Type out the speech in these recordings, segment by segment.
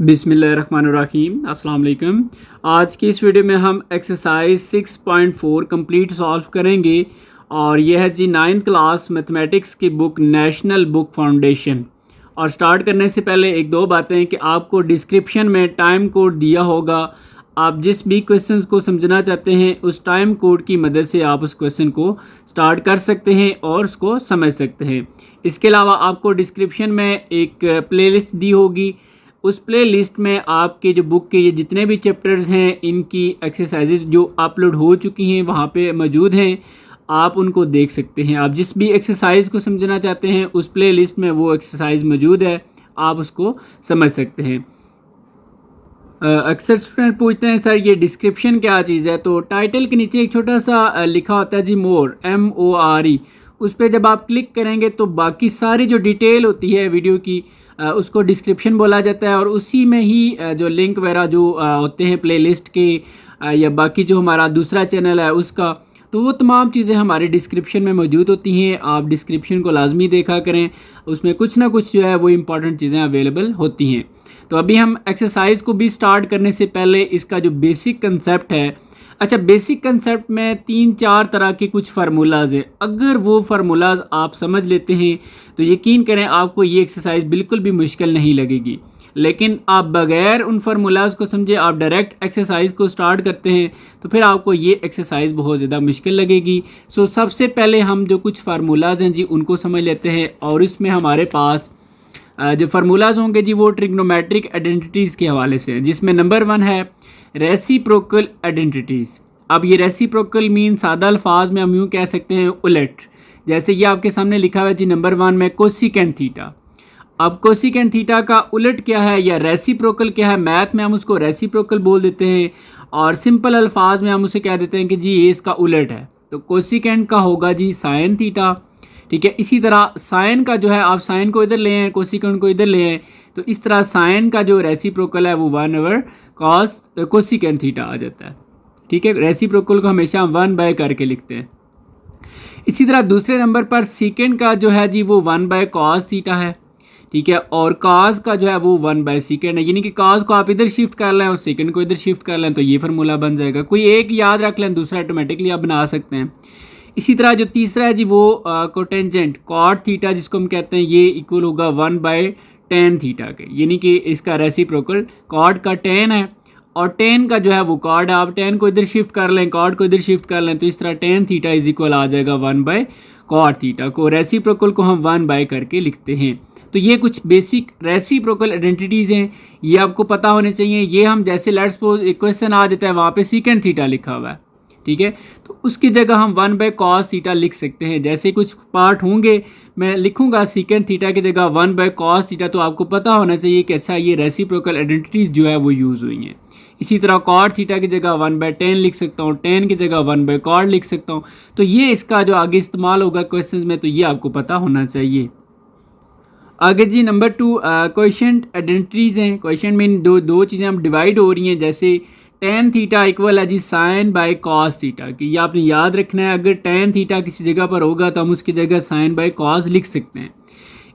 बिस्मिल्लाहिर्रहमानिर्रहीम अस्सलाम वालेकुम। आज की इस वीडियो में हम एक्सरसाइज 6.4 कंप्लीट सॉल्व करेंगे और यह है जी 9th क्लास मैथमेटिक्स की बुक नेशनल बुक फाउंडेशन। और स्टार्ट करने से पहले एक दो बातें कि आपको डिस्क्रिप्शन में टाइम कोड दिया होगा। आप जिस भी क्वेश्चन को समझना चाहते हैं उस टाइम कोड की मदद से आप उस क्वेश्चन को स्टार्ट कर सकते हैं और उसको समझ सकते हैं। इसके अलावा आपको डिस्क्रिप्शन में एक प्लेलिस्ट दी होगी। उस प्ले लिस्ट में आपके जो बुक के ये जितने भी चैप्टर्स हैं इनकी एक्सरसाइजेज जो अपलोड हो चुकी हैं वहाँ पे मौजूद हैं, आप उनको देख सकते हैं। आप जिस भी एक्सरसाइज को समझना चाहते हैं उस प्ले लिस्ट में वो एक्सरसाइज मौजूद है, आप उसको समझ सकते हैं। अक्सर स्टूडेंट पूछते हैं सर ये डिस्क्रिप्शन क्या चीज़ है, तो टाइटल के नीचे एक छोटा सा लिखा होता है जी मोर MORE। उस पर जब आप क्लिक करेंगे तो बाकी सारी जो डिटेल होती है वीडियो की उसको डिस्क्रिप्शन बोला जाता है और उसी में ही जो लिंक वगैरह जो होते हैं प्लेलिस्ट के या बाकी जो हमारा दूसरा चैनल है उसका, तो वो तमाम चीज़ें हमारे डिस्क्रिप्शन में मौजूद होती हैं। आप डिस्क्रिप्शन को लाजमी देखा करें, उसमें कुछ ना कुछ जो है वो इम्पॉर्टेंट चीज़ें अवेलेबल होती हैं। तो अभी हम एक्सरसाइज को भी स्टार्ट करने से पहले इसका जो बेसिक कंसेप्ट है, अच्छा बेसिक कंसेप्ट में 3-4 तरह के कुछ फार्मूलाज हैं। अगर वो फार्मूलाज आप समझ लेते हैं तो यकीन करें आपको ये एक्सरसाइज बिल्कुल भी मुश्किल नहीं लगेगी। लेकिन आप बगैर उन फार्मूलाज को समझे आप डायरेक्ट एक्सरसाइज को स्टार्ट करते हैं तो फिर आपको ये एक्सरसाइज बहुत ज़्यादा मुश्किल लगेगी। सो सबसे पहले हम जो कुछ फार्मूलाज हैं जी उनको समझ लेते हैं। और इसमें हमारे पास जो फार्मूलाज होंगे जी वो ट्रिग्नोमेट्रिक आइडेंटिटीज़ के हवाले से हैं, जिसमें नंबर 1 है रेसिप्रोकल आइडेंटिटीज़। अब ये रेसिप्रोकल मीन सादा अल्फाज में हम यूँ कह सकते हैं उलट। जैसे ये आपके सामने लिखा हुआ है जी नंबर 1 में कोसिकेंट थीटा। अब कोसिकेंट थीटा का उलट क्या है या रेसिप्रोकल क्या है, मैथ में हम उसको रेसिप्रोकल बोल देते हैं और सिंपल अल्फाज में हम उसे कह देते हैं कि जी ये इसका उलट है। तो कोसिकेंट का होगा जी साइन थीटा, ठीक है। इसी तरह साइन का जो है आप साइन को इधर ले आए, कोसिकेंट को इधर ले आए, तो इस तरह साइन का जो रेसिप्रोकल है वो 1/cos कोसिकेंट थीटा आ जाता है, ठीक है। रेसिप्रोकल को हमेशा 1 करके लिखते हैं। इसी तरह दूसरे नंबर पर सीकेंट का जो है जी वो 1/cos थीटा है, ठीक है। और cos का जो है वो 1/secant है, यानी कि cos को आप इधर शिफ्ट कर लें और सेकेंड को इधर शिफ्ट कर लें तो ये फार्मूला बन जाएगा। कोई एक याद रख लें, दूसरा ऑटोमेटिकली आप बना सकते हैं। इसी तरह जो तीसरा है जी वो कोटेंजेंट कॉट थीटा जिसको हम कहते हैं, ये इक्वल होगा 1/tan थीटा के, यानी कि इसका रेसिप्रोकल कॉट का tan है और tan का जो है वो कॉट है। आप tan को इधर शिफ्ट कर लें, कॉट को इधर शिफ्ट कर लें तो इस तरह tan थीटा इज इक्वल आ जाएगा 1/cot थीटा को। रेसिप्रोकल को हम 1 करके लिखते हैं। तो ये कुछ बेसिक रेसिप्रोकल आइडेंटिटीज़ हैं, ये आपको पता होने चाहिए। ये हम जैसे लेट्स सपोज एक क्वेश्चन आ जाता है वहाँ पे सीकेंट थीटा लिखा हुआ है, ठीक है, तो उसकी जगह हम 1/cos थीटा लिख सकते हैं। जैसे कुछ पार्ट होंगे मैं लिखूंगा सीकेंट थीटा की जगह 1/cos थीटा, तो आपको पता होना चाहिए कि अच्छा ये रेसिप्रोकल आइडेंटिटीज़ जो है वो यूज़ हुई हैं। इसी तरह कॉट थीटा की जगह 1/tan लिख सकता हूँ, tan की जगह 1/cot लिख सकता हूँ। तो ये इसका जो आगे इस्तेमाल होगा क्वेश्चन में, तो ये आपको पता होना चाहिए। आगे जी नंबर 2 क्वेश्चन आइडेंटिटीज़ हैं। क्वेश्चन में दो चीज़ें हम डिवाइड हो रही हैं, जैसे tan थीटा इक्वल है जी sin/cos थीटा की। ये आपने याद रखना है, अगर tan थीटा किसी जगह पर होगा तो हम उसकी जगह sin/cos लिख सकते हैं।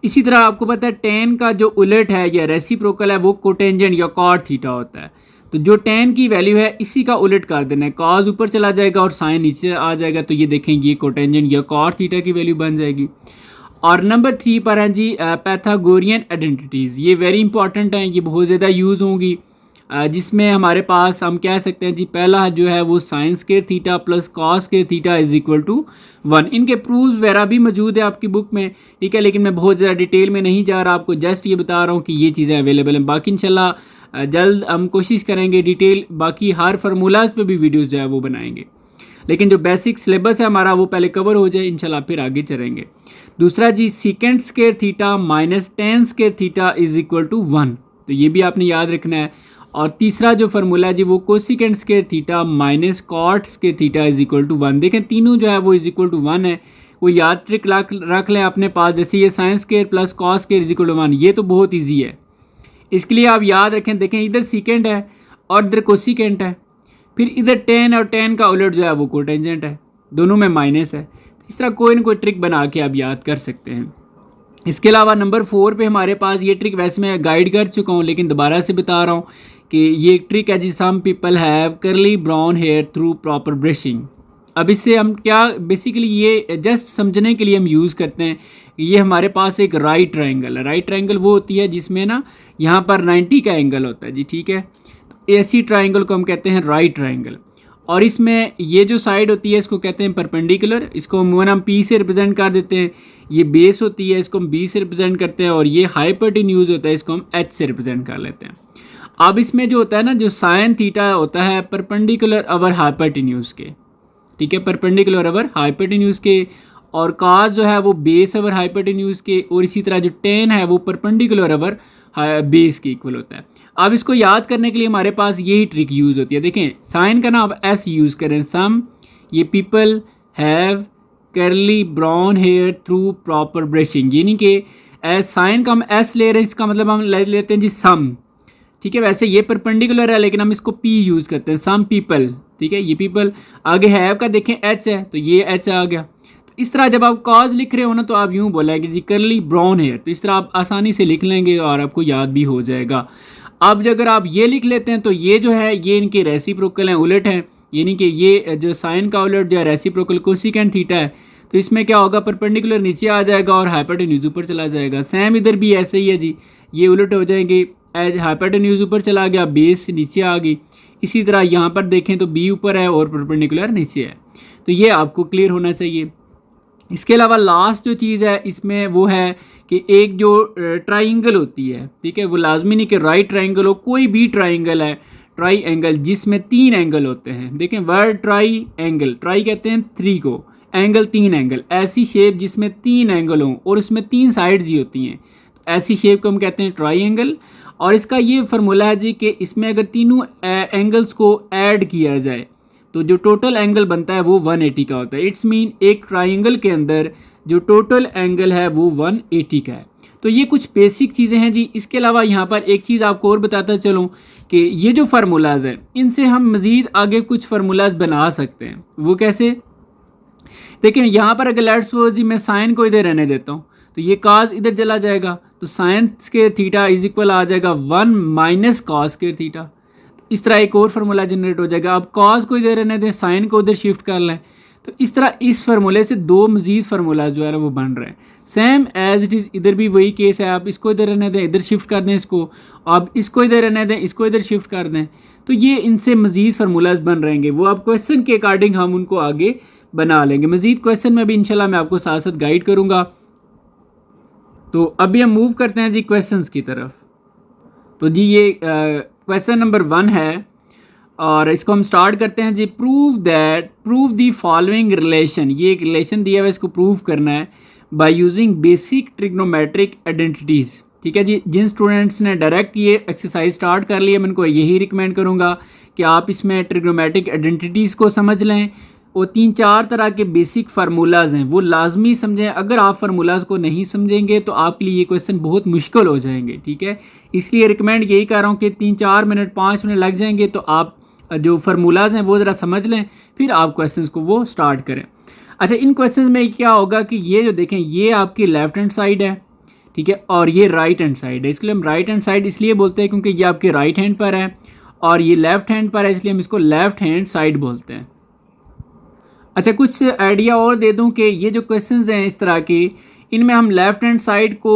इसी तरह आपको पता है tan का जो उलट है या रेसिप्रोकल है वो कोटेंजेंट या cot थीटा होता है। तो जो tan की वैल्यू है इसी का उलट कर देना है, cos ऊपर चला जाएगा और sin नीचे आ जाएगा, तो ये देखेंगे ये कोटेंजेंट या cot थीटा की वैल्यू बन जाएगी। और नंबर 3 पर है जी पैथागोरियन आइडेंटिटीज़। ये वेरी इंपॉर्टेंट हैं, ये बहुत ज़्यादा यूज़ होंगी, जिसमें हमारे पास हम कह सकते हैं जी पहला जो है वो sin square theta plus cos square theta is equal to 1। इनके प्रूव्स वगैरह भी मौजूद है आपकी बुक में, ठीक है, लेकिन मैं बहुत ज़्यादा डिटेल में नहीं जा रहा, आपको जस्ट ये बता रहा हूँ कि ये चीज़ें अवेलेबल हैं। बाकी इंशाल्लाह जल्द हम कोशिश करेंगे डिटेल बाकी हर फार्मूलाज पे भी वीडियोज़ जो है वो बनाएंगे, लेकिन जो बेसिक सिलेबस है हमारा वो पहले कवर हो जाए, इंशाल्लाह फिर आगे चलेंगे। दूसरा जी secant square theta minus tan square theta is equal to 1, तो ये भी आपने याद रखना है। और तीसरा जो फार्मूला है जी वो cosecant square theta minus cot square theta is equal to 1। देखें तीनों जो है वो इज इक्वल टू 1 है। वो याद ट्रिक रख लें अपने पास, जैसे ये sin square plus cos square is equal to 1, ये तो बहुत ईजी है। इसके लिए आप याद रखें, देखें इधर सीकेंट है और इधर कोसिकेंट है, फिर इधर tan और tan का उलट जो है वो कोटेंजेंट है, दोनों में माइनस है। इस तरह कोई ना कोई ट्रिक बना के आप याद कर सकते हैं। इसके अलावा नंबर 4 पे हमारे पास ये ट्रिक, वैसे मैं गाइड कर चुका हूँ लेकिन दोबारा से बता रहा हूँ कि ये ट्रिक है जी, some people have curly brown hair through proper brushing. अब इससे हम क्या, बेसिकली ये जस्ट समझने के लिए हम यूज़ करते हैं। ये हमारे पास एक राइट ट्रायंगल है। राइट ट्रायंगल वो होती है जिसमें ना यहाँ पर 90 का एंगल होता है जी, ठीक है। तो ऐसी ट्रायंगल को हम कहते हैं राइट ट्रायंगल। और इसमें ये जो साइड होती है इसको कहते हैं परपेंडिकुलर। इसको हम पी से रिप्रेजेंट कर देते हैं। ये बेस होती है, इसको हम बी से रिप्रेजेंट करते हैं। और ये हाइपोटेन्यूज होता है, इसको हम एच से रिप्रेजेंट कर लेते हैं। अब इसमें जो होता है ना, जो साइन थीटा होता है परपेंडिकुलर अवर हाइपोटेन्यूज के, ठीक है, परपेंडिकुलर अवर हाइपोटेन्यूज के। और काज जो है वो बेस अवर हाइपोटेन्यूज के। और इसी तरह जो टेन है वो परपेंडिकुलर अवर बेस के इक्वल होता है। अब इसको याद करने के लिए हमारे पास यही ट्रिक यूज़ होती है। देखें, साइन का ना अब एस यूज़ करें, सम ये people have curly brown hair through proper brushing, यानी कि एस साइन का हम एस ले रहे हैं, इसका मतलब हम ले लेते हैं जी सम, ठीक है। वैसे ये परपेंडिकुलर है लेकिन हम इसको पी यूज़ करते हैं, सम पीपल, ठीक है। ये पीपल आगे हैव का देखें एच है तो ये एच आ गया। तो इस तरह जब आप कॉज लिख रहे हो ना तो आप यूँ बोलेंगे जी करली ब्राउन हेयर, तो इस तरह आप आसानी से लिख लेंगे और आपको याद भी हो जाएगा। अब अगर आप ये लिख लेते हैं तो ये जो है ये इनके रेसिप्रोकल हैं, उलट हैं, यानी कि ये जो साइन का उलट जो है रेसिप्रोकल कोसिकेंट थीटा है। तो इसमें क्या होगा, परपेंडिकुलर नीचे आ जाएगा और हाइपोटेन्यूज ऊपर चला जाएगा। सेम इधर भी ऐसे ही है जी, ये उलट हो जाएंगे, एज हाइपोटेन्यूज ऊपर चला गया, बेस नीचे आ गई। इसी तरह यहाँ पर देखें तो बी ऊपर है और परपेंडिकुलर नीचे है। तो ये आपको क्लियर होना चाहिए। इसके अलावा लास्ट जो चीज़ है इसमें वो है कि एक जो ट्राइंगल होती है, ठीक है, वो लाजमी नहीं कि राइट ट्राइंगल हो, कोई भी ट्राइंगल है, ट्राई एंगल जिसमें 3 एंगल होते हैं। देखें वर्ड ट्राई एंगल, ट्राई कहते हैं 3 को, एंगल 3 एंगल, ऐसी शेप जिसमें 3 एंगल हों और उसमें 3 साइड्स ही होती हैं, तो ऐसी शेप को हम कहते हैं ट्राई एंगल। और इसका ये फार्मूला है जी कि इसमें अगर तीनों एंगल्स को ऐड किया जाए तो जो टोटल एंगल बनता है वो 180 का होता है। इट्स मीन एक ट्राइंगल के अंदर जो टोटल एंगल है वो 180 का है। तो ये कुछ बेसिक चीज़ें हैं जी। इसके अलावा यहाँ पर एक चीज़ आपको और बताता चलूँ कि ये जो फार्मूलाज हैं इनसे हम मज़ीद आगे कुछ फार्मूलाज बना सकते हैं। वो कैसे, देखिए यहाँ पर अगर लेट्स सपोज जी मैं साइन को इधर रहने देता हूँ तो ये काज इधर चला जाएगा, तो sine square theta is equal आ जाएगा 1 माइनस कॉस स्क्वायर थीटा। इस तरह एक और फार्मूला जनरेट हो जाएगा। अब कॉस को इधर रहने दें, साइन को उधर शिफ्ट कर लें, तो इस तरह इस फार्मूले से 2 मजीद फार्मूला जो है वो बन रहे हैं। सेम एज इट इज़ इधर भी वही केस है। आप इसको इधर रहने दें, इधर शिफ्ट कर दें इसको, आप इसको इधर रहने दें, इसको इधर शिफ्ट कर दें, तो ये इनसे मजीद फार्मूलाज बन रहेंगे। वो आप क्वेश्चन के अकॉर्डिंग हम उनको आगे बना लेंगे। मजीद क्वेश्चन में भी इंशाल्लाह मैं आपको साथ साथ गाइड करूँगा। तो अभी हम मूव करते हैं जी क्वेश्चंस की तरफ। तो जी ये क्वेश्चन नंबर 1 है और इसको हम स्टार्ट करते हैं जी। प्रूव द फॉलोइंग रिलेशन, ये एक रिलेशन दिया हुआ है, इसको प्रूव करना है by using basic trigonometric identities. ठीक है जी। जिन स्टूडेंट्स ने डायरेक्ट ये एक्सरसाइज स्टार्ट कर लिया मैं उनको यही रिकमेंड करूँगा कि आप इसमें ट्रिग्नोमेट्रिक आइडेंटिटीज़ को समझ लें। वो 3-4 तरह के बेसिक फार्मूलाज हैं, वो लाजमी समझें। अगर आप फार्मूलाज को नहीं समझेंगे तो आपके लिए ये क्वेश्चन बहुत मुश्किल हो जाएंगे, ठीक है। इसलिए रिकमेंड यही कर रहा हूँ कि 3-4 मिनट 5 मिनट लग जाएंगे तो आप जो फार्मूलाज हैं वो ज़रा समझ लें, फिर आप क्वेश्चंस को वो स्टार्ट करें। अच्छा, इन क्वेश्चंस में क्या होगा कि ये जो देखें ये आपकी लेफ्ट हैंड साइड है, ठीक है, और ये राइट हैंड साइड है। इसके लिए हम राइट हैंड साइड इसलिए बोलते हैं क्योंकि ये आपके राइट हैंड पर है और ये लेफ्ट हैंड पर है, इसलिए हम इसको लेफ्ट हैंड साइड बोलते हैं। अच्छा, कुछ आइडिया और दे दूं कि ये जो क्वेश्चंस हैं इस तरह के, इनमें हम लेफ़्ट हैंड साइड को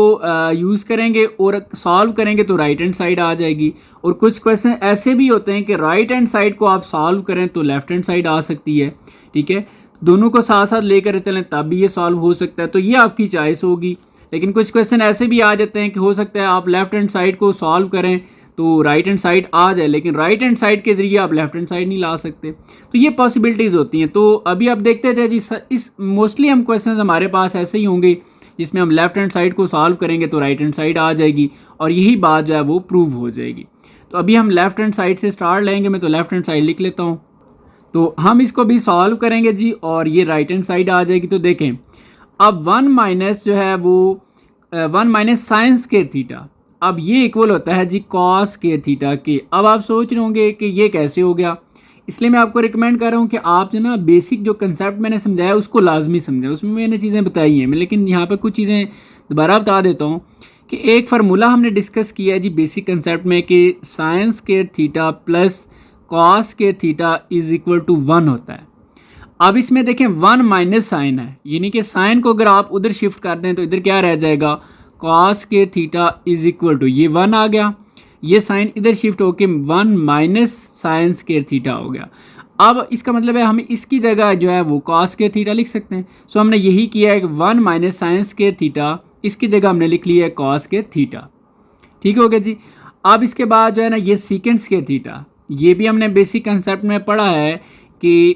यूज़ करेंगे और सॉल्व करेंगे तो राइट हैंड साइड आ जाएगी। और कुछ क्वेश्चन ऐसे भी होते हैं कि राइट हैंड साइड को आप सॉल्व करें तो लेफ़्ट हैंड साइड आ सकती है, ठीक है। दोनों को साथ साथ लेकर चलें तब भी ये सॉल्व हो सकता है, तो ये आपकी चॉइस होगी। लेकिन कुछ क्वेश्चन ऐसे भी आ जाते हैं कि हो सकता है आप लेफ़्ट हैंड साइड को सॉल्व करें तो राइट हैंड साइड आ जाए, लेकिन राइट हैंड साइड के ज़रिए आप लेफ्ट हैंड साइड नहीं ला सकते। तो ये पॉसिबिलिटीज़ होती हैं। तो अभी आप देखते जाए जी, इस मोस्टली हम क्वेश्चन हमारे पास ऐसे ही होंगे जिसमें हम लेफ्ट हैंड साइड को सॉल्व करेंगे तो राइट हैंड साइड आ जाएगी और यही बात जो है वो प्रूव हो जाएगी। तो अभी हम लेफ्ट हैंड साइड से स्टार्ट लेंगे। मैं तो लेफ्ट हैंड साइड लिख लेता हूँ। तो हम इसको भी सॉल्व करेंगे जी और ये राइट हैंड साइड आ जाएगी। तो देखें अब 1 माइनस जो है वो 1 माइनस साइन स्क्वायर थीटा, अब ये इक्वल होता है जी कॉस स्क्वायर थीटा के। अब आप सोच रहे होंगे कि ये कैसे हो गया, इसलिए मैं आपको रिकमेंड कर रहा हूँ कि आप जो ना बेसिक जो कंसेप्ट मैंने समझाया उसको लाजमी समझें। उसमें मैंने चीज़ें बताई हैं, लेकिन यहाँ पे कुछ चीज़ें दोबारा बता देता हूँ कि एक फार्मूला हमने डिस्कस किया है जी बेसिक कंसेप्ट में कि sine square theta plus cos square theta is equal to 1 होता है। अब इसमें देखें 1 माइनस साइन है, यानी कि साइन को अगर आप उधर शिफ्ट कर दें तो इधर क्या रह जाएगा, cos square theta is equal to ये 1 आ गया, ये साइन इधर शिफ्ट होके 1 माइनस साइन स्क्वायर थीटा हो गया। अब इसका मतलब है हम इसकी जगह जो है वो कॉस स्क्वायर थीटा लिख सकते हैं। सो हमने यही किया है कि 1 माइनस साइन स्क्वायर थीटा, इसकी जगह हमने लिख लिया है कॉस स्क्वायर थीटा। ठीक हो गया जी। अब इसके बाद जो है ना ये सीकेंड स्क्वायर थीटा, ये भी हमने बेसिक कंसेप्ट में पढ़ा है कि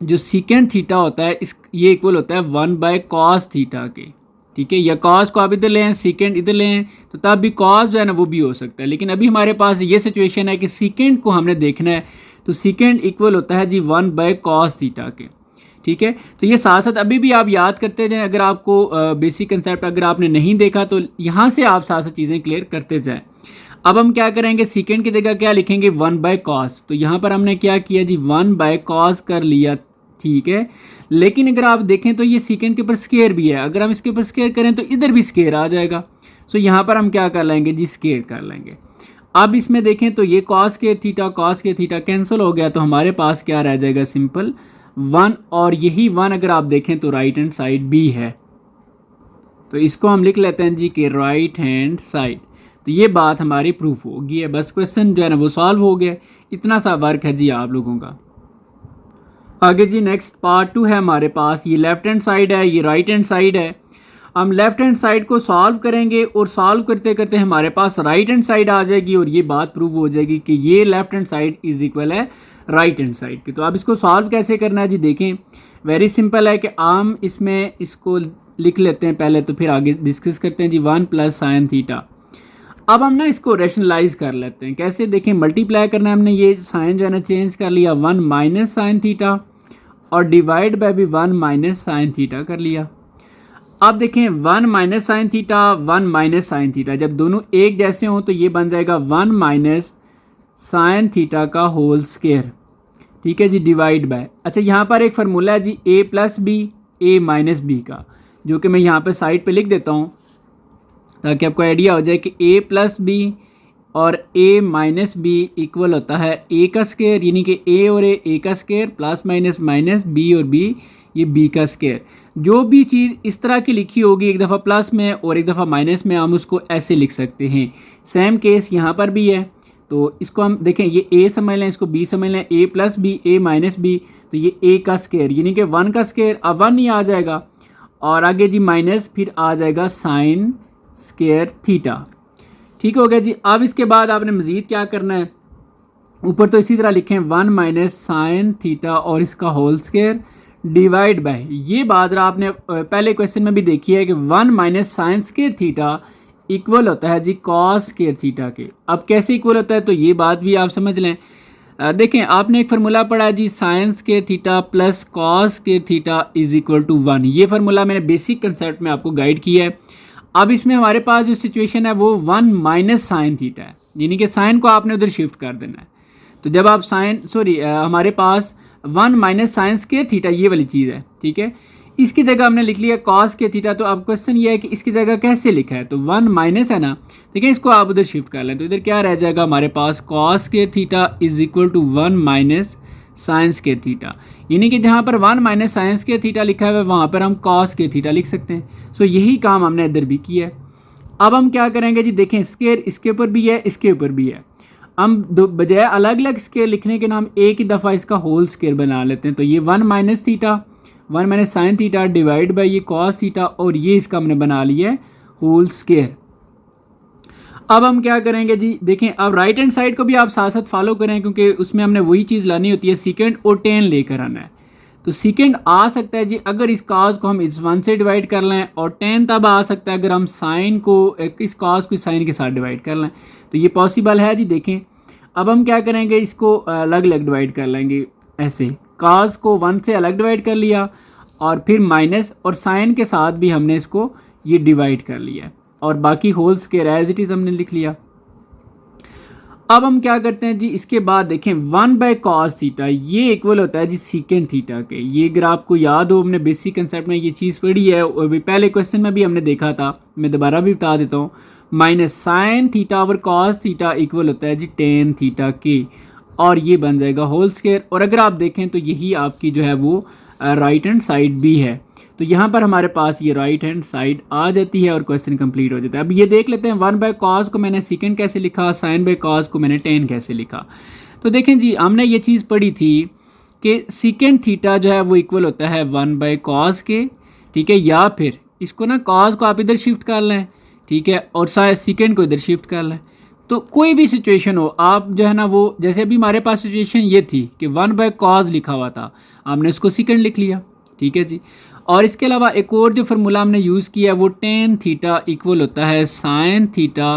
जो सीकेंड थीटा होता है इस ये इक्वल होता है 1 बाय कॉस थीटा के। ठीक है, या कॉस को आप इधर लें सीकेंड इधर लें तो तब भी कॉस जो है ना वो भी हो सकता है, लेकिन अभी हमारे पास ये सिचुएशन है कि सीकेंड को हमने देखना है, तो सीकेंड इक्वल होता है जी 1 बाय कॉस थीटा के। ठीक है, तो ये साथ साथ अभी भी आप याद करते जाएं, अगर आपको बेसिक कंसेप्ट अगर आपने नहीं देखा तो यहाँ से आप साथ साथ चीज़ें क्लियर करते जाएं। अब हम क्या करेंगे, सीकेंड की जगह क्या लिखेंगे 1 बाय कॉस, तो यहाँ पर हमने क्या किया जी 1 बाय कॉस कर लिया। ठीक है, लेकिन अगर आप देखें तो ये सीकेंड के ऊपर स्केयर भी है, अगर हम इसके ऊपर स्केयर करें तो इधर भी स्केयर आ जाएगा। सो यहाँ पर हम क्या कर लेंगे जी स्केयर कर लेंगे। अब इसमें देखें तो ये कॉस के थीटा कैंसिल हो गया, तो हमारे पास क्या रह जाएगा सिंपल 1, और यही 1 अगर आप देखें तो राइट हैंड साइड भी है, तो इसको हम लिख लेते हैं जी कि राइट हैंड साइड। तो ये बात हमारी प्रूफ होगी है, बस क्वेश्चन जो है ना वो सॉल्व हो गया। इतना सा वर्क है जी आप लोगों का। आगे जी नेक्स्ट पार्ट 2 है हमारे पास, ये लेफ्ट हैंड साइड है, ये राइट हैंड साइड है। हम लेफ्ट हैंड साइड को सॉल्व करेंगे और सॉल्व करते करते हमारे पास राइट हैंड साइड आ जाएगी और ये बात प्रूव हो जाएगी कि ये left hand side is equal है राइट हैंड साइड की। तो अब इसको सॉल्व कैसे करना है जी, देखें वेरी सिंपल है कि हम इसमें इसको लिख लेते हैं पहले, तो फिर आगे डिस्कस करते हैं जी 1 प्लस साइन थीटा। अब हम ना इसको रेशनलाइज कर लेते हैं, कैसे देखें मल्टीप्लाई करना है हमने, ये साइन जो है ना चेंज कर लिया 1 माइनस साइन थीटा और डिवाइड बाय भी 1 माइनस साइन थीटा कर लिया। अब देखें 1 minus sine theta 1 minus sine theta जब दोनों एक जैसे हों तो ये बन जाएगा 1 माइनस साइन थीटा का होल स्क्वायर। ठीक है जी, डिवाइड बाय, अच्छा यहाँ पर एक फार्मूला है जी a plus b a minus b का, जो कि मैं यहाँ पर साइड पे लिख देता हूँ ताकि आपको आइडिया हो जाए कि a प्लस बी और a माइनस बी इक्वल होता है a का स्क्वायर, यानी कि a और a का square plus minus minus b और b ये b का स्क्वायर। जो भी चीज़ इस तरह की लिखी होगी एक दफ़ा प्लस में और एक दफ़ा माइनस में, हम उसको ऐसे लिख सकते हैं। सेम केस यहाँ पर भी है, तो इसको हम देखें ये a समझ लें, इसको b समझ लें, a plus b a minus b, तो ये a का स्क्वायर यानी कि 1 का स्क्वायर, अब 1 ही आ जाएगा और आगे जी माइनस फिर आ जाएगा साइन स्क्वायर थीटा। ठीक हो गया जी। अब इसके बाद आपने मज़ीद क्या करना है, ऊपर तो इसी तरह लिखें 1 माइनस साइन थीटा और इसका होल स्क्वायर डिवाइड बाय, ये बात जरा आपने पहले क्वेश्चन में भी देखी है कि 1 minus sine square theta equal होता है जी कॉस स्क्वायर थीटा के। अब कैसे इक्वल होता है तो ये बात भी आप समझ लें। देखें आपने एक फार्मूला पढ़ा है जी sine square theta plus cos square theta is equal to 1, ये फार्मूला मैंने बेसिक कंसेप्ट में आपको गाइड किया है। अब इसमें हमारे पास जो सिचुएशन है वो 1 माइनस साइन थीटा है, यानी कि साइन को आपने उधर शिफ्ट कर देना है। तो जब आप हमारे पास 1 माइनस साइन स्क्वायर थीटा ये वाली चीज़ है, ठीक है, इसकी जगह हमने लिख लिया कॉस के थीटा। तो अब क्वेश्चन ये है कि इसकी जगह कैसे लिखा है, तो 1 माइनस है ना, ठीक है, इसको आप उधर शिफ्ट कर लें तो इधर क्या रह जाएगा हमारे पास कॉस के theta is equal to 1 minus sine के थीटा, यानी कि जहाँ पर 1 माइनस साइंस के थीटा लिखा है वहाँ पर हम कॉस के थीटा लिख सकते हैं। सो यही काम हमने इधर भी किया है। अब हम क्या करेंगे जी, देखें स्क्वायर इसके ऊपर भी है इसके ऊपर भी है, हम दो बजाय अलग अलग स्क्वायर लिखने के नाम एक ही दफ़ा इसका होल स्क्वायर बना लेते हैं। तो ये 1 minus theta 1 minus sign theta divide by ये कॉस थीटा और ये इसका हमने बना लिया है होल स्क्वायर। अब हम क्या करेंगे जी, देखें अब राइट हैंड साइड को भी आप साथ साथ फॉलो करें क्योंकि उसमें हमने वही चीज़ लानी होती है, सीकेंड और टेन लेकर आना है। तो सीकेंड आ सकता है जी अगर इस कॉस को हम इस 1 से डिवाइड कर लें, और टेन तब आ सकता है अगर हम साइन को इस कॉस को साइन के साथ डिवाइड कर लें, तो ये पॉसिबल है जी। देखें अब हम क्या करेंगे, इसको अलग अलग डिवाइड कर लेंगे, ऐसे कॉस को 1 से अलग डिवाइड कर लिया और फिर माइनस और साइन के साथ भी हमने इसको ये डिवाइड कर लिया और बाकी whole square as it is हमने लिख लिया। अब हम क्या करते हैं जी, इसके बाद देखें 1/cos थीटा ये इक्वल होता है जी सीकेंट थीटा के। ये अगर आपको याद हो, हमने बेसिक कंसेप्ट में ये चीज़ पढ़ी है और भी पहले क्वेश्चन में भी हमने देखा था, मैं दोबारा भी बता देता हूँ। Minus sine theta over cos theta equal होता है जी टेन थीटा के, और ये बन जाएगा होल स्क्वायर। और अगर आप देखें तो यही आपकी जो है वो राइट हैंड साइड भी है। तो यहाँ पर हमारे पास ये राइट हैंड साइड आ जाती है और क्वेश्चन कंप्लीट हो जाता है। अब ये देख लेते हैं 1/cos को मैंने सेकेंड कैसे लिखा, sin/cos को मैंने टेन कैसे लिखा। तो देखें जी, हमने ये चीज़ पढ़ी थी कि सेकेंड थीटा जो है वो इक्वल होता है 1/cos के, ठीक है, या फिर इसको ना cos को आप इधर शिफ्ट कर लें, ठीक है, और सेकेंड को इधर शिफ्ट कर लें। तो कोई भी सिचुएशन हो, आप जो है ना वो, जैसे अभी हमारे पास सिचुएशन ये थी कि 1/cos लिखा हुआ था, हमने उसको सेकेंड लिख लिया, ठीक है जी। और इसके अलावा एक और जो फार्मूला हमने यूज़ किया वो टेन थीटा इक्वल होता है साइन थीटा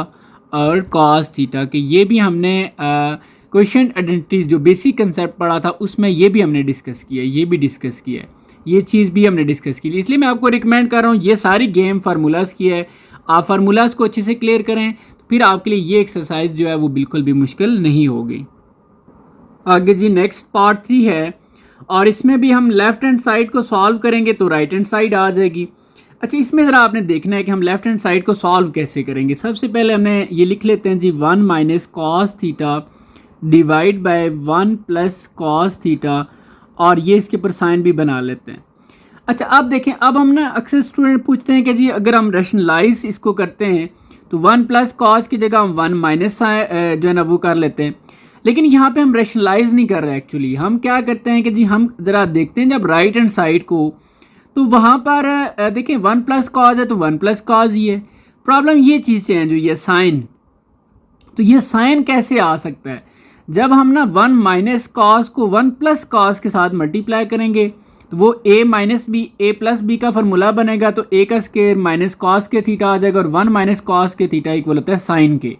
और कॉस थीटा के। ये भी हमने क्वेश्चन आइडेंटिटीज जो बेसिक कंसेप्ट पढ़ा था उसमें ये भी हमने डिस्कस किया, ये भी डिस्कस किया है, ये चीज़ भी हमने डिस्कस की। इसलिए मैं आपको रिकमेंड कर रहा हूँ, ये सारी गेम फार्मूलाज़ की है, आप फार्मूलाज़ को अच्छे से क्लियर करें तो फिर आपके लिए ये एक्सरसाइज जो है वो बिल्कुल भी मुश्किल नहीं होगी। आगे जी नेक्स्ट पार्ट 3 है, और इसमें भी हम लेफ़्ट हैंड साइड को सॉल्व करेंगे तो राइट हैंड साइड आ जाएगी। अच्छा, इसमें ज़रा आपने देखना है कि हम लेफ़्ट हैंड साइड को सॉल्व कैसे करेंगे। सबसे पहले हमें ये लिख लेते हैं जी 1 - cos theta divide bye 1 + cos theta, और ये इसके ऊपर साइन भी बना लेते हैं। अच्छा, अब देखें, अब हम ना अक्सर स्टूडेंट पूछते हैं कि जी अगर हम रैशनलाइज इसको करते हैं तो 1 + cos की जगह हम 1 - जो है ना वो कर लेते हैं, लेकिन यहाँ पे हम रैशनलाइज नहीं कर रहे। एक्चुअली हम क्या करते हैं कि जी हम ज़रा देखते हैं जब राइट हैंड साइड को, तो वहाँ पर देखें 1 + cos है तो 1 + cos ही है। प्रॉब्लम ये चीज़ें हैं जो ये साइन, तो ये साइन कैसे आ सकता है जब हम ना 1 - cos को 1 + cos के साथ मल्टीप्लाई करेंगे तो वो a - b a + b का फार्मूला बनेगा, तो a का स्क्वायर माइनस cos के थीटा आ जाएगा और 1 - cos के थीटा इक्वल होता है साइन के।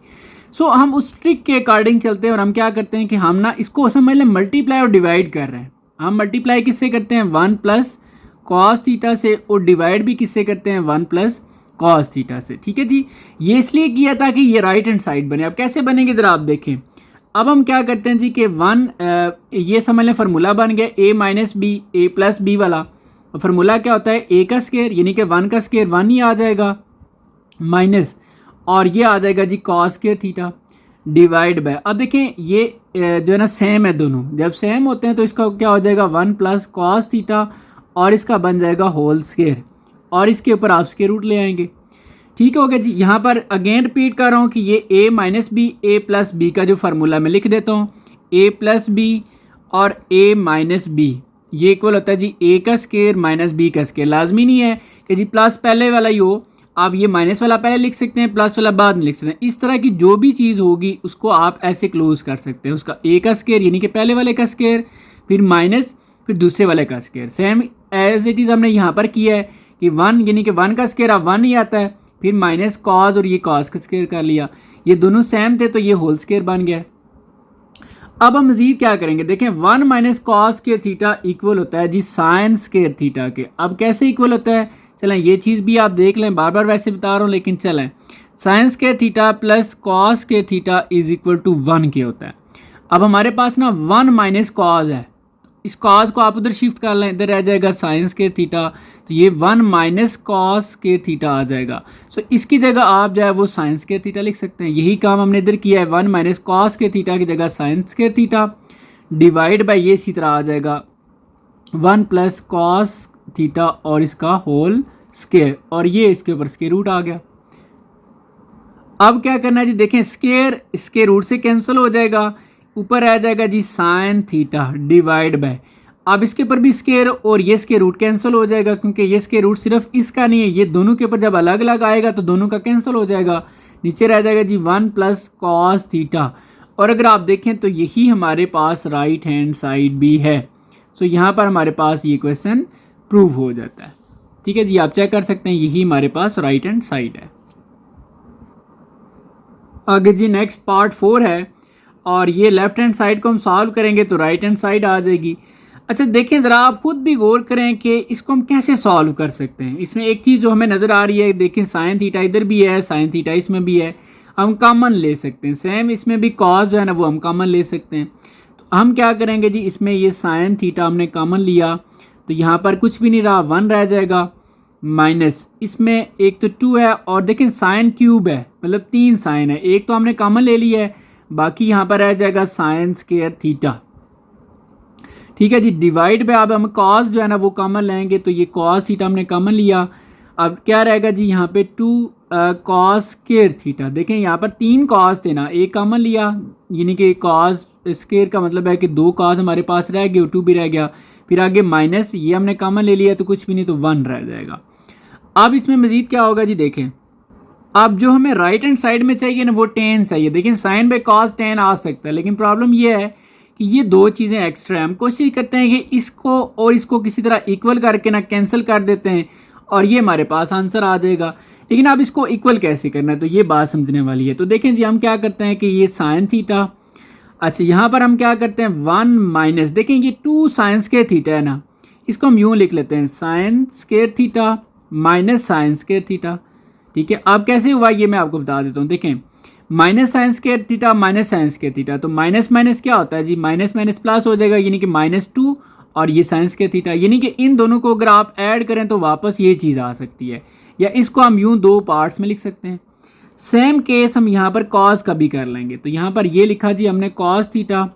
सो हम उस ट्रिक के अकॉर्डिंग चलते हैं और हम क्या करते हैं कि हम ना इसको समझ लें मल्टीप्लाई और डिवाइड कर रहे हैं। हम मल्टीप्लाई किससे करते हैं 1 + cos थीटा से, और डिवाइड भी किससे करते हैं 1 + cos थीटा से, ठीक है जी। ये इसलिए किया था कि ये राइट हैंड साइड बने। अब कैसे बनेंगे ज़रा आप देखें। अब हम क्या करते हैं जी कि ये समझ लें फार्मूला बन गया a - b a + b वाला। फार्मूला क्या होता है a का स्क्वायर यानी कि 1 का स्क्वायर 1 ही आ जाएगा, माइनस, और ये आ जाएगा जी cos square theta divide bye. अब देखें ये जो है ना सेम है दोनों, जब सेम होते हैं तो इसका क्या हो जाएगा 1 + cos थीटा और इसका बन जाएगा होल स्क्वायर, और इसके ऊपर आप स्क्वायर रूट ले आएंगे। ठीक हो गया जी। यहाँ पर अगेन रिपीट कर रहा हूँ कि ये a - b a + b का जो फार्मूला मैं लिख देता हूँ, a + b और a - b ये इक्वल होता है जी a का स्क्वायर माइनस b का स्क्वायर। लाजमी नहीं है कि जी प्लस पहले वाला ही हो, आप ये माइनस वाला पहले लिख सकते हैं, प्लस वाला बाद में लिख सकते हैं। इस तरह की जो भी चीज़ होगी उसको आप ऐसे क्लोज कर सकते हैं, उसका a का स्क्वायर यानी कि पहले वाले का स्क्वायर, फिर माइनस, फिर दूसरे वाले का square. Same as it is हमने यहाँ पर किया है कि 1 यानी कि 1 का स्क्वायर अब 1 ही आता है, फिर माइनस कॉस और ये कॉस का स्क्वायर कर लिया, ये दोनों सेम थे तो ये होल स्क्वायर बन गया। अब हम मजीद क्या करेंगे, देखें 1 - cos स्क्वायर थीटा इक्वल होता है जी साइन स्क्वायर थीटा के। अब कैसे इक्वल होता है, चलें ये चीज़ भी आप देख लें, बार बार वैसे बता रहा हूँ लेकिन चलें, sine square theta plus cos square theta is equal to 1 के होता है। अब हमारे पास ना 1 - cos है, इस cos को आप उधर शिफ्ट कर लें, इधर रह जाएगा साइन स्क्वायर थीटा, तो ये 1 - cos स्क्वायर थीटा आ जाएगा। सो इसकी जगह आप जो है वो साइन स्क्वायर थीटा लिख सकते हैं। यही काम हमने इधर किया है, 1 - cos स्क्वायर थीटा की जगह sign square theta divide bye ये इसी तरह आ जाएगा 1 + cos थीटा और इसका होल स्क्वायर, और ये इसके ऊपर स्क्वायर रूट आ गया। अब क्या करना है जी, देखें स्क्वायर इसके रूट से कैंसिल हो जाएगा, ऊपर रह जाएगा जी साइन थीटा डिवाइड बाय, अब इसके ऊपर भी स्क्वायर और ये स्क्वायर रूट कैंसिल हो जाएगा, क्योंकि ये स्क्वायर रूट सिर्फ इसका नहीं है, ये दोनों के ऊपर जब अलग अलग आएगा तो दोनों का कैंसिल हो जाएगा। नीचे रह जाएगा जी 1 + cos थीटा, और अगर आप देखें तो यही हमारे पास राइट हैंड साइड भी है। सो यहाँ पर हमारे पास ये क्वेश्चन प्रूव हो जाता है। ठीक है जी, आप चेक कर सकते हैं, यही हमारे पास राइट हैंड साइड है। आगे जी नेक्स्ट पार्ट 4 है, और ये लेफ्ट हैंड साइड को हम सॉल्व करेंगे तो राइट हैंड साइड आ जाएगी। अच्छा देखें ज़रा, आप खुद भी गौर करें कि इसको हम कैसे सॉल्व कर सकते हैं। इसमें एक चीज़ जो हमें नज़र आ रही है, देखें साइन थीटा इधर भी है, साइन थीटा इसमें भी है। हम कॉमन ले सकते हैं। सेम इसमें भी कॉस जो है ना वो हम कॉमन ले सकते हैं। तो हम क्या करेंगे जी, इसमें ये साइन थीटा हमने कॉमन लिया तो यहाँ पर कुछ भी नहीं रहा, 1 रह जाएगा, माइनस इसमें एक तो 2 है और देखें साइन क्यूब है, मतलब 3 साइन है, एक तो हमने कॉमन ले लिया है, बाकी यहाँ पर रह जाएगा साइन स्क्वायर थीटा। ठीक है जी, डिवाइड पे अब हम कॉस जो है ना वो कॉमन लेंगे, तो ये कॉस थीटा हमने कॉमन लिया। अब क्या रहेगा जी, यहाँ पे 2 कॉस स्क्वायर थीटा। देखें यहाँ पर 3 कॉस थे ना, एक कॉमन लिया, यानी कि कॉस स्क्वायर का मतलब है कि 2 कॉस हमारे पास रह गए और 2 भी रह गया, फिर आगे माइनस, ये हमने कॉमन ले लिया तो कुछ भी नहीं, तो 1 रह जाएगा। अब इसमें मजीद क्या होगा जी, देखें अब जो हमें राइट हैंड साइड में चाहिए ना वो tan चाहिए। देखें साइन बाय कॉस tan आ सकता है, लेकिन प्रॉब्लम ये है कि ये दो चीज़ें एक्स्ट्रा है। हम कोशिश करते हैं कि इसको और इसको किसी तरह इक्वल करके ना कैंसिल कर देते हैं और ये हमारे पास आंसर आ जाएगा। लेकिन अब इसको इक्वल कैसे करना है, तो ये बात समझने वाली है। तो देखें जी, हम क्या करते हैं कि ये साइन थीटा, अच्छा यहाँ पर हम क्या करते हैं 1 माइनस, देखें ये 2 साइन स्क्वायर थीटा है ना, इसको हम यूँ लिख लेते हैं sign square theta minus sine square theta. ठीक है, अब कैसे हुआ ये मैं आपको बता देता हूँ। देखें minus sine square theta minus sine square theta, तो माइनस माइनस क्या होता है जी, माइनस माइनस प्लस हो जाएगा, यानी कि -2 और ये साइन स्क्वायर थीटा, यानी कि इन दोनों को अगर आप ऐड करें तो वापस ये चीज़ आ सकती है, या इसको हम यूँ 2 पार्ट्स में लिख सकते हैं। सेम केस हम यहाँ पर कॉस का भी कर लेंगे, तो यहाँ पर ये लिखा जी हमने कॉस थीटा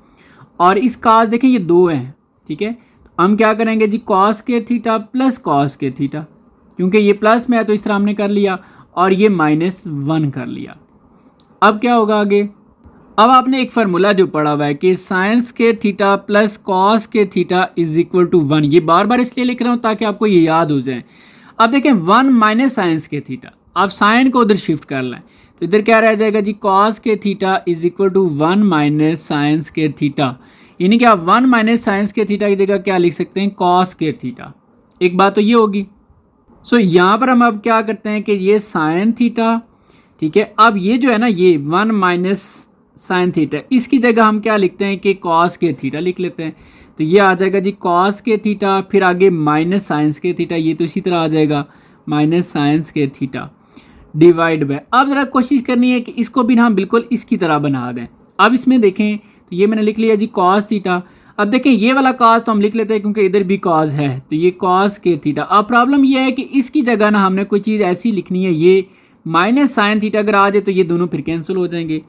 और इस कॉस देखें ये 2 हैं। ठीक है, तो हम क्या करेंगे जी cos square theta plus cos square theta, क्योंकि ये प्लस में है तो इस तरह हमने कर लिया और ये -1 कर लिया। अब क्या होगा आगे, अब आपने एक फार्मूला जो पढ़ा हुआ है कि sine square theta plus cos square theta is equal to 1, ये बार बार इसलिए लिख रहा हूँ ताकि आपको ये याद हो जाए। अब देखें 1 माइनस साइन स्क्वायर थीटा, आप साइन को उधर शिफ्ट कर लें तो इधर क्या रह जाएगा जी cos square theta is equal to 1 minus sine square theta, यानी कि आप 1 माइनस साइन स्क्वायर थीटा की जगह क्या लिख सकते हैं कॉस स्क्वायर थीटा। एक बात तो ये होगी। सो यहाँ पर हम अब क्या करते हैं कि ये साइन थीटा, ठीक है, अब ये जो है ना ये 1 माइनस साइन थीटा, इसकी जगह हम क्या लिखते हैं कि कॉस के थीटा लिख लेते हैं, तो ये आ जाएगा जी कॉस के थीटा, फिर आगे माइनस साइंस के थीटा, ये तो इसी तरह आ जाएगा माइनस साइंस के थीटा डिवाइड बाय। अब ज़रा कोशिश करनी है कि इसको भी हम बिल्कुल इसकी तरह बना दें। अब इसमें देखें तो ये मैंने लिख लिया जी कॉस थीटा। अब देखें ये वाला कॉस तो हम लिख लेते हैं क्योंकि इधर भी कॉस है, तो ये कॉस के थीटा। अब प्रॉब्लम ये है कि इसकी जगह ना हमने कोई चीज़ ऐसी लिखनी है, ये माइनस साइन थीटा अगर आ जाए तो ये दोनों फिर कैंसिल हो जाएंगे।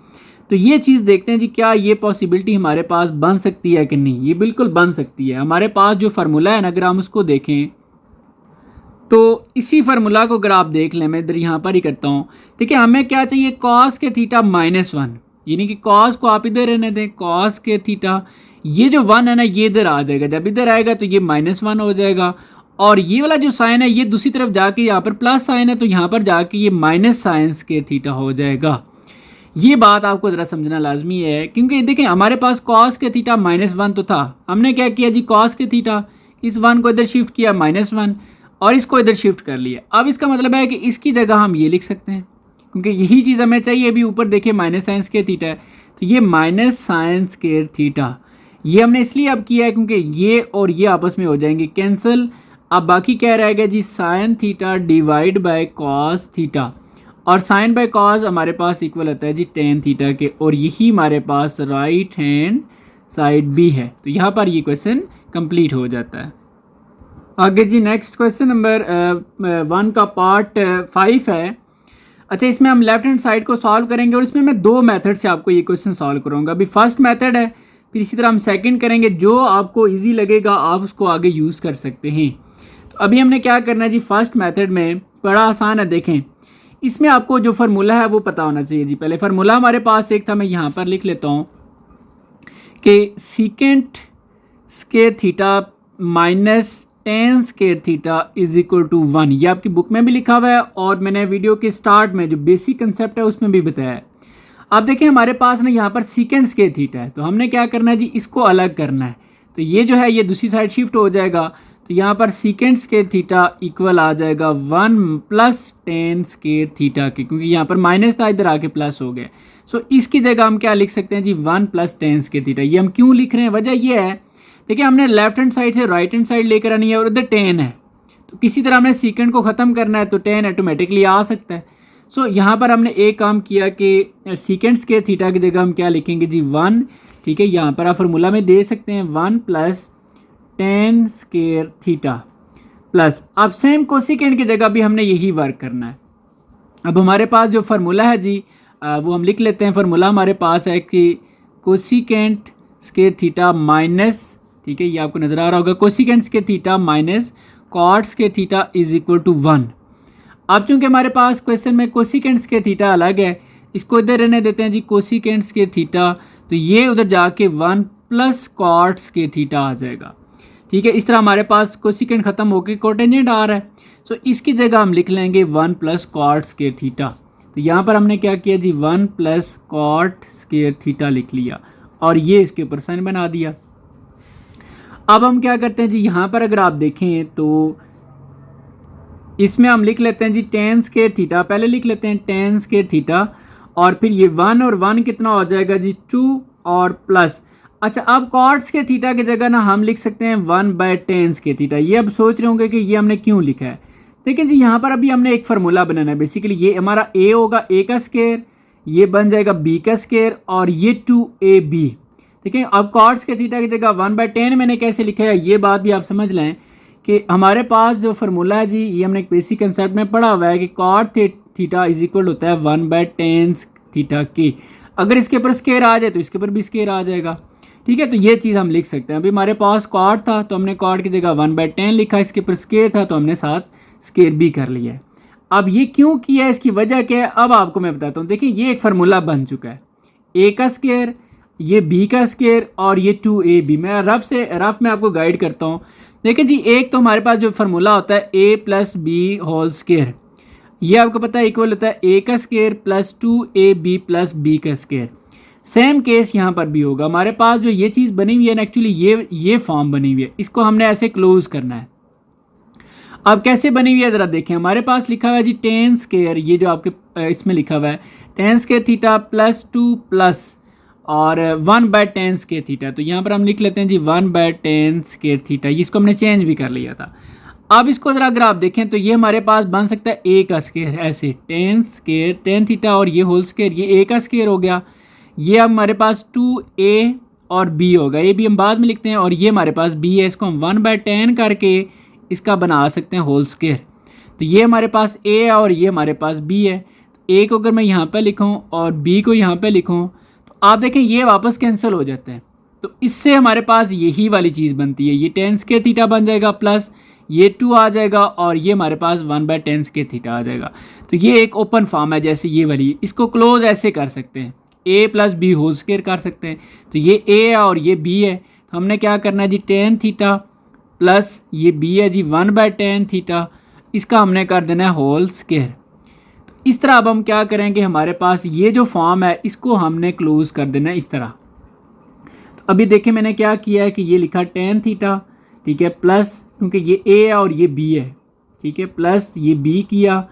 तो ये चीज़ देखते हैं जी क्या ये पॉसिबिलिटी हमारे पास बन सकती है कि नहीं। ये बिल्कुल बन सकती है। हमारे पास जो फार्मूला है ना अगर हम उसको देखें तो इसी फार्मूला को अगर आप देख लें, मैं इधर यहाँ पर ही करता हूँ। ठीक है, हमें क्या चाहिए कॉस के थीटा -1, यानी कि कॉस को आप इधर रहने दें, कॉस के थीटा, ये जो 1 है ना ये इधर आ जाएगा, जब इधर आएगा तो ये -1 हो जाएगा और ये वाला जो साइन है ये दूसरी तरफ जाके यहाँ पर प्लस साइन है तो यहाँ पर जाके ये माइनस साइन के थीटा हो जाएगा। ये बात आपको ज़रा समझना लाजमी है क्योंकि देखें हमारे पास कॉस के थीटा -1 तो था, हमने क्या किया जी कॉस के थीटा इस 1 को इधर शिफ्ट किया -1 और इसको इधर शिफ्ट कर लिया। अब इसका मतलब है कि इसकी जगह हम ये लिख सकते हैं क्योंकि यही चीज़ हमें चाहिए। अभी ऊपर देखिए माइनस साइन के थीटा है तो ये माइनस साइन के थीटा, ये हमने इसलिए अब किया है क्योंकि ये और ये आपस में हो जाएंगे कैंसिल। अब बाकी क्या रहेगा जी sine theta divide by cos theta, और साइन बाय कॉस हमारे पास इक्वल होता है जी टेन थीटा के, और यही हमारे पास राइट हैंड साइड भी है। तो यहाँ पर ये क्वेश्चन कंप्लीट हो जाता है। आगे जी नेक्स्ट क्वेश्चन नंबर 1 का पार्ट 5 है। अच्छा, इसमें हम लेफ्ट हैंड साइड को सॉल्व करेंगे और इसमें मैं 2 मेथड से आपको ये क्वेश्चन सॉल्व करूँगा। अभी फर्स्ट मेथड है, फिर इसी तरह हम सेकंड करेंगे। जो आपको इजी लगेगा आप उसको आगे यूज़ कर सकते हैं। तो अभी हमने क्या करना है जी फर्स्ट मेथड में, बड़ा आसान है। देखें इसमें आपको जो फार्मूला है वो पता होना चाहिए जी। पहले फार्मूला हमारे पास एक था, मैं यहाँ पर लिख लेता हूँ कि secant square theta minus tan square theta is equal to 1। ये आपकी बुक में भी लिखा हुआ है और मैंने वीडियो के स्टार्ट में जो बेसिक कंसेप्ट है उसमें भी बताया है। अब देखें हमारे पास ना यहाँ पर सीकेंट स्क्वायर थीटा है, तो हमने क्या करना है जी इसको अलग करना है। तो ये जो है ये दूसरी साइड शिफ्ट हो जाएगा, तो यहाँ पर सीकेंट स्क्वायर थीटा इक्वल आ जाएगा 1 प्लस टेन स्क्वायर थीटा के, क्योंकि यहाँ पर माइनस था इधर आके प्लस हो गया। सो इसकी जगह हम क्या लिख सकते हैं जी 1 प्लस टेन स्क्वायर थीटा। ये हम क्यों लिख रहे हैं, वजह ये है देखिए हमने लेफ्ट हैंड साइड से राइट हैंड साइड लेकर आनी है और इधर टेन है, तो किसी तरह हमने सीकेंट को ख़त्म करना है तो टेन ऑटोमेटिकली आ सकता है। सो यहाँ पर हमने एक काम किया कि सीकेंड स्क्वायर थीटा की जगह हम क्या लिखेंगे जी 1, ठीक है। यहाँ पर आप फार्मूला में दे सकते हैं 1 plus ten square theta plus, अब सेम कोसिकेंड की जगह भी हमने यही वर्क करना है। अब हमारे पास जो फार्मूला है जी वो हम लिख लेते हैं। फार्मूला हमारे पास है कि कोसिकेंड स्क्वायर थीटा माइनस, ठीक है, ये आपको नज़र आ रहा होगा, cosecant square theta minus cot square theta is equal to 1। अब चूंकि हमारे पास क्वेश्चन में कोसिकेंड स्क्वायर थीटा अलग है, इसको इधर रहने देते हैं जी कोसिकेंड स्क्वायर थीटा, तो ये उधर जाके 1 प्लस कॉट स्क्वायर थीटा आ जाएगा, ठीक है। इस तरह हमारे पास कोसिकेंड खत्म होकर कोटेंजेंट आ रहा है, सो इसकी जगह हम लिख लेंगे 1 प्लस कॉट स्क्वायर थीटा। तो यहाँ पर हमने क्या किया जी 1 प्लस कॉट स्क्वायर थीटा लिख लिया और ये इसके ऊपर साइन बना दिया। अब हम क्या करते हैं जी, यहाँ पर अगर आप देखें तो इसमें हम लिख लेते हैं जी टेन स्क्वायर थीटा, पहले लिख लेते हैं टेन स्क्वायर थीटा और फिर ये 1 और 1 कितना हो जाएगा जी 2 और प्लस, अच्छा अब कॉट स्क्वायर थीटा की जगह ना हम लिख सकते हैं 1/10 स्क्वायर थीटा। ये अब सोच रहे होंगे कि ये हमने क्यों लिखा है, देखिए जी यहाँ पर अभी हमने एक फार्मूला बनाना है। बेसिकली ये हमारा a होगा a का स्क्वायर, ये बन जाएगा b का स्क्वायर और ये 2ab, ठीक है। अब कॉट स्क्वायर थीटा की जगह 1/10 मैंने कैसे लिखा है, ये बात भी आप समझ लें कि हमारे पास जो फार्मूला है जी ये हमने एक बेसिक कंसेप्ट में पढ़ा हुआ है कि कॉट थीटा इज इक्वल होता है 1/10 थीटा के, अगर इसके ऊपर स्क्वायर आ जाए तो इसके ऊपर भी स्क्वायर आ जाएगा, ठीक है। तो ये चीज़ हम लिख सकते हैं। अभी हमारे पास कॉट था तो हमने कॉट की जगह 1/10 लिखा, इसके ऊपर स्क्वायर था तो हमने साथ स्क्वायर भी कर लिया है। अब ये क्यों किया है, इसकी वजह क्या है, अब आपको मैं बताता हूँ। देखिए ये एक फार्मूला बन चुका है, a का स्क्वायर, ये b का स्क्वायर और ये 2ab। मैं रफ में आपको गाइड करता हूँ। देखिए जी एक तो हमारे पास जो फार्मूला होता है a plus b whole square, ये आपको पता है इक्वल होता है a का square plus 2ab plus b का स्क्वायर। सेम केस यहाँ पर भी होगा। हमारे पास जो ये चीज़ बनी हुई है ना, एक्चुअली ये फॉर्म बनी हुई है, इसको हमने ऐसे क्लोज करना है। अब कैसे बनी हुई है ज़रा देखें, हमारे पास लिखा हुआ है जी टेन स्क्वायर, ये जो आपके इसमें लिखा हुआ है ten square theta plus 2 plus और 1/10 स्क्वायर थीटा। तो यहाँ पर हम लिख लेते हैं जी 1/10 स्क्वायर थीटा, इसको हमने चेंज भी कर लिया था। अब इसको ज़रा अगर आप देखें तो ये हमारे पास बन सकता है a का स्क्वायर, ऐसे टेन थीटा और ये होल स्क्वायर, ये a का स्क्वायर हो गया। ये अब हमारे पास 2a और b होगा, ये भी हम बाद में लिखते हैं, और ये हमारे पास b है, इसको हम 1/10 करके इसका बना सकते हैं होल स्क्वायर। तो ये हमारे पास a है और ये हमारे पास b है। a को अगर मैं यहाँ पे लिखूँ और b को यहाँ पे लिखूँ तो आप देखें ये वापस कैंसिल हो जाते हैं। तो इससे हमारे पास यही वाली चीज़ बनती है, ये टेन स्क्वायर थीटा बन जाएगा प्लस ये 2 आ जाएगा और ये हमारे पास 1/10 स्क्वायर थीटा आ जाएगा। तो ये एक ओपन फॉर्म है जैसे ये वाली, इसको क्लोज ऐसे कर सकते हैं, a plus b whole square कर सकते हैं। तो ये a है और ये b है, तो हमने क्या करना है जी टेन थीटा प्लस ये b है जी 1/10 थीटा, इसका हमने कर देना है होल स्क्वायर। इस तरह अब हम क्या करेंगे, हमारे पास ये जो फॉर्म है इसको हमने क्लोज कर देना है इस तरह। तो अभी देखिए मैंने क्या किया है कि ये लिखा टेन थीटा, ठीक है, प्लस क्योंकि ये a है और ये b है, ठीक है, प्लस ये b किया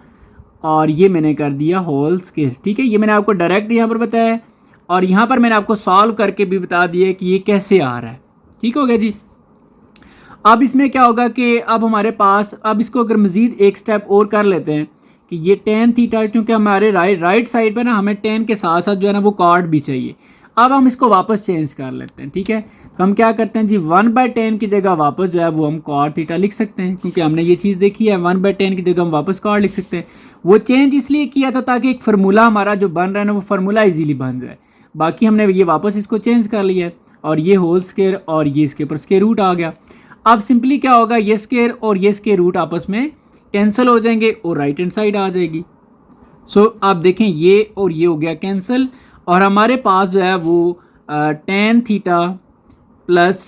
और ये मैंने कर दिया होल स्क्वायर, ठीक है। ये मैंने आपको डायरेक्ट यहाँ पर बताया है और यहाँ पर मैंने आपको सॉल्व करके भी बता दिया कि ये कैसे आ रहा है, ठीक हो गया जी। अब इसमें क्या होगा कि अब हमारे पास, अब इसको अगर मज़ीद एक स्टेप और कर लेते हैं कि ये टेन थीटा, क्योंकि हमारे राइट साइड पे ना हमें टेन के साथ साथ जो है ना वो कॉट भी चाहिए। अब हम इसको वापस चेंज कर लेते हैं, ठीक है। तो हम क्या करते हैं जी 1/10 की जगह वापस जो है वो हम कॉट थीटा लिख सकते हैं, क्योंकि हमने ये चीज़ देखी है 1/10 की जगह हम वापस कॉट लिख सकते हैं। वो चेंज इसलिए किया था ताकि एक फार्मूला हमारा जो बन रहा है ना वो फार्मूला इजीली बन जाए। बाकी हमने ये वापस इसको चेंज कर लिया है और ये होल स्क्वायर और ये इसके ऊपर स्क्वायर रूट आ गया। अब सिंपली क्या होगा, ये स्क्वायर और ये स्क्वायर रूट आपस में कैंसिल हो जाएंगे और राइट हैंड साइड आ जाएगी। सो आप देखें ये और ये हो गया कैंसिल और हमारे पास जो है वो tan theta plus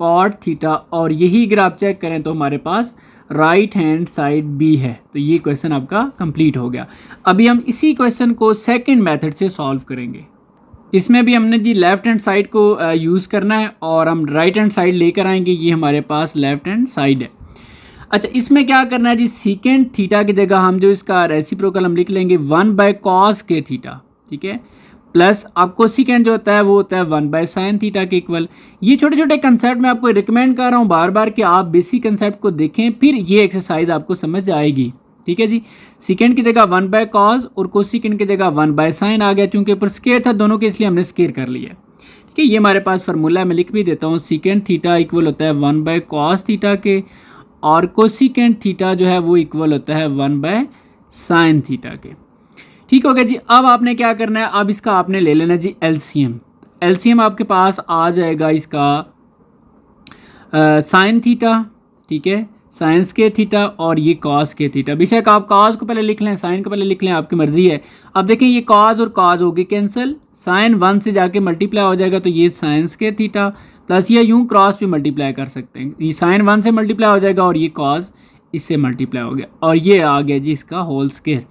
cot theta, और यही अगर आप चेक करें तो हमारे पास राइट हैंड साइड भी है। तो ये क्वेश्चन आपका कंप्लीट हो गया। अभी हम इसी क्वेश्चन को सेकंड मेथड से सॉल्व करेंगे। इसमें भी हमने जी लेफ़्ट हैंड साइड को यूज़ करना है और हम राइट हैंड साइड लेकर आएंगे। ये हमारे पास लेफ़्ट हैंड साइड है। अच्छा, इसमें क्या करना है जी, सीकेंड थीटा की जगह हम जो इसका रेसिप्रोकल हम लिख लेंगे 1/cos के थीटा, ठीक है, प्लस आपको सीकेंड जो होता है वो होता है 1/sin थीटा के इक्वल। ये छोटे छोटे कंसेप्ट मैं आपको रिकमेंड कर रहा हूँ बार बार कि आप बेसिक कंसेप्ट को देखें, फिर ये एक्सरसाइज आपको समझ आएगी, ठीक है जी। सीकेंड की जगह 1/cos और कोसिकेंड की जगह 1/sin आ गया, चूंकि ऊपर स्केयर था दोनों के, इसलिए हमने स्केयर कर लिया। ठीक है, ये हमारे पास फार्मूला है, मैं लिख भी देता हूँ। सीकेंड थीटा इक्वल होता है 1/cos थीटा के, और कोसिकेंड थीटा जो है वो इक्वल होता है 1/sin थीटा के। ठीक हो गया जी। अब आपने क्या करना है, अब इसका आपने ले लेना जी एलसीएम। एलसीएम आपके पास आ जाएगा इसका साइन थीटा, ठीक है, साइन स्क्वायर थीटा, और ये कॉस के थीटा। बेशक आप कॉस को पहले लिख लें, साइन को पहले लिख लें, आपकी मर्जी है। अब देखें ये कॉस और कॉस होगी कैंसिल, साइन 1 से जाके मल्टीप्लाई हो जाएगा, तो ये साइन स्क्वायर थीटा प्लस ये यूं क्रॉस भी मल्टीप्लाई कर सकते हैं, ये साइन 1 से मल्टीप्लाई हो जाएगा और ये कॉस इससे मल्टीप्लाई हो गया, और ये आ गया जी इसका होल स्क्वायर।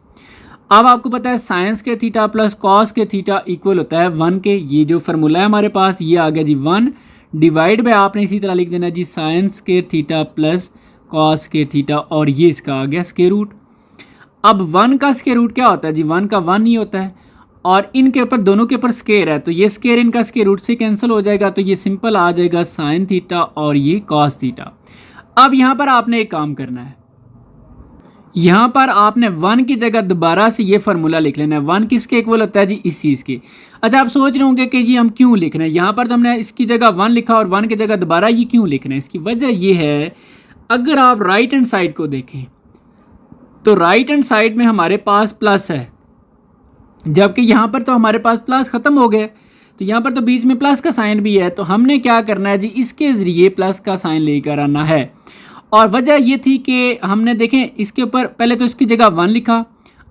अब आपको पता है sign square theta plus cos के थीटा इक्वल होता है 1 के। ये जो फार्मूला है हमारे पास ये आ गया जी 1 डिवाइड बाय, आपने इसी तरह लिख देना जी sine square theta plus cos के थीटा, और ये इसका आ गया स्क्वायर रूट। अब 1 का स्क्वायर रूट क्या होता है जी, 1 का 1 ही होता है, और इनके ऊपर दोनों के ऊपर स्क्वायर है, तो ये स्क्वायर इनका स्क्वायर रूट से कैंसिल हो जाएगा, तो ये सिंपल आ जाएगा साइन थीटा और ये कॉस थीटा। अब यहाँ पर आपने एक काम करना है, यहाँ पर आपने 1 की जगह दोबारा से ये फार्मूला लिख लेना है। 1 किसके इक्वल होता है जी, इस चीज़ के। अच्छा, आप सोच रहे होंगे कि जी हम क्यों लिख रहे हैं, यहाँ पर तो हमने इसकी जगह 1 लिखा और 1 की जगह दोबारा ये क्यों लिख रहे हैं। इसकी वजह ये है, अगर आप राइट हैंड साइड को देखें तो राइट हैंड साइड में हमारे पास प्लस है, जबकि यहाँ पर तो हमारे पास प्लस ख़त्म हो गए, तो यहाँ पर तो बीच में प्लस का साइन भी है, तो हमने क्या करना है जी, इसके ज़रिए प्लस का साइन लेकर आना है। और वजह ये थी कि हमने देखें इसके ऊपर पहले तो इसकी जगह 1 लिखा,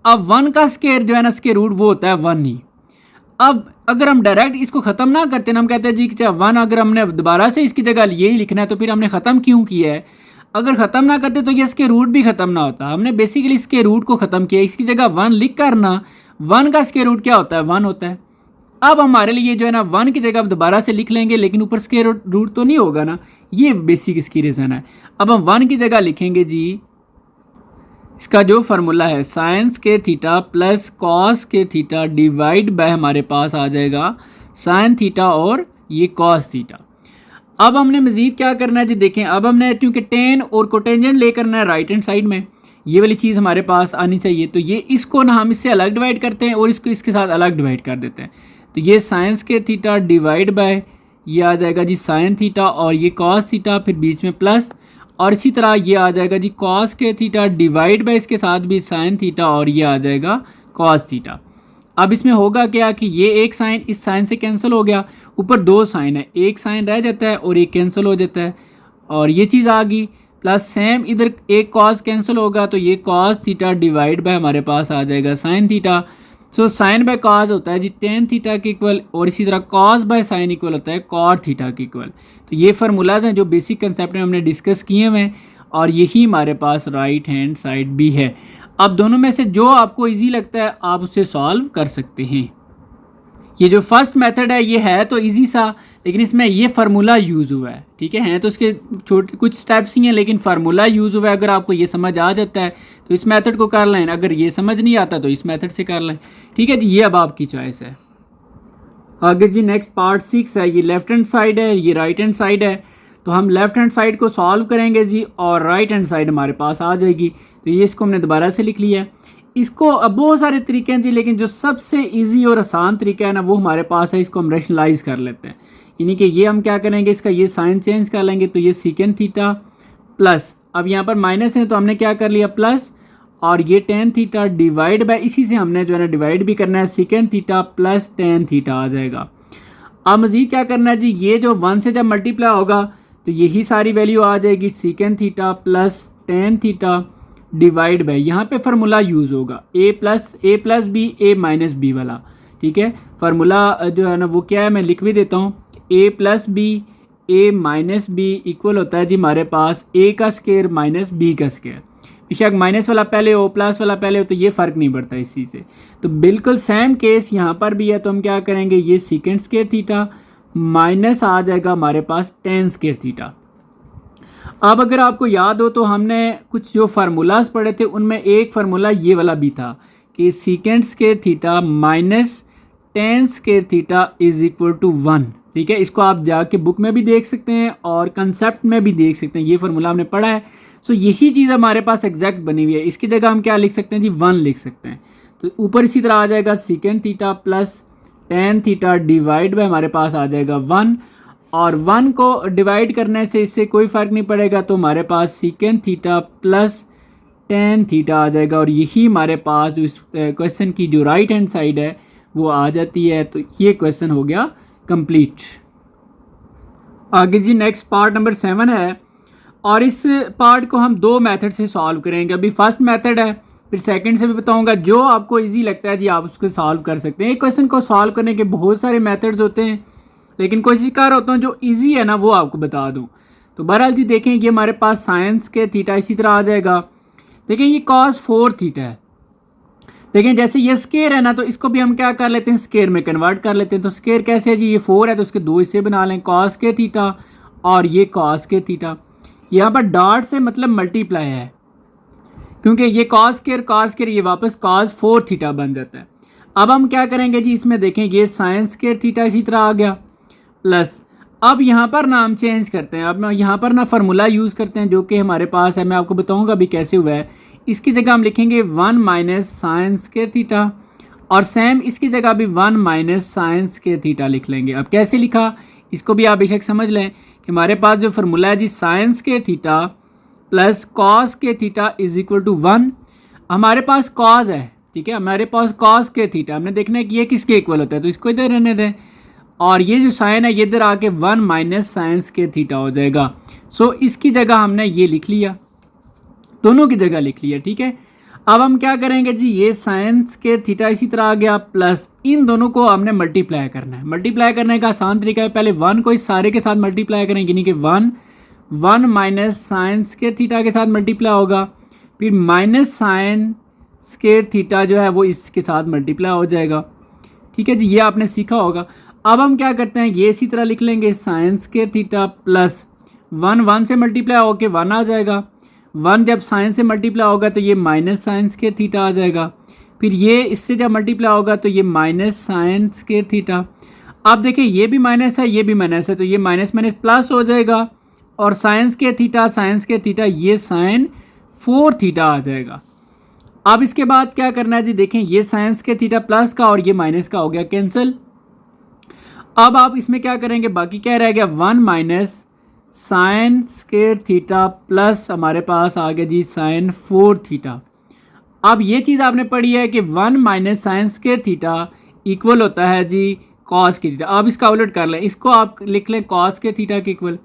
अब 1 का स्क्वायर जो है ना स्क्वायर रूट वो होता है 1 ही। अब अगर हम डायरेक्ट इसको ख़त्म ना करते ना, हम कहते हैं जी कि 1 अगर हमने दोबारा से इसकी जगह यही लिखना है तो फिर हमने ख़त्म क्यों किया है। अगर ख़त्म ना करते तो ये इसके रूट भी ख़त्म ना होता, हमने बेसिकली इसके रूट को ख़त्म किया, इसकी जगह 1 लिख कर ना, 1 का स्क्वायर रूट क्या होता है 1 होता है। अब हमारे लिए जो है ना 1 की जगह दोबारा से लिख लेंगे, लेकिन ऊपर स्क्वायर रूट तो नहीं होगा ना, ये बेसिक इसकी रीज़न है। अब हम 1 की जगह लिखेंगे जी इसका जो फार्मूला है sign square theta plus cos के थीटा डिवाइड बाय हमारे पास आ जाएगा साइन थीटा और ये कॉस थीटा। अब हमने मज़ीद क्या करना है जी, देखें अब हमने क्योंकि टेन और कोटेंजेंट ले करना है राइट हैंड साइड में, ये वाली चीज़ हमारे पास आनी चाहिए, तो ये इसको ना हम इससे अलग डिवाइड करते हैं और इसको इसके साथ अलग डिवाइड कर देते हैं, तो ये sine square theta divide bye ये आ जाएगा जी साइन थीटा और ये कॉस थीटा, फिर बीच में प्लस, और इसी तरह ये आ जाएगा जी कॉस के थीटा डिवाइड बाय इसके साथ भी साइन थीटा और ये आ जाएगा कॉस थीटा। अब इसमें होगा क्या कि ये एक साइन इस साइन से कैंसिल हो गया, ऊपर 2 साइन है, एक साइन रह जाता है और एक कैंसिल हो जाता है, और ये चीज़ आ गई, प्लस सेम इधर एक कॉस कैंसिल होगा, तो ये कॉस थीटा डिवाइड बाय हमारे पास आ जाएगा sine theta. So sine by cos होता है जी टेन थीटा के इक्वल, और इसी तरह कॉस बाय साइन इक्वल होता है कॉट थीटा के इक्वल। तो ये फार्मूलाज हैं जो बेसिक कंसेप्ट में हमने डिस्कस किए हुए हैं, और यही हमारे पास राइट हैंड साइड भी है। अब दोनों में से जो आपको इजी लगता है आप उससे सॉल्व कर सकते हैं। ये जो फर्स्ट मेथड है ये है तो इजी सा, लेकिन इसमें ये फार्मूला यूज़ हुआ है, ठीक है तो इसके छोटे कुछ स्टेप्स ही हैं, लेकिन फार्मूला यूज़ हुआ है। अगर आपको ये समझ आ जाता है तो इस मेथड को कर लें, अगर ये समझ नहीं आता तो इस मेथड से कर लें, ठीक है जी। ये अब आपकी चॉइस है। आगे जी नेक्स्ट पार्ट 6 है, ये लेफ्ट हैंड साइड है, ये राइट हैंड साइड है, तो हम लेफ्ट हैंड साइड को सॉल्व करेंगे जी और राइट हैंड साइड हमारे पास आ जाएगी। तो ये इसको हमने दोबारा से लिख लिया है। इसको अब बहुत सारे तरीके हैं जी, लेकिन जो सबसे इजी और आसान तरीका है ना वो हमारे पास है, इसको हम रेशनलाइज कर लेते हैं। यानी कि ये हम क्या करेंगे, इसका ये साइन चेंज कर लेंगे, तो ये सीकेंड थीटा प्लस, अब यहाँ पर माइनस है तो हमने क्या कर लिया प्लस, और ये टेन थीटा डिवाइड बाय, इसी से हमने जो है ना डिवाइड भी करना है, secant theta plus tan theta आ जाएगा। अब मज़ीद क्या करना है जी, ये जो 1 से जब मल्टीप्लाई होगा तो यही सारी वैल्यू आ जाएगी, सीकेंड theta plus tan theta divide bye, यहाँ पे फार्मूला यूज़ होगा ए plus b a minus B वाला, ठीक है। फार्मूला जो है ना वो क्या है मैं लिख भी देता हूँ, ए plus b a minus B equal होता है जी हमारे पास ए का स्क्वायर माइनस बी का स्क्वायर। बेशक माइनस वाला पहले हो प्लस वाला पहले हो तो ये फ़र्क नहीं पड़ता इस चीज़ से। तो बिल्कुल सेम केस यहाँ पर भी है, तो हम क्या करेंगे, ये सीकेंड स्क्वायर थीटा माइनस आ जाएगा हमारे पास टेन स्क्वायर थीटा। अब अगर आपको याद हो तो हमने कुछ जो फार्मूलाज पढ़े थे उनमें एक फार्मूला ये वाला भी था कि secant square theta minus tan square theta is equal to 1, ठीक है, इसको आप जाके बुक में भी देख सकते हैं और कंसेप्ट में भी देख सकते हैं, ये फार्मूला हमने पढ़ा है। सो यही चीज़ हमारे पास एग्जैक्ट बनी हुई है। इसकी जगह हम क्या लिख सकते हैं जी, 1 लिख सकते हैं। तो ऊपर इसी तरह आ जाएगा सीकेंड theta plus tan theta divide bye हमारे पास आ जाएगा 1, और 1 को डिवाइड करने से इससे कोई फ़र्क नहीं पड़ेगा, तो हमारे पास secant theta plus tan theta आ जाएगा। और यही हमारे पास इस क्वेश्चन की जो राइट हैंड साइड है वो आ जाती है। तो ये क्वेश्चन हो गया कंप्लीट। आगे जी नेक्स्ट पार्ट नंबर 7 है, और इस पार्ट को हम 2 मेथड से सॉल्व करेंगे। अभी फर्स्ट मेथड है, फिर सेकंड से भी बताऊंगा। जो आपको इजी लगता है जी आप उसको सॉल्व कर सकते हैं। एक क्वेश्चन को सॉल्व करने के बहुत सारे मेथड्स होते हैं, लेकिन कोशिश कर होता हूँ जो इजी है ना वो आपको बता दूँ। तो बहरहाल जी देखें कि हमारे पास साइंस के थीटा इसी तरह आ जाएगा। देखें ये cos 4 थीटा है। देखें जैसे ये स्केयर है ना, तो इसको भी हम क्या कर लेते हैं, स्केयर में कन्वर्ट कर लेते हैं। तो स्केयर कैसे है जी, ये 4 है तो उसके 2 हिस्से बना लें, cos के थीटा और ये cos के थीटा। यहाँ पर डॉट से मतलब मल्टीप्लाई है, क्योंकि ये cos स्केयर ये वापस cos 4 थीटा बन जाता है। अब हम क्या करेंगे जी, इसमें देखें ये sin स्केयर थीटा इसी तरह आ गया, प्लस अब यहाँ पर नाम चेंज करते हैं। अब यहाँ पर ना फार्मूला यूज़ करते हैं जो कि हमारे पास है, मैं आपको बताऊँगा अभी कैसे हुआ है। इसकी जगह हम लिखेंगे 1 माइनस साइन स्केयर थीटा, और सेम इसकी जगह भी 1 माइनस साइन स्केयर थीटा लिख लेंगे। अब कैसे लिखा इसको भी आप बेशक समझ लें कि हमारे पास जो फार्मूला है जी sine square theta plus cos के थीटा इज इक्वल टू 1। हमारे पास कॉस है, ठीक है, हमारे पास कॉस के थीटा, हमने देखना है कि ये किसके इक्वल होता है, तो इसको इधर रहने दें। और ये जो साइन है ये इधर आके 1 माइनस साइन स्केयर थीटा हो जाएगा। सो इसकी जगह हमने ये लिख लिया, दोनों की जगह लिख लिया, ठीक है। अब हम क्या करेंगे जी, ये साइन स्केयर थीटा इसी तरह आ गया, प्लस इन दोनों को हमने मल्टीप्लाई करना है। मल्टीप्लाई करने का आसान तरीका है, पहले 1 को इस सारे के साथ मल्टीप्लाई करें, यानी कि 1 माइनस साइन स्केयर थीटा के साथ मल्टीप्लाई होगा, फिर माइनस साइन स्केयर थीटा जो है वो इसके साथ मल्टीप्लाई हो जाएगा, ठीक है जी, ये आपने सीखा होगा। अब हम क्या करते हैं, ये इसी तरह लिख लेंगे साइन स्केयर थीटा प्लस 1 से मल्टीप्लाई होके 1 आ जाएगा, 1 जब साइन से मल्टीप्लाई होगा तो ये माइनस साइन स्केयर थीटा आ जाएगा, फिर ये इससे जब मल्टीप्लाई होगा तो ये माइनस साइन स्केयर थीटा। अब देखिए ये भी माइनस है ये भी माइनस है, तो ये माइनस माइनस प्लस हो जाएगा, और साइन स्केयर थीटा ये साइन 4 थीटा आ जाएगा। अब इसके बाद क्या करना है जी, देखें ये साइन स्केयर थीटा प्लस का और ये माइनस का हो गया कैंसिल। अब आप इसमें क्या करेंगे, बाकी क्या रह गया, 1 minus sign square theta plus हमारे पास आ गया जी साइन 4 थीटा। अब ये चीज़ आपने पढ़ी है कि 1 minus sign square theta equal होता है जी कॉस के थीटा। अब इसका उलट कर लें, इसको आप लिख लें कॉस के थीटा के इक्वल।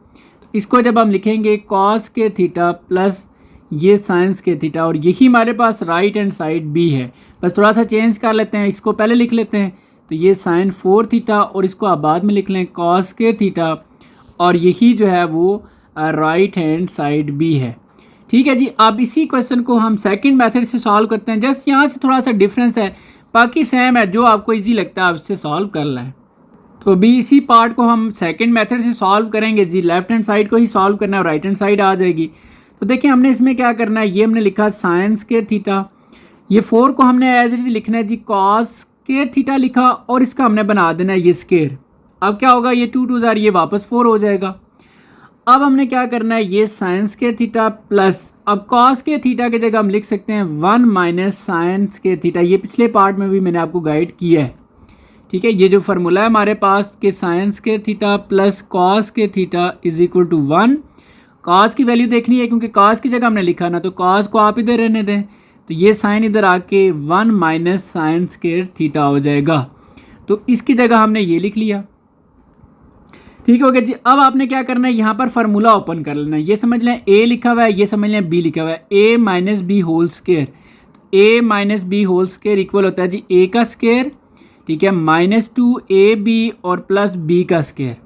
इसको जब हम लिखेंगे कॉस के थीटा प्लस ये साइंस के थीटा, और यही हमारे पास राइट हैंड साइड भी है, बस थोड़ा सा चेंज कर लेते हैं, इसको पहले लिख लेते हैं। तो ये साइन 4 थीटा और इसको आप बाद में लिख लें कॉस के थीटा, और यही जो है वो राइट हैंड साइड भी है, ठीक है जी। अब इसी क्वेश्चन को हम सेकंड मेथड से सॉल्व करते हैं। जस्ट यहाँ से थोड़ा सा डिफरेंस है, बाकी सेम है, जो आपको इजी लगता है आप उससे सॉल्व कर लें। तो अभी इसी पार्ट को हम सेकंड मेथड से सॉल्व करेंगे जी, लेफ्ट हैंड साइड को ही सॉल्व करना है और राइट हैंड साइड आ जाएगी। तो देखिए हमने इसमें क्या करना है, ये हमने लिखा साइन स्क्वायर थीटा, ये 4 को हमने एज इट इज लिखना है जी कॉस स्क्वायर थीटा लिखा, और इसका हमने बना देना है ये स्क्वायर। अब क्या होगा, ये 2 2 ज़ार ये वापस 4 हो जाएगा। अब हमने क्या करना है, ये साइन स्क्वायर थीटा प्लस, अब कॉस के थीटा की जगह हम लिख सकते हैं 1 माइनस साइन स्क्वायर थीटा। ये पिछले पार्ट में भी मैंने आपको गाइड किया है, ठीक है। ये जो फार्मूला है हमारे पास कि sine square theta plus cos के theta is equal to 1। Cos की वैल्यू देखनी है क्योंकि कॉस की जगह हमने लिखा ना, तो कॉस को आप इधर रहने दें, तो ये साइन इधर आके 1 माइनस साइन स्क्वायर थीटा हो जाएगा। तो इसकी जगह हमने ये लिख लिया, ठीक हो गया जी। अब आपने क्या करना है, यहाँ पर फार्मूला ओपन कर लेना है। ये समझ लें ए लिखा हुआ है, ये समझ लें बी लिखा हुआ है, A minus B whole square. A minus B whole square equal होता है जी ए का स्क्वायर, ठीक है, माइनस 2ab और प्लस बी का स्क्वायर।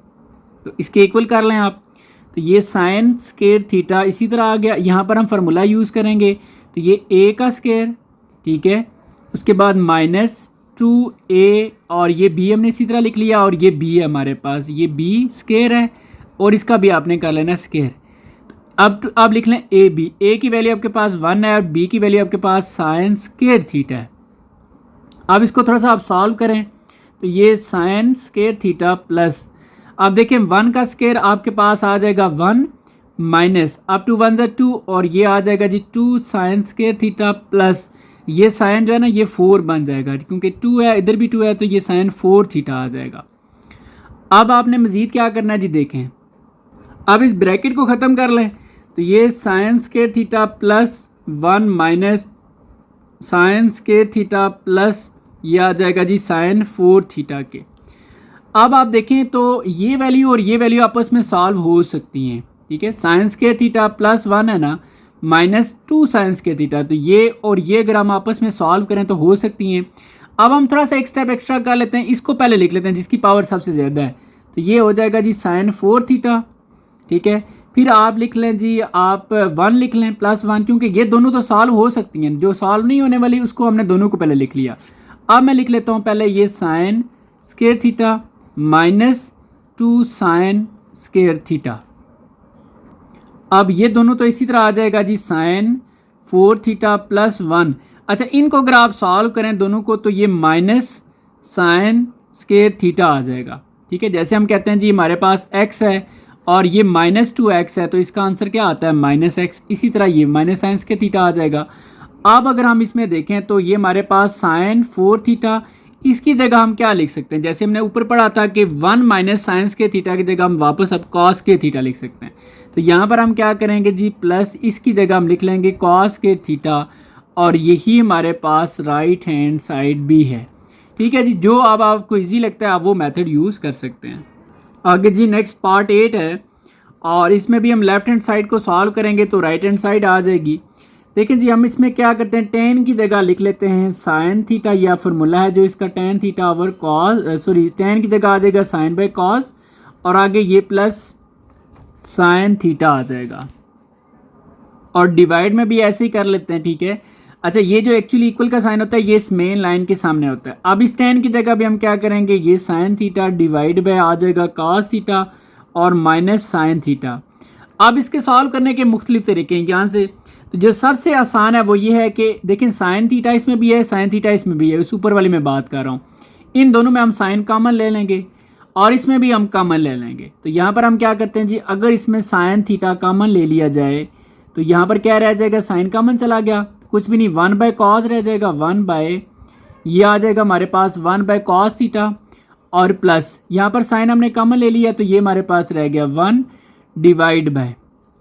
तो इसके इक्वल कर लें आप, तो ये साइन स्क्वायर थीटा इसी तरह आ गया। यहाँ पर हम फार्मूला यूज़ करेंगे, तो ये a का स्क्वायर, ठीक है, उसके बाद माइनस 2a और ये b हमने इसी तरह लिख लिया, और ये b है हमारे पास, ये b स्क्वायर है और इसका भी आपने कर लेना स्क्वायर। अब आप लिख लें a की वैल्यू आपके पास 1 है और b की वैल्यू आपके पास साइन स्क्वायर थीटा है। अब इसको थोड़ा सा आप सॉल्व करें, तो ये साइन स्क्वायर थीटा प्लस, अब देखें 1 का स्क्वायर आपके पास आ जाएगा 1 माइनस अप टू 1 = 2 और ये आ जाएगा जी 2 साइन स्क्वायर थीटा प्लस ये साइन जो है ना ये 4 बन जाएगा क्योंकि 2 है, इधर भी 2 है, तो ये साइन 4 थीटा आ जाएगा। अब आपने मज़ीद क्या करना है जी, देखें अब इस ब्रैकेट को ख़त्म कर लें तो ये sine square theta plus 1 minus sine square theta plus ये आ जाएगा जी साइन 4 थीटा के। अब आप देखें तो ये वैल्यू और ये वैल्यू आपस में सॉल्व हो सकती हैं, ठीक है। साइन स्क्वायर थीटा प्लस 1 है ना माइनस 2 साइन स्क्वायर थीटा, तो ये और ये अगर हम आपस में सॉल्व करें तो हो सकती हैं। अब हम थोड़ा सा एक स्टेप एक्स्ट्रा कर लेते हैं, इसको पहले लिख लेते हैं जिसकी पावर सबसे ज़्यादा है, तो ये हो जाएगा जी साइन 4 थीटा, ठीक है। फिर आप लिख लें जी, आप 1 लिख लें प्लस 1, क्योंकि ये दोनों तो सॉल्व हो सकती हैं, जो सॉल्व नहीं होने वाली उसको हमने दोनों को पहले लिख लिया। अब मैं लिख लेता हूँ पहले ये sine square theta minus 2 sign square theta. अब ये दोनों तो इसी तरह आ जाएगा जी साइन 4 थीटा प्लस 1। अच्छा, इनको अगर आप सॉल्व करें दोनों को तो ये माइनस साइन स्क्वायर थीटा आ जाएगा, ठीक है। जैसे हम कहते हैं जी हमारे पास x है और ये माइनस 2x है, तो इसका आंसर क्या आता है माइनस x। इसी तरह ये माइनस साइन स्क्वायर थीटा आ जाएगा। अब अगर हम इसमें देखें तो ये हमारे पास साइन 4 थीटा, इसकी जगह हम क्या लिख सकते हैं, जैसे हमने ऊपर पढ़ा था कि 1 माइनस साइन स्क्वायर थीटा की जगह हम वापस अब कॉस स्क्वायर थीटा लिख सकते हैं। तो यहाँ पर हम क्या करेंगे जी, प्लस इसकी जगह हम लिख लेंगे कॉस स्क्वायर थीटा और यही हमारे पास राइट हैंड साइड भी है, ठीक है जी। जो अब आपको इजी लगता है आप वो मेथड यूज़ कर सकते हैं। आगे जी नेक्स्ट पार्ट 8 है और इसमें भी हम लेफ्ट हैंड साइड को सॉल्व करेंगे तो राइट हैंड साइड आ जाएगी। देखिए जी, हम इसमें क्या करते हैं, टेन की जगह लिख लेते हैं साइन थीटा, या फार्मूला है जो इसका tan theta over cos, ten की जगह आ जाएगा साइन बाय कॉस और आगे ये प्लस साइन थीटा आ जाएगा और डिवाइड में भी ऐसे ही कर लेते हैं, ठीक है। अच्छा, ये जो एक्चुअली इक्वल का साइन होता है ये इस मेन लाइन के सामने होता है। अब इस टेन की जगह भी हम क्या करेंगे, ये साइन थीटा डिवाइड बाय आ जाएगा कॉस थीटा और माइनस साइन थीटा। अब इसके सॉल्व करने के मुख्तलिफ तरीके हैं यहाँ से, तो जो सबसे आसान है वो ये है कि देखें साइन थीटा इसमें भी है, साइन थीटा इसमें भी है, उस ऊपर वाली मैं बात कर रहा हूँ। इन दोनों में हम साइन कॉमन ले लेंगे और इसमें भी हम कॉमन ले लेंगे। तो यहाँ पर हम क्या करते हैं जी, अगर इसमें साइन थीटा कॉमन ले लिया जाए तो यहाँ पर क्या रह जाएगा, साइन कॉमन चला गया, कुछ भी नहीं, 1 बाय कॉस रह जाएगा, 1 बाय ये आ जाएगा हमारे पास 1 बाय कॉस थीटा और प्लस यहाँ पर साइन हमने कॉमन ले लिया तो ये हमारे पास रह गया 1 डिवाइड बाय।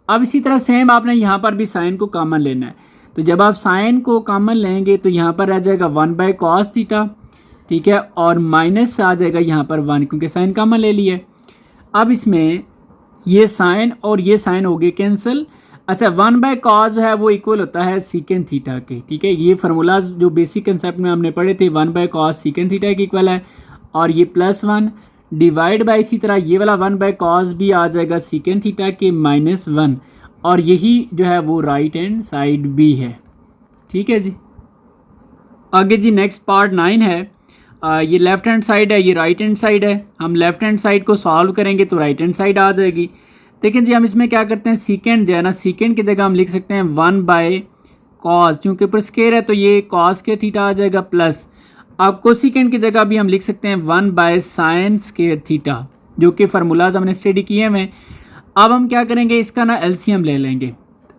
अब इसी तरह सेम आपने यहाँ पर भी साइन को कॉमन लेना है, तो जब आप साइन को कॉमन लेंगे तो यहाँ पर रह जाएगा 1 बाय कॉस थीटा, ठीक है, और माइनस आ जाएगा यहाँ पर 1 क्योंकि साइन कॉमन ले लिया है। अब इसमें ये साइन और ये साइन हो गए कैंसिल। अच्छा, 1 बाय कॉस जो है वो इक्वल होता है सीकेंड थीटा के, ठीक है। ये फार्मूलाज जो बेसिक कंसेप्ट में हमने पढ़े थे, 1 बाय कॉस सीकेंड थीटा के इक्वल है और ये प्लस 1 डिवाइड बाय इसी तरह ये वाला 1 बाय कॉस भी आ जाएगा सीकेंड थीटा के माइनस 1 और यही जो है वो राइट हैंड साइड भी है, ठीक है जी। आगे जी नेक्स्ट पार्ट 9 है। ये लेफ्ट हैंड साइड है, ये राइट हैंड साइड है। हम लेफ्ट हैंड साइड को सॉल्व करेंगे तो राइट हैंड साइड आ जाएगी। देखें जी, हम इसमें क्या करते हैं, सीकेंड जो है ना, सीकेंड की जगह हम लिख सकते हैं 1 बाय कॉस, क्योंकि ऊपर स्क्वायर है तो ये कॉस के थीटा आ जाएगा प्लस। अब कोसिकेंड की जगह भी हम लिख सकते हैं 1 बाय साइन स्क्वायर थीटा, जो कि फार्मूलाज हमने स्टडी किए हैं। अब हम क्या करेंगे, इसका ना एलसीएम ले लेंगे।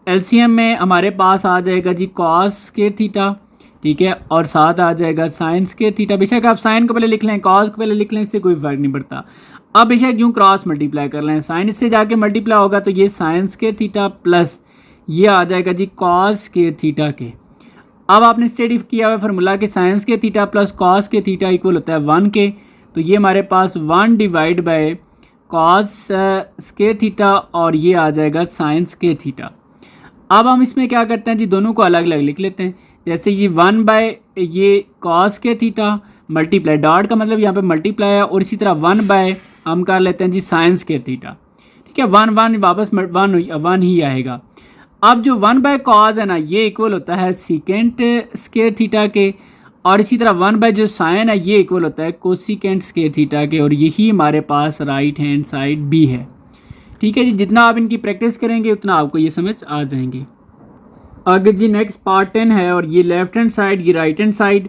एलसीएम में हमारे पास आ जाएगा जी कॉस स्क्वायर थीटा, ठीक है, और साथ आ जाएगा साइन स्क्वायर थीटा। बेशक आप साइन को पहले लिख लें, कॉस को पहले लिख लें, इससे कोई फ़र्क नहीं पड़ता। अब बेशक यूँ क्रॉस मल्टीप्लाई कर लें, साइन इससे जाके मल्टीप्लाई होगा तो ये साइन स्क्वायर थीटा प्लस ये आ जाएगा जी कॉस स्क्वायर थीटा के। अब आपने स्टडी किया हुआ फार्मूला के sign square theta plus cos square theta equal होता है 1 के, तो ये हमारे पास 1 divide by cos square theta और ये आ जाएगा साइन स्क्वायर थीटा। अब हम इसमें क्या करते हैं जी, दोनों को अलग अलग लिख लेते हैं। जैसे ये 1 बाय ये cos square theta multiply, dot का मतलब यहाँ पे मल्टीप्लाई है, और इसी तरह 1 बाय हम कर लेते हैं जी साइन स्क्वायर थीटा, ठीक है। 1 1 वापस 1 ही आएगा। अब जो 1 बाय कॉस है ना, ये इक्वल होता है सीकेंट स्क्वायर थीटा के, और इसी तरह 1 बाय जो साइन है ये इक्वल होता है कोसिकेंट स्क्वायर थीटा के, और यही हमारे पास राइट हैंड साइड भी है, ठीक है जी। जितना आप इनकी प्रैक्टिस करेंगे उतना आपको ये समझ आ जाएंगे। आगे जी नेक्स्ट पार्ट 10 है और ये लेफ्ट हैंड साइड, ये राइट हैंड साइड।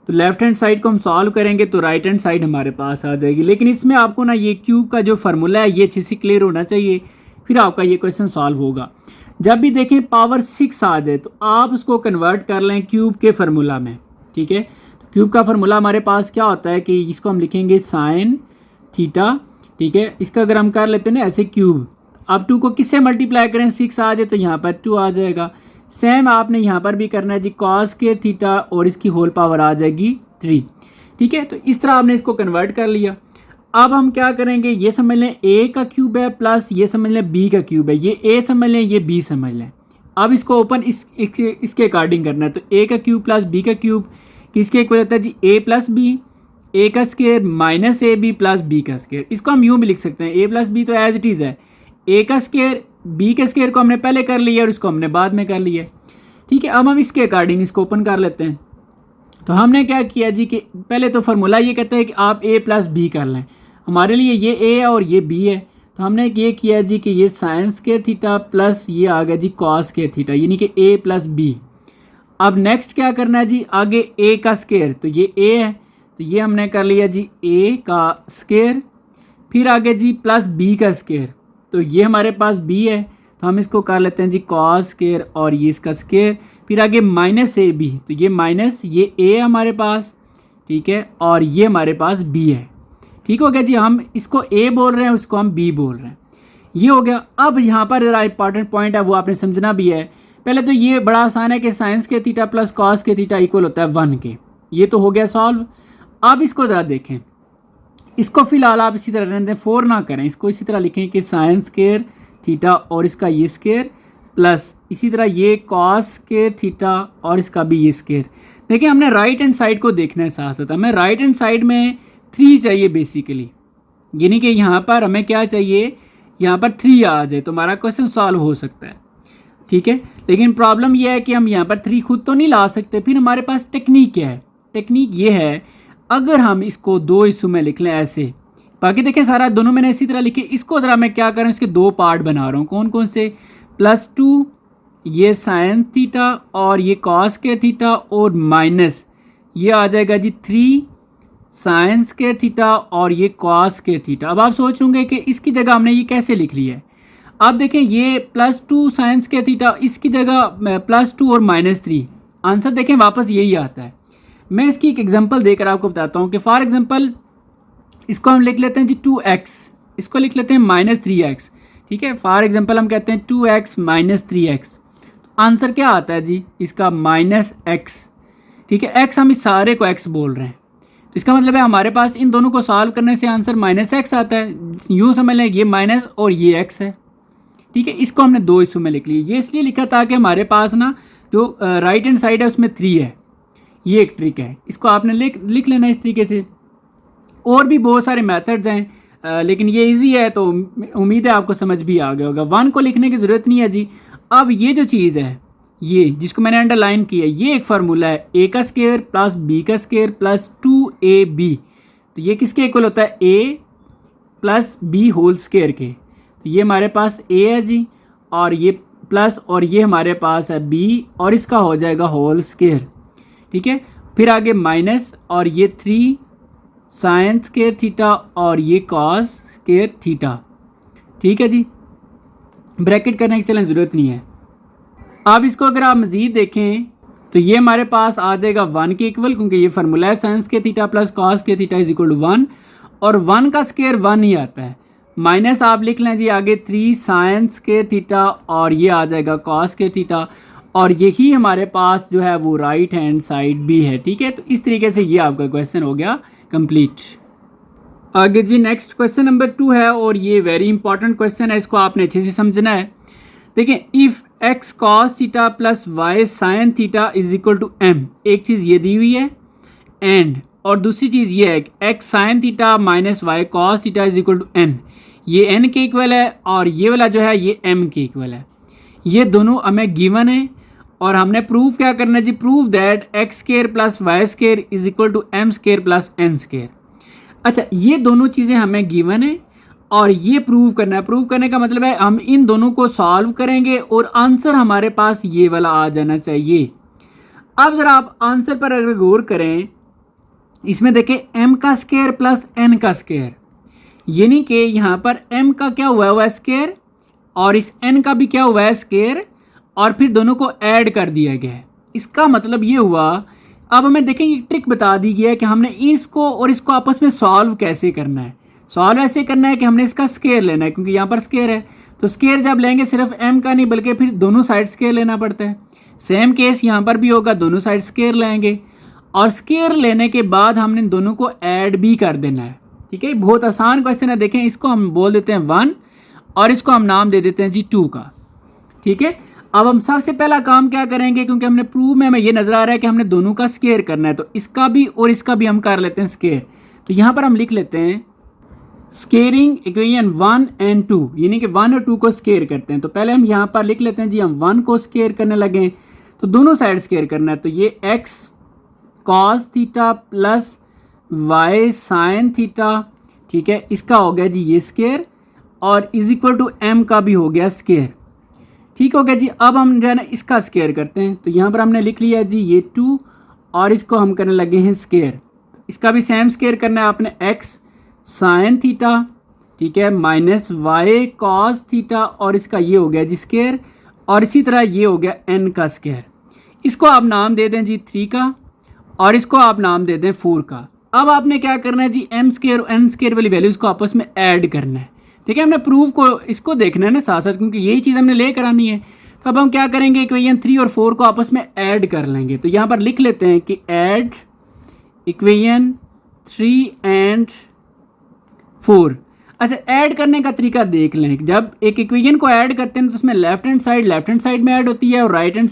तो लेफ्ट हैंड साइड को हम सॉल्व करेंगे तो राइट हैंड साइड हमारे पास आ जाएगी। लेकिन इसमें आपको ना ये क्यूब का जो फार्मूला है ये अच्छे से क्लियर होना चाहिए, फिर आपका ये क्वेश्चन सॉल्व होगा। जब भी देखें पावर 6 आ जाए तो आप उसको कन्वर्ट कर लें क्यूब के फार्मूला में, ठीक है। तो क्यूब का फार्मूला हमारे पास क्या होता है कि इसको हम लिखेंगे साइन थीटा, ठीक है। इसका अगर हम कर लेते हैं ना ऐसे क्यूब, अब 2 को किससे मल्टीप्लाई करें, 6 आ जाए तो यहाँ पर 2 आ जाएगा। सेम आपने यहाँ पर भी करना है जी, कॉस के थीटा और इसकी होल पावर आ जाएगी 3, ठीक है। तो इस तरह आपने इसको कन्वर्ट कर लिया। अब हम क्या करेंगे, ये समझ लें ए का क्यूब है प्लस ये समझ लें बी का क्यूब है, ये ए समझ लें ये बी समझ लें। अब इसको ओपन इसके अकॉर्डिंग करना है, तो ए का क्यूब प्लस बी का क्यूब किसके इक्वल होता है जी, ए प्लस बी, ए का square minus a b plus b का स्क्वायर। इसको हम यूँ भी लिख सकते हैं, ए प्लस बी तो एज इट इज़ है, ए का स्क्वायर बी के स्क्वायर को हमने पहले कर लिया और इसको हमने बाद में कर लिया, ठीक है। अब हम इसके अकॉर्डिंग इसको ओपन कर लेते हैं। तो हमने क्या किया जी कि पहले तो फार्मूला ये कहता है कि आप ए प्लस बी कर लें, हमारे लिए ये ए है और ये बी है, तो हमने ये किया जी कि ये साइन स्क्वायर थीटा प्लस ये आ गया जी कॉस स्क्वायर थीटा, यानी कि ए प्लस बी। अब नेक्स्ट क्या करना है जी, आगे ए का स्क्वायर, तो ये ए है तो ये हमने कर लिया जी ए का स्क्वायर, फिर आगे जी प्लस बी का स्क्वायर, तो ये हमारे पास बी है तो हम इसको कर लेते हैं जी कॉस स्क्वायर और ये इसका स्क्वायर, फिर आगे माइनस ए बी, तो ये माइनस ये ए है हमारे पास, ठीक है, और ये हमारे पास बी है, ठीक हो गया जी। हम इसको ए बोल रहे हैं, उसको हम बी बोल रहे हैं, ये हो गया। अब यहाँ पर ज़रा इंपॉर्टेंट पॉइंट है वो आपने समझना भी है। पहले तो ये बड़ा आसान है कि साइंस के थीटा प्लस कॉस के थीटा इक्वल होता है 1 के, ये तो हो गया सॉल्व। अब इसको ज़रा देखें, इसको फिलहाल आप इसी तरह रहने दें, 4 ना करें, इसको इसी तरह लिखें कि साइन स्क्वायर थीटा और इसका ये स्क्वायर प्लस इसी तरह ये कॉस स्क्वायर थीटा और इसका भी ये स्क्वायर। देखिए हमने राइट हैंड साइड को देखना है साथ साथ, हमें राइट हैंड साइड में 3 चाहिए बेसिकली, यानी कि यहाँ पर हमें क्या चाहिए, यहाँ पर 3 आ जाए तो हमारा क्वेश्चन सॉल्व हो सकता है, ठीक है। लेकिन प्रॉब्लम यह है कि हम यहाँ पर 3 खुद तो नहीं ला सकते, फिर हमारे पास टेक्निक क्या है, टेक्निक ये है अगर हम इसको 2 हिस्सों में लिख लें ऐसे, बाकी देखें सारा दोनों मैंने इसी तरह लिखे, इसको ज़रा मैं क्या करूँ इसके 2 पार्ट बना रहा हूँ, कौन कौन से, +2 ये साइन थीटा और ये कॉस के थीटा और माइनस ये आ जाएगा जी 3 साइन के थीटा और ये कॉस के थीटा। अब आप सोच होंगे कि इसकी जगह हमने ये कैसे लिख लिया है। आप देखें ये +2 साइंस के थीटा, इसकी जगह +2 और -3, आंसर देखें वापस यही आता है। मैं इसकी एक एग्जांपल देकर आपको बताता हूँ कि फॉर एग्जांपल इसको हम लिख लेते हैं जी 2x, इसको लिख लेते हैं -3x, ठीक है। फॉर एग्जांपल हम कहते हैं 2x - 3x, आंसर क्या आता है जी इसका -x, ठीक है। x हम इस सारे को x बोल रहे हैं, तो इसका मतलब है हमारे पास इन दोनों को सॉल्व करने से आंसर -x आता है, यूँ समझ लें ये माइनस और ये x है, ठीक है। इसको हमने 2 हिस्सों में लिख लिया, ये इसलिए लिखा था कि हमारे पास ना जो राइट हैंड साइड है उसमें 3 है, ये एक ट्रिक है, इसको आपने लिख लेना इस तरीके से। और भी बहुत सारे मेथड्स हैं लेकिन ये इजी है तो उम्मीद है आपको समझ भी आ गया होगा। 1 को लिखने की ज़रूरत नहीं है जी। अब ये जो चीज़ है ये जिसको मैंने अंडरलाइन किया है, ये एक फार्मूला है ए का स्क्वायर प्लस बी का स्क्वायर प्लस 2ab, तो ये किसके इक्वल होता है, a plus b whole square के। तो ये हमारे पास a है जी और ये प्लस और ये हमारे पास है b और इसका हो जाएगा होल स्क्वायर, ठीक है। फिर आगे माइनस और ये 3 साइन स्क्वायर थीटा और ये कॉस स्क्वायर थीटा, ठीक है जी। ब्रैकेट करने की चलें ज़रूरत नहीं है। अब इसको अगर आप मज़ीद देखें तो ये हमारे पास आ जाएगा 1 के इक्वल, क्योंकि ये फार्मूला है साइंस के थीटा प्लस कॉस के थीटा इज इक्वल टू 1, और 1 का स्क्वायर 1 ही आता है। माइनस आप लिख लें जी आगे 3 साइंस के थीटा और ये आ जाएगा कॉस के थीटा, और यही हमारे पास जो है वो राइट हैंड साइड भी है, ठीक है। तो इस तरीके से ये आपका क्वेश्चन हो गया कंप्लीट। आगे जी नेक्स्ट क्वेश्चन नंबर 2 है और ये वेरी इंपॉर्टेंट क्वेश्चन है, इसको आपने अच्छे से समझना है। देखिए if x cos theta plus y sine theta is equal to m, एक चीज़ ये दी हुई है एंड, और दूसरी चीज़ ये है x sine theta minus y cos theta is equal to n, ये n के इक्वल है और ये वाला जो है ये m के इक्वल है। ये दोनों हमें गिवन है और हमने प्रूफ क्या करना है जी, prove that x square plus y square is equal to m square plus n square. अच्छा ये दोनों चीज़ें हमें गिवन है और ये प्रूव करना है। प्रूव करने का मतलब है हम इन दोनों को सॉल्व करेंगे और आंसर हमारे पास ये वाला आ जाना चाहिए। अब ज़रा आप आंसर पर अगर गौर करें इसमें देखें m का स्क्वायर प्लस n का स्क्वायर, यानी कि यहाँ पर m का क्या हुआ है स्क्वायर और इस n का भी क्या हुआ है स्क्वायर, और फिर दोनों को ऐड कर दिया गया है। इसका मतलब ये हुआ, अब हमें देखेंगे ट्रिक बता दी गई है कि हमने इसको और इसको आपस में सॉल्व कैसे करना है। सॉल्व ऐसे करना है कि हमने इसका स्क्वायर लेना है, क्योंकि यहाँ पर स्क्वायर है, तो स्क्वायर जब लेंगे सिर्फ m का नहीं बल्कि फिर दोनों साइड स्क्वायर लेना पड़ता है। सेम केस यहाँ पर भी होगा, दोनों साइड स्क्वायर लेंगे और स्क्वायर लेने के बाद हमने इन दोनों को ऐड भी कर देना है। ठीक है, बहुत आसान क्वेश्चन है। देखें, इसको हम बोल देते हैं 1 और इसको हम नाम दे देते हैं जी 2 का। ठीक है, अब हम सबसे पहला काम क्या करेंगे, क्योंकि हमने प्रूव में हमें ये नजर आ रहा है कि हमने दोनों का स्क्वायर करना है, तो इसका भी और इसका भी हम कर लेते हैं स्क्वायर। तो यहाँ पर हम लिख लेते हैं स्क्वेयरिंग इक्वेशन 1 एंड 2, यानी कि 1 और 2 को स्क्वायर करते हैं। तो पहले हम यहाँ पर लिख लेते हैं जी, हम 1 को स्क्वायर करने लगे तो दोनों साइड स्क्वायर करना है। तो ये x cos theta plus y sine theta, ठीक है, इसका हो गया जी ये स्क्वायर और इज इक्वल टू m का भी हो गया स्क्वायर। ठीक हो गया जी। अब हम जो है ना इसका स्क्वायर करते हैं, तो यहाँ पर हमने लिख लिया जी ये 2 और इसको हम करने लगे हैं स्क्वायर। इसका भी सेम स्क्वायर करना है आपने, x साइन थीटा, ठीक है, माइनस y कॉस थीटा और इसका ये हो गया जी स्क्वायर, और इसी तरह ये हो गया n का स्क्वायर। इसको आप नाम दे दें जी 3 का और इसको आप नाम दे दें 4 का। अब आपने क्या करना है जी, m स्क्वायर और n स्क्वायर वाली वैल्यूज़ को आपस में ऐड करना है। ठीक है, हमने प्रूफ को इसको देखना है ना साथ साथ, क्योंकि यही चीज़ हमने ले कर आनी है। तो अब हम क्या करेंगे, इक्वेशन 3 और 4 को आपस में ऐड कर लेंगे। तो यहाँ पर लिख लेते हैं कि ऐड इक्वेशन 3 एंड 4। अच्छा, ऐड करने का तरीका देख लें। जब एक इक्वेशन को ऐड करते हैं तो उसमें लेफ्ट हैंड साइड में ऐड होती है और राइट हैंड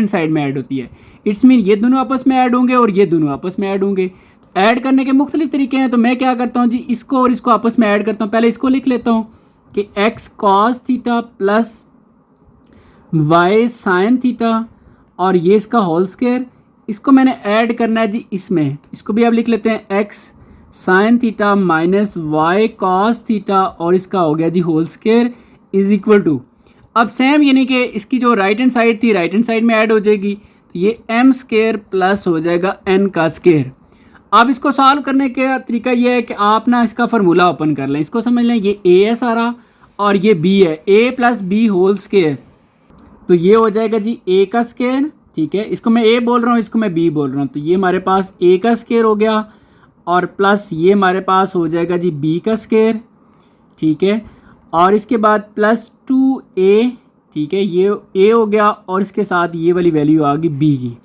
साइड में ऐड होती है। इट्स मीन ये दोनों आपस में ऐड होंगे और ये दोनों आपस में ऐड होंगे। ऐड करने के मुख्तलिफ तरीके हैं, तो मैं क्या करता हूँ जी, इसको और इसको आपस में ऐड करता हूँ। पहले इसको लिख लेता हूँ कि x cos theta plus y sine theta और ये इसका होल स्क्वायर, इसको मैंने ऐड करना है जी इसमें। इसको भी आप लिख लेते हैं x sine theta minus y cos theta और इसका हो गया जी whole square is equal to, अब सेम यानी कि इसकी जो राइट हैंड साइड थी राइट हैंड साइड में ऐड हो जाएगी, तो ये m स्क्वायर प्लस हो जाएगा n का स्क्वायर। अब इसको सॉल्व करने का तरीका ये है कि आप ना इसका फार्मूला ओपन कर लें। इसको समझ लें, ये a है सारा और ये b है, a plus b whole square, तो ये हो जाएगा जी a का स्क्वायर। ठीक है, इसको मैं a बोल रहा हूँ, इसको मैं b बोल रहा हूँ, तो ये हमारे पास a का स्क्वायर हो गया और प्लस ये हमारे पास हो जाएगा जी b का स्क्वायर। ठीक है, और इसके बाद प्लस 2a, ठीक है, ये a हो गया और इसके साथ ये वाली वैल्यू आ गई b की।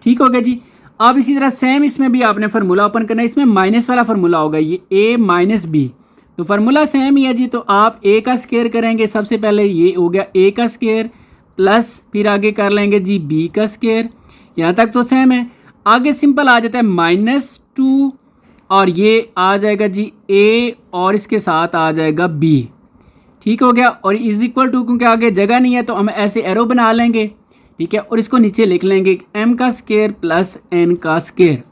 ठीक हो गया जी। अब इसी तरह सेम इसमें भी आपने फार्मूला ओपन करना है, इसमें माइनस वाला फार्मूला होगा, ये a माइनस बी, तो फार्मूला सेम ही है जी। तो आप a का स्क्वायर करेंगे, सबसे पहले ये हो गया a का स्क्वायर प्लस फिर आगे कर लेंगे जी b का स्क्वायर, यहाँ तक तो सेम है। आगे सिंपल आ जाता है -2 और ये आ जाएगा जी a और इसके साथ आ जाएगा b। ठीक हो गया, और इज इक्वल टू, क्योंकि आगे जगह नहीं है तो हम ऐसे एरो बना लेंगे। ठीक है, और इसको नीचे लिख लेंगे m का स्क्वायर प्लस n का स्क्वायर।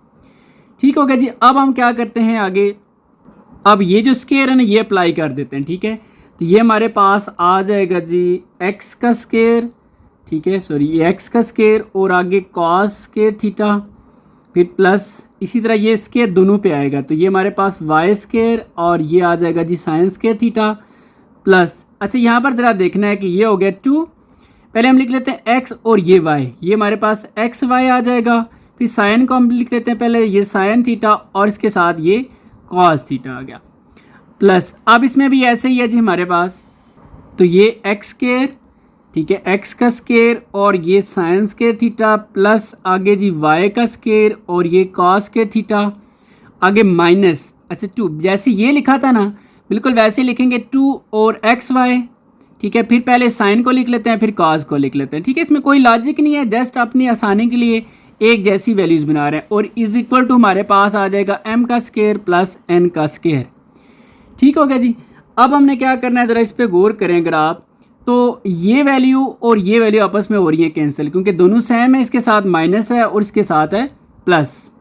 ठीक हो गया जी। अब हम क्या करते हैं आगे, अब ये जो स्क्वायर है ना ये अप्लाई कर देते हैं। ठीक है, तो ये हमारे पास आ जाएगा जी x का स्क्वायर, ठीक है, सॉरी ये x का स्क्वायर और आगे कॉस स्क्वायर थीटा, फिर प्लस इसी तरह ये स्क्वायर दोनों पे आएगा, तो ये हमारे पास y स्क्वायर और ये आ जाएगा जी साइन स्क्वायर थीटा प्लस। अच्छा, यहाँ पर ज़रा देखना है कि ये हो गया 2, पहले हम लिख लेते हैं x और ये y, ये हमारे पास एक्स वाई आ जाएगा। फिर साइन को हम लिख लेते हैं पहले, ये साइन थीटा और इसके साथ ये कॉस थीटा आ गया प्लस। अब इसमें भी ऐसे ही है जी हमारे पास, तो ये एक्स स्क्वायर, ठीक है, एक्स का स्क्वायर और ये साइन स्क्वायर थीटा प्लस आगे जी वाई का स्क्वायर और ये कॉस स्क्वायर थीटा, आगे माइनस, अच्छा 2, जैसे ये लिखा था ना बिल्कुल वैसे लिखेंगे 2 और एक्स वाई। ठीक है, फिर पहले साइन को लिख लेते हैं फिर कॉस को लिख लेते हैं। ठीक है, इसमें कोई लॉजिक नहीं है, जस्ट अपनी आसानी के लिए एक जैसी वैल्यूज़ बना रहे हैं। और इज इक्वल टू हमारे पास आ जाएगा m का स्क्वायर प्लस n का स्क्वायर। ठीक हो गया जी। अब हमने क्या करना है, ज़रा इस पर गौर करें अगर आप, तो ये वैल्यू और ये वैल्यू आपस में हो रही है कैंसिल, क्योंकि दोनों सेम है, इसके साथ माइनस है और इसके साथ है प्लस।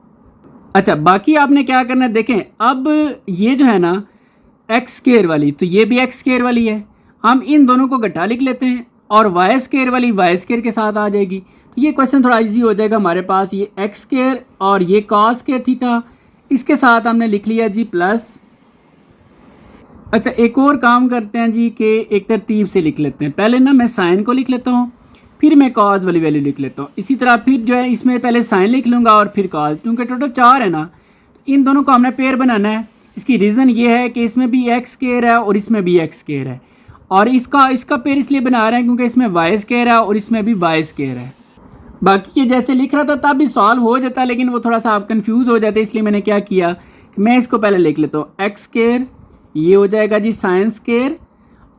अच्छा, बाकी आपने क्या करना है, देखें अब ये जो है ना एक्स स्क्वायर वाली, तो ये भी एक्स स्क्वायर वाली है, हम इन दोनों को गट्ठा लिख लेते हैं और वाई स्क्वायर वाली वाई स्क्वायर के साथ आ जाएगी। तो ये क्वेश्चन थोड़ा इजी हो जाएगा हमारे पास। ये एक्स स्क्वायर और ये कॉस स्क्वायर थीटा, इसके साथ हमने लिख लिया जी प्लस। अच्छा, एक और काम करते हैं जी कि एक तरतीब से लिख लेते हैं। पहले ना मैं साइन को लिख लेता हूँ, फिर मैं कॉज वाली वैल्यू लिख लेता हूँ। इसी तरह फिर जो है इसमें पहले साइन लिख लूँगा और फिर कॉज, क्योंकि टोटल 4 है ना, तो इन दोनों को हमने पेयर बनाना है। इसकी रीज़न ये है कि इसमें भी एक्स स्क्वायर है और इसमें भी एक्स स्क्वायर है, और इसका पेयर इसलिए बना रहे हैं क्योंकि इसमें वाई स्क्वायर है और इसमें भी वाई स्क्वायर है। बाकी ये जैसे लिख रहा था तब भी सॉल्व हो जाता, लेकिन वो थोड़ा सा आप कंफ्यूज हो जाते, इसलिए मैंने क्या किया कि मैं इसको पहले लिख लेता हूँ एक्स स्क्वायर, ये हो जाएगा जी साइन स्क्वायर,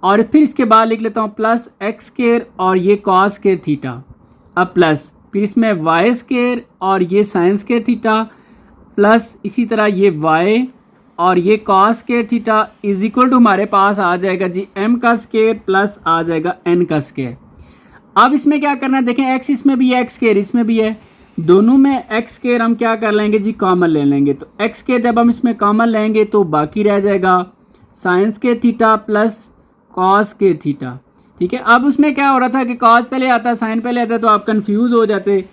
और फिर इसके बाद लिख लेता हूँ प्लस एक्स स्क्वायर और ये कॉस स्क्वायर थीटा, अब प्लस फिर इसमें वाई स्क्वायर और ये साइन स्क्वायर थीटा, प्लस इसी तरह ये वाई और ये cos square theta is equal to हमारे पास आ जाएगा जी एम का स्क्वायर प्लस आ जाएगा एन का स्क्वायर। अब इसमें क्या करना है, देखें एक्स इसमें भी है, एक्स स्क्वायर इसमें भी है, दोनों में एक्स स्क्वायर हम क्या कर लेंगे जी कॉमन ले लेंगे। तो एक्स स्क्वायर जब हम इसमें कॉमन लेंगे तो बाकी रह जाएगा sign square theta plus cos square theta. ठीक है, अब उसमें क्या हो रहा था कि कॉस पहले आता साइन पहले आता, तो आप कंफ्यूज हो जाते।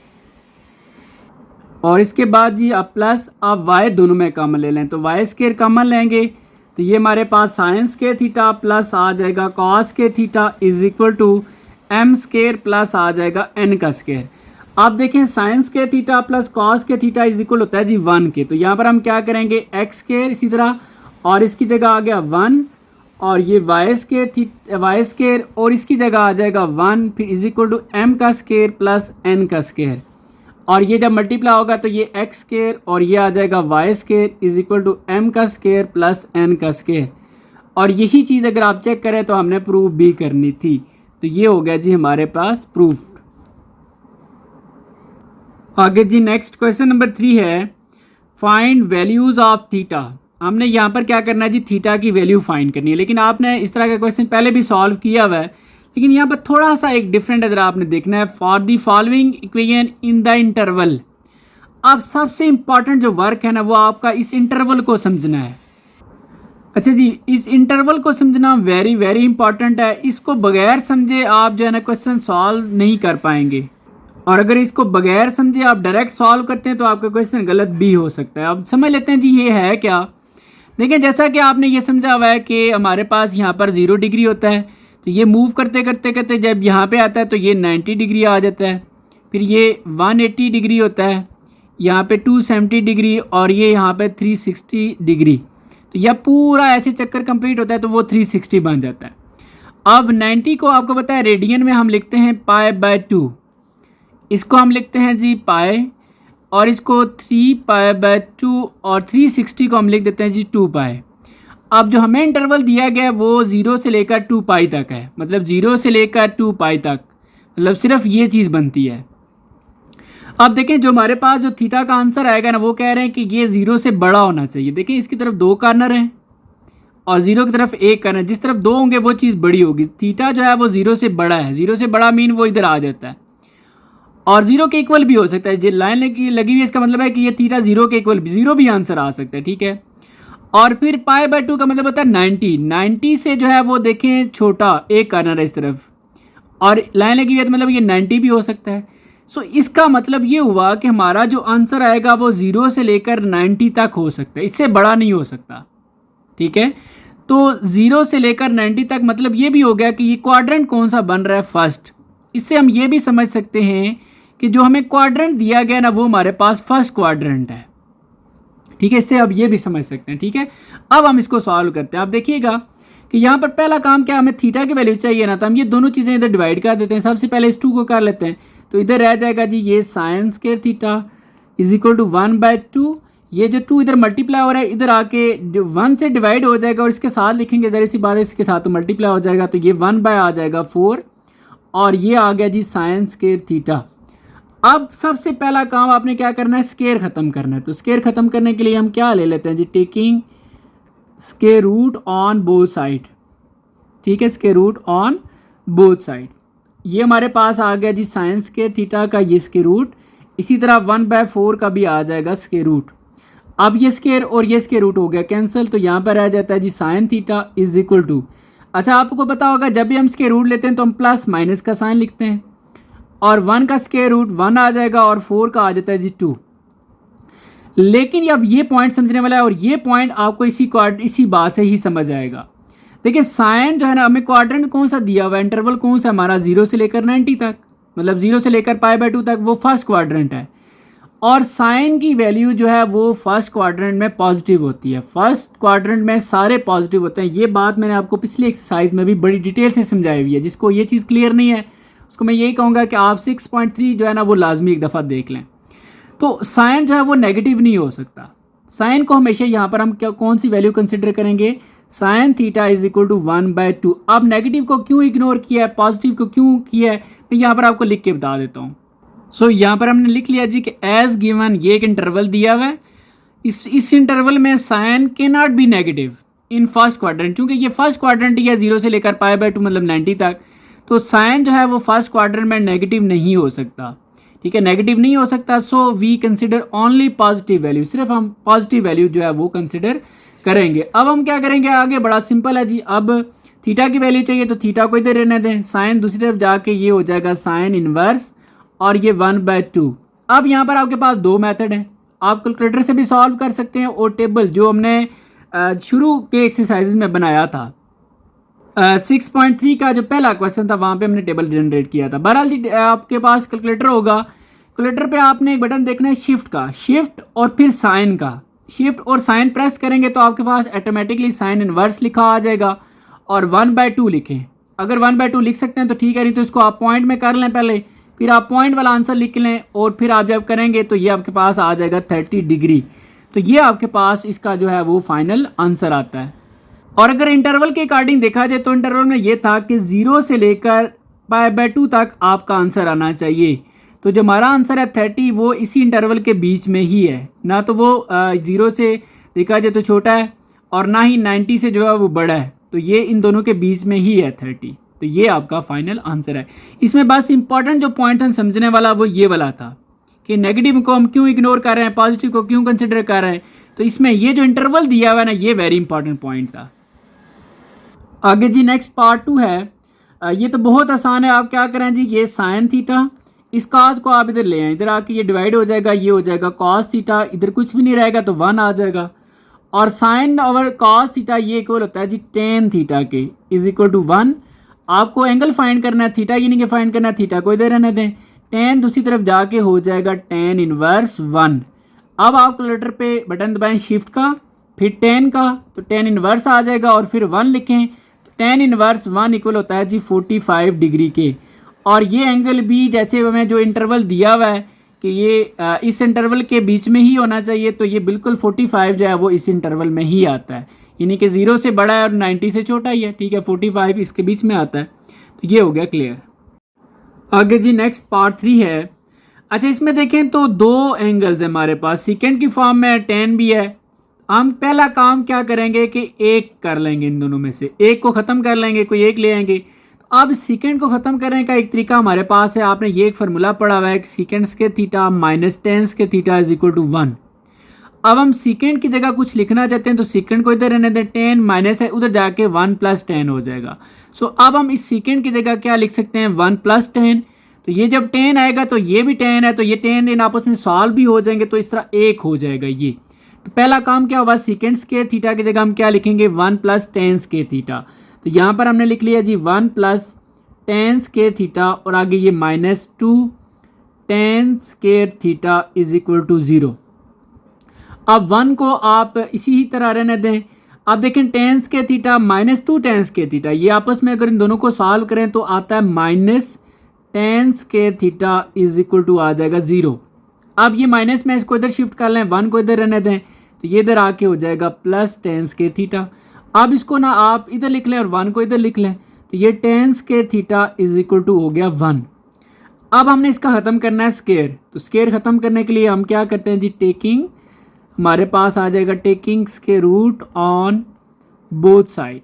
और इसके बाद जी अब प्लस अब वाई दोनों में कॉमन ले लें, तो वाई स्क्वायर कॉमन लेंगे तो ये हमारे पास साइन स्क्वायर थीटा प्लस आ जाएगा cos square theta is equal to M square plus आ जाएगा एन का स्क्वायर। आप देखें sine square theta plus cos square theta is equal होता है जी 1 के, तो यहाँ पर हम क्या करेंगे एक्स स्क्वायर इसी तरह, और इसकी जगह आ गया 1, और ये वाई स्क्वायर और इसकी जगह आ जाएगा 1, फिर इज इक्वल टू एम का स्क्वायर प्लस एन का स्क्वायर, और ये जब मल्टीप्लाई होगा तो ये एक्स स्क्वायर और ये आ जाएगा y square is equal to m का स्क्वायर प्लस एन का स्क्वायर। और यही चीज़ अगर आप चेक करें तो हमने प्रूफ भी करनी थी, तो ये हो गया जी हमारे पास प्रूफ। आगे जी नेक्स्ट क्वेश्चन नंबर 3 है, फाइंड वैल्यूज़ ऑफ थीटा। हमने यहाँ पर क्या करना है जी, थीटा की वैल्यू फाइंड करनी है, लेकिन आपने इस तरह का क्वेश्चन पहले भी सॉल्व किया हुआ है, लेकिन यहाँ पर थोड़ा सा एक डिफरेंट अगर आपने देखना है, for the following equation in the interval. अब सबसे इंपॉर्टेंट जो वर्क है ना वो आपका इस इंटरवल को समझना है। अच्छा जी, इस इंटरवल को समझना वेरी वेरी इंपॉर्टेंट है, इसको बगैर समझे आप जो है ना क्वेश्चन सॉल्व नहीं कर पाएंगे, और अगर इसको बगैर समझे आप डायरेक्ट सॉल्व करते हैं तो आपका क्वेश्चन गलत भी हो सकता है। अब समझ लेते हैं जी ये है क्या। देखिए, जैसा कि आपने ये समझा हुआ है कि हमारे पास यहाँ पर 0 डिग्री होता है, तो ये मूव करते करते करते जब यहाँ पे आता है तो ये 90 डिग्री आ जाता है, फिर ये 180 डिग्री होता है, यहाँ पे 270 डिग्री, और ये यहाँ पे 360 डिग्री, तो यह पूरा ऐसे चक्कर कंप्लीट होता है तो वो 360 बन जाता है। अब 90 को आपको पता है रेडियन में हम लिखते हैं π/2, इसको हम लिखते हैं जी पाई, और इसको 3π/2, और 360 को हम लिख देते हैं जी 2π। अब जो हमें इंटरवल दिया गया है वो 0 से लेकर 2π तक है, मतलब 0 से लेकर 2π तक, मतलब सिर्फ ये चीज़ बनती है। अब देखें जो हमारे पास जो थीटा का आंसर आएगा ना वो कह रहे हैं कि ये 0 से बड़ा होना चाहिए। देखिए इसकी तरफ 2 कॉर्नर हैं और 0 की तरफ 1 कॉर्नर, जिस तरफ 2 होंगे वो चीज़ बड़ी होगी। थीटा जो है वो 0 से बड़ा है, 0 से बड़ा मीन वो इधर आ जाता है, और 0 के इक्वल भी हो सकता है। जो लाइन लगी हुई है इसका मतलब है कि ये थीटा 0 के इक्वल, 0 भी आंसर आ सकता है, ठीक है। और फिर π/2 का मतलब होता है 90 से जो है वो देखें छोटा 1 कॉर्नर है इस तरफ, और लाइन लगी हुई है तो मतलब ये 90 भी हो सकता है। सो इसका मतलब ये हुआ कि हमारा जो आंसर आएगा वो 0 से लेकर 90 तक हो सकता है, इससे बड़ा नहीं हो सकता, ठीक है। तो 0 से लेकर 90 तक मतलब ये भी हो गया कि ये क्वाड्रेंट कौन सा बन रहा है फर्स्ट। इससे हम ये भी समझ सकते हैं कि जो हमें क्वाड्रेंट दिया गया ना वो हमारे पास फर्स्ट क्वाड्रेंट है, ठीक है। इससे अब ये भी समझ सकते हैं, ठीक है। अब हम इसको सॉल्व करते हैं। आप देखिएगा कि यहाँ पर पहला काम क्या, हमें थीटा की वैल्यू चाहिए ना, तो हम ये दोनों चीज़ें इधर डिवाइड कर देते हैं। सबसे पहले इस 2 को कर लेते हैं, तो इधर रह जाएगा जी ये sine square theta is equal to 1/2। ये जो 2 इधर मल्टीप्लाई हो रहा है इधर आके 1 से डिवाइड हो जाएगा, और इसके साथ लिखेंगे ज़रा सी बात है, इसके साथ तो मल्टीप्लाई हो जाएगा, तो ये 1 आ जाएगा 4, और ये आ गया जी साइन स्क्वायर थीटा। अब सबसे पहला काम आपने क्या करना है, स्क्वायर ख़त्म करना है। तो स्क्वायर ख़त्म करने के लिए हम क्या ले लेते हैं जी, taking square root on both side, ठीक है, square root on both side. ये हमारे पास आ गया जी साइन स्क्वायर थीटा का ये स्क्वायर रूट, इसी तरह 1/4 का भी आ जाएगा स्क्वायर रूट। अब ये स्क्वायर और ये स्क्वायर रूट हो गया कैंसिल, तो यहाँ पर रह जाता है जी sine theta is equal to, अच्छा आपको पता होगा जब भी हम स्क्वायर रूट लेते हैं तो हम प्लस माइनस का साइन लिखते हैं, और 1 का स्क्वायर रूट 1 आ जाएगा और 4 का आ जाता है जी 2। लेकिन अब ये पॉइंट समझने वाला है और ये पॉइंट आपको इसी बात से ही समझ आएगा। देखिए साइन जो है ना, हमें क्वाड्रेंट कौन सा दिया हुआ है, इंटरवल कौन सा हमारा 0 से लेकर 90 तक, मतलब 0 से लेकर π/2 तक, वो फर्स्ट क्वाड्रेंट है। और साइन की वैल्यू जो है वो फर्स्ट क्वाड्रेंट में पॉजिटिव होती है, फर्स्ट क्वाड्रेंट में सारे पॉजिटिव होते हैं। ये बात मैंने आपको पिछली एक्सरसाइज में भी बड़ी डिटेल से समझाई हुई है। जिसको ये चीज़ क्लियर नहीं है उसको मैं यही कहूँगा कि आप 6.3 जो है ना वो लाजमी एक दफ़ा देख लें। तो साइन जो है वो नेगेटिव नहीं हो सकता। साइन को हमेशा यहाँ पर हम कौन सी वैल्यू कंसिडर करेंगे, sine theta is equal to 1/2। अब नेगेटिव को क्यों इग्नोर किया है, पॉजिटिव को क्यों किया है, मैं यहाँ पर आपको लिख के बता देता हूँ। सो यहाँ पर हमने लिख लिया जी कि एज गिवन, ये एक इंटरवल दिया हुआ है, इस इंटरवल में साइन के not be negative in first quadrant, क्योंकि ये फर्स्ट क्वाड्रेंट ही है 0 से लेकर π/2 मतलब 90 तक। तो साइन जो है वो फर्स्ट क्वाड्रेंट में नेगेटिव नहीं हो सकता, ठीक है, नेगेटिव नहीं हो सकता। So we consider only positive value, सिर्फ हम पॉजिटिव वैल्यू जो है वो कंसिडर करेंगे। अब हम क्या करेंगे आगे, बड़ा सिंपल है जी। अब थीटा की वैल्यू चाहिए तो थीटा को इधर रहने दें, साइन दूसरी तरफ जाके ये हो जाएगा साइन इनवर्स और ये 1/2। अब यहाँ पर आपके पास दो मेथड हैं, आप कैलकुलेटर से भी सॉल्व कर सकते हैं और टेबल जो हमने शुरू के एक्सरसाइजेज में बनाया था 6.3 का जो पहला क्वेश्चन था वहाँ पे हमने टेबल जनरेट किया था। बहरहाल जी आपके पास कैलकुलेटर होगा, कैलकुलेटर पे आपने एक बटन देखना है शिफ्ट का, शिफ्ट और फिर साइन का, शिफ्ट और साइन प्रेस करेंगे तो आपके पास ऑटोमेटिकली साइन इनवर्स लिखा आ जाएगा और 1/2 लिखें। अगर 1/2 लिख सकते हैं तो ठीक है, नहीं तो इसको आप पॉइंट में कर लें पहले, फिर आप पॉइंट वाला आंसर लिख लें और फिर आप जब करेंगे तो ये आपके पास आ जाएगा 30 डिग्री। तो ये आपके पास इसका जो है वो फाइनल आंसर आता है। और अगर इंटरवल के अकॉर्डिंग देखा जाए तो इंटरवल में ये था कि 0 से लेकर π/2 तक आपका आंसर आना चाहिए। तो जो हमारा आंसर है 30 वो इसी इंटरवल के बीच में ही है, ना तो वो 0 से देखा जाए तो छोटा है और ना ही 90 से जो है वो बड़ा है, तो ये इन दोनों के बीच में ही है 30। तो ये आपका फाइनल आंसर है। इसमें बस इंपॉर्टेंट जो पॉइंट हम समझने वाला वो ये वाला था कि नेगेटिव को हम क्यों इग्नोर कर रहे हैं, पॉजिटिव को क्यों कंसिडर कर रहे हैं। तो इसमें ये जो इंटरवल दिया हुआ है ना, ये वेरी इंपॉर्टेंट पॉइंट था। आगे जी नेक्स्ट पार्ट 2 है। ये तो बहुत आसान है। आप क्या करें जी, ये साइन थीटा, इस कॉस को आप इधर ले आए, इधर आके ये डिवाइड हो जाएगा, ये हो जाएगा कॉस थीटा, इधर कुछ भी नहीं रहेगा तो 1 आ जाएगा। और साइन ओवर कॉस थीटा ये इक्वल होता है जी टेन थीटा के, इज इक्वल टू 1। आपको एंगल फाइंड करना है, थीटा ये नहीं कि फाइंड करना है, थीटा को इधर रहने दें, टेन दूसरी तरफ जाके हो जाएगा टेन इनवर्स 1। अब आप कैलकुलेटर पे बटन दबाएं शिफ्ट का, फिर टेन का, तो टेन इनवर्स आ जाएगा और फिर 1 लिखें, तो टेन इनवर्स 1 इक्वल होता है जी 45 डिग्री के। और ये एंगल भी जैसे हमें जो इंटरवल दिया हुआ है कि ये इस इंटरवल के बीच में ही होना चाहिए, तो ये बिल्कुल 45 जो है वो इस इंटरवल में ही आता है, यानी कि 0 से बड़ा है और 90 से छोटा ही है, ठीक है, 45 इसके बीच में आता है। तो ये हो गया क्लियर। आगे जी नेक्स्ट पार्ट 3 है। अच्छा इसमें देखें तो दो एंगल्स है हमारे पास, सेकेंड की फॉर्म में टेन भी है। हम पहला काम क्या करेंगे कि एक कर लेंगे, इन दोनों में से एक को ख़त्म कर लेंगे, कोई एक ले आएंगे। अब सेकेंड को ख़त्म करने का एक तरीका हमारे पास है, आपने ये एक फार्मूला पढ़ा हुआ है कि सेकेंड्स के थीटा माइनस टेंस के थीटा इज इक्वल टू 1। अब हम सेकेंड की जगह कुछ लिखना चाहते हैं तो सेकेंड को इधर रहने दें, टेन माइनस है उधर जाके 1 + 10 हो जाएगा। सो अब हम इस सेकेंड की जगह क्या लिख सकते हैं, 1 + 10। तो ये जब 10 आएगा तो ये भी 10 है, तो ये 10 इन आपस में सॉल्व भी हो जाएंगे, तो इस तरह एक हो जाएगा ये। तो पहला काम क्या होगा, सेकेंड्स के थीटा की जगह हम क्या लिखेंगे, 1 + 10 के थीटा। तो यहाँ पर हमने लिख लिया जी 1 + 10 के थीटा और आगे ये -2 10 के थीटा इज इक्वल टू 0। अब 1 को आप इसी ही तरह रहने दें। अब देखें 10 के थीटा -2 10 के थीटा, ये आपस में अगर इन दोनों को सॉल्व करें तो आता है -10 के थीटा इज इक्वल टू आ जाएगा 0। अब ये माइनस में इसको इधर शिफ्ट कर लें, 1 को इधर रहने दें, तो ये इधर आके हो जाएगा +10 के थीटा। अब इसको ना आप इधर लिख लें और 1 को इधर लिख लें, तो ये 10 के थीटा इज इक्वल टू हो गया 1। अब हमने इसका ख़त्म करना है स्केयर। तो स्केयर ख़त्म करने के लिए हम क्या करते हैं जी, टेकिंग, हमारे पास आ जाएगा taking square root on both side.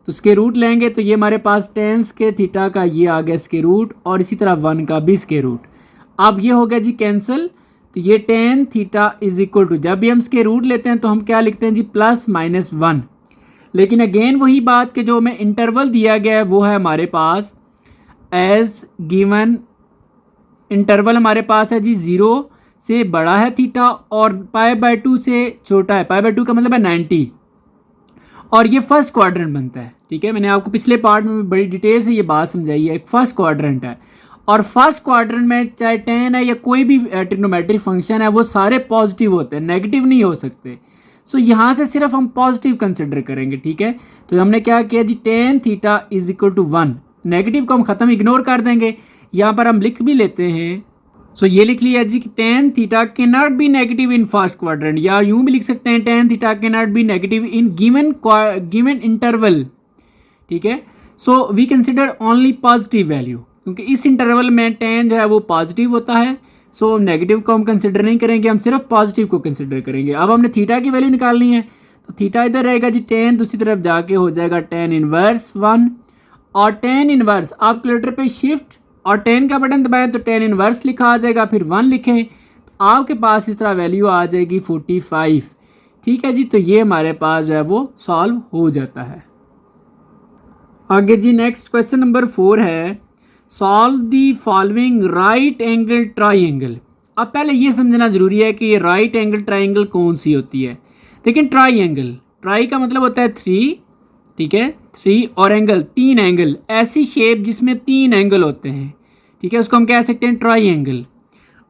तो स्केयर रूट लेंगे तो ये हमारे पास 10 के थीटा का ये आ गया स्केयर रूट और इसी तरह 1 का भी स्केयर रूट। अब ये हो गया जी कैंसिल, तो ये 10 थीटा इज इक्वल टू, जब भी हम स्केयर रूट लेते हैं तो हम क्या लिखते हैं जी +-1। लेकिन अगेन वही बात कि जो हमें इंटरवल दिया गया है वो है हमारे पास एज गिवन, इंटरवल हमारे पास है जी 0 से बड़ा है थीटा और π/2 से छोटा है। π/2 का मतलब है 90 और ये फर्स्ट क्वाड्रेंट बनता है। ठीक है, मैंने आपको पिछले पार्ट में बड़ी डिटेल से ये बात समझाई है। एक फर्स्ट क्वाड्रेंट है और फर्स्ट क्वाड्रेंट में चाहे tan है या कोई भी ट्रिग्नोमेट्रिक फंक्शन है वो सारे पॉजिटिव होते हैं, नेगेटिव नहीं हो सकते। सो यहाँ से सिर्फ हम पॉजिटिव कंसिडर करेंगे। ठीक है, तो हमने क्या किया जी, tan theta is equal to 1। Negative को हम ख़त्म इग्नोर कर देंगे, यहाँ पर हम लिख भी लेते हैं। सो ये लिख लिया जी कि tan theta can not be negative in first quadrant, या यूँ भी लिख सकते हैं tan theta can not be negative in given interval. ठीक है, so we consider only positive value, क्योंकि इस इंटरवल में tan जो है वो पॉजिटिव होता है। सो नेगेटिव को हम कंसिडर नहीं करेंगे, हम सिर्फ पॉजिटिव को कंसिडर करेंगे। अब हमने थीटा की वैल्यू निकालनी है, तो थीटा इधर रहेगा जी, tan दूसरी तरफ जाके हो जाएगा tan इनवर्स 1 और tan इनवर्स आप कैलकुलेटर पे शिफ्ट और 10 का बटन दबाएं तो tan इनवर्स लिखा आ जाएगा, फिर 1 लिखें तो आपके पास इस तरह वैल्यू आ जाएगी 45। ठीक है जी, तो ये हमारे पास जो है वो सॉल्व हो जाता है। आगे जी नेक्स्ट क्वेश्चन नंबर 4 है, solve the following right angle triangle. अब पहले ये समझना ज़रूरी है कि ये राइट एंगल ट्राइंगल कौन सी होती है। लेकिन ट्राइंगल, ट्राई का मतलब होता है 3, ठीक है, 3 और एंगल 3 एंगल, ऐसी शेप जिसमें 3 एंगल होते हैं। ठीक है, उसको हम कह सकते हैं ट्राइंगल।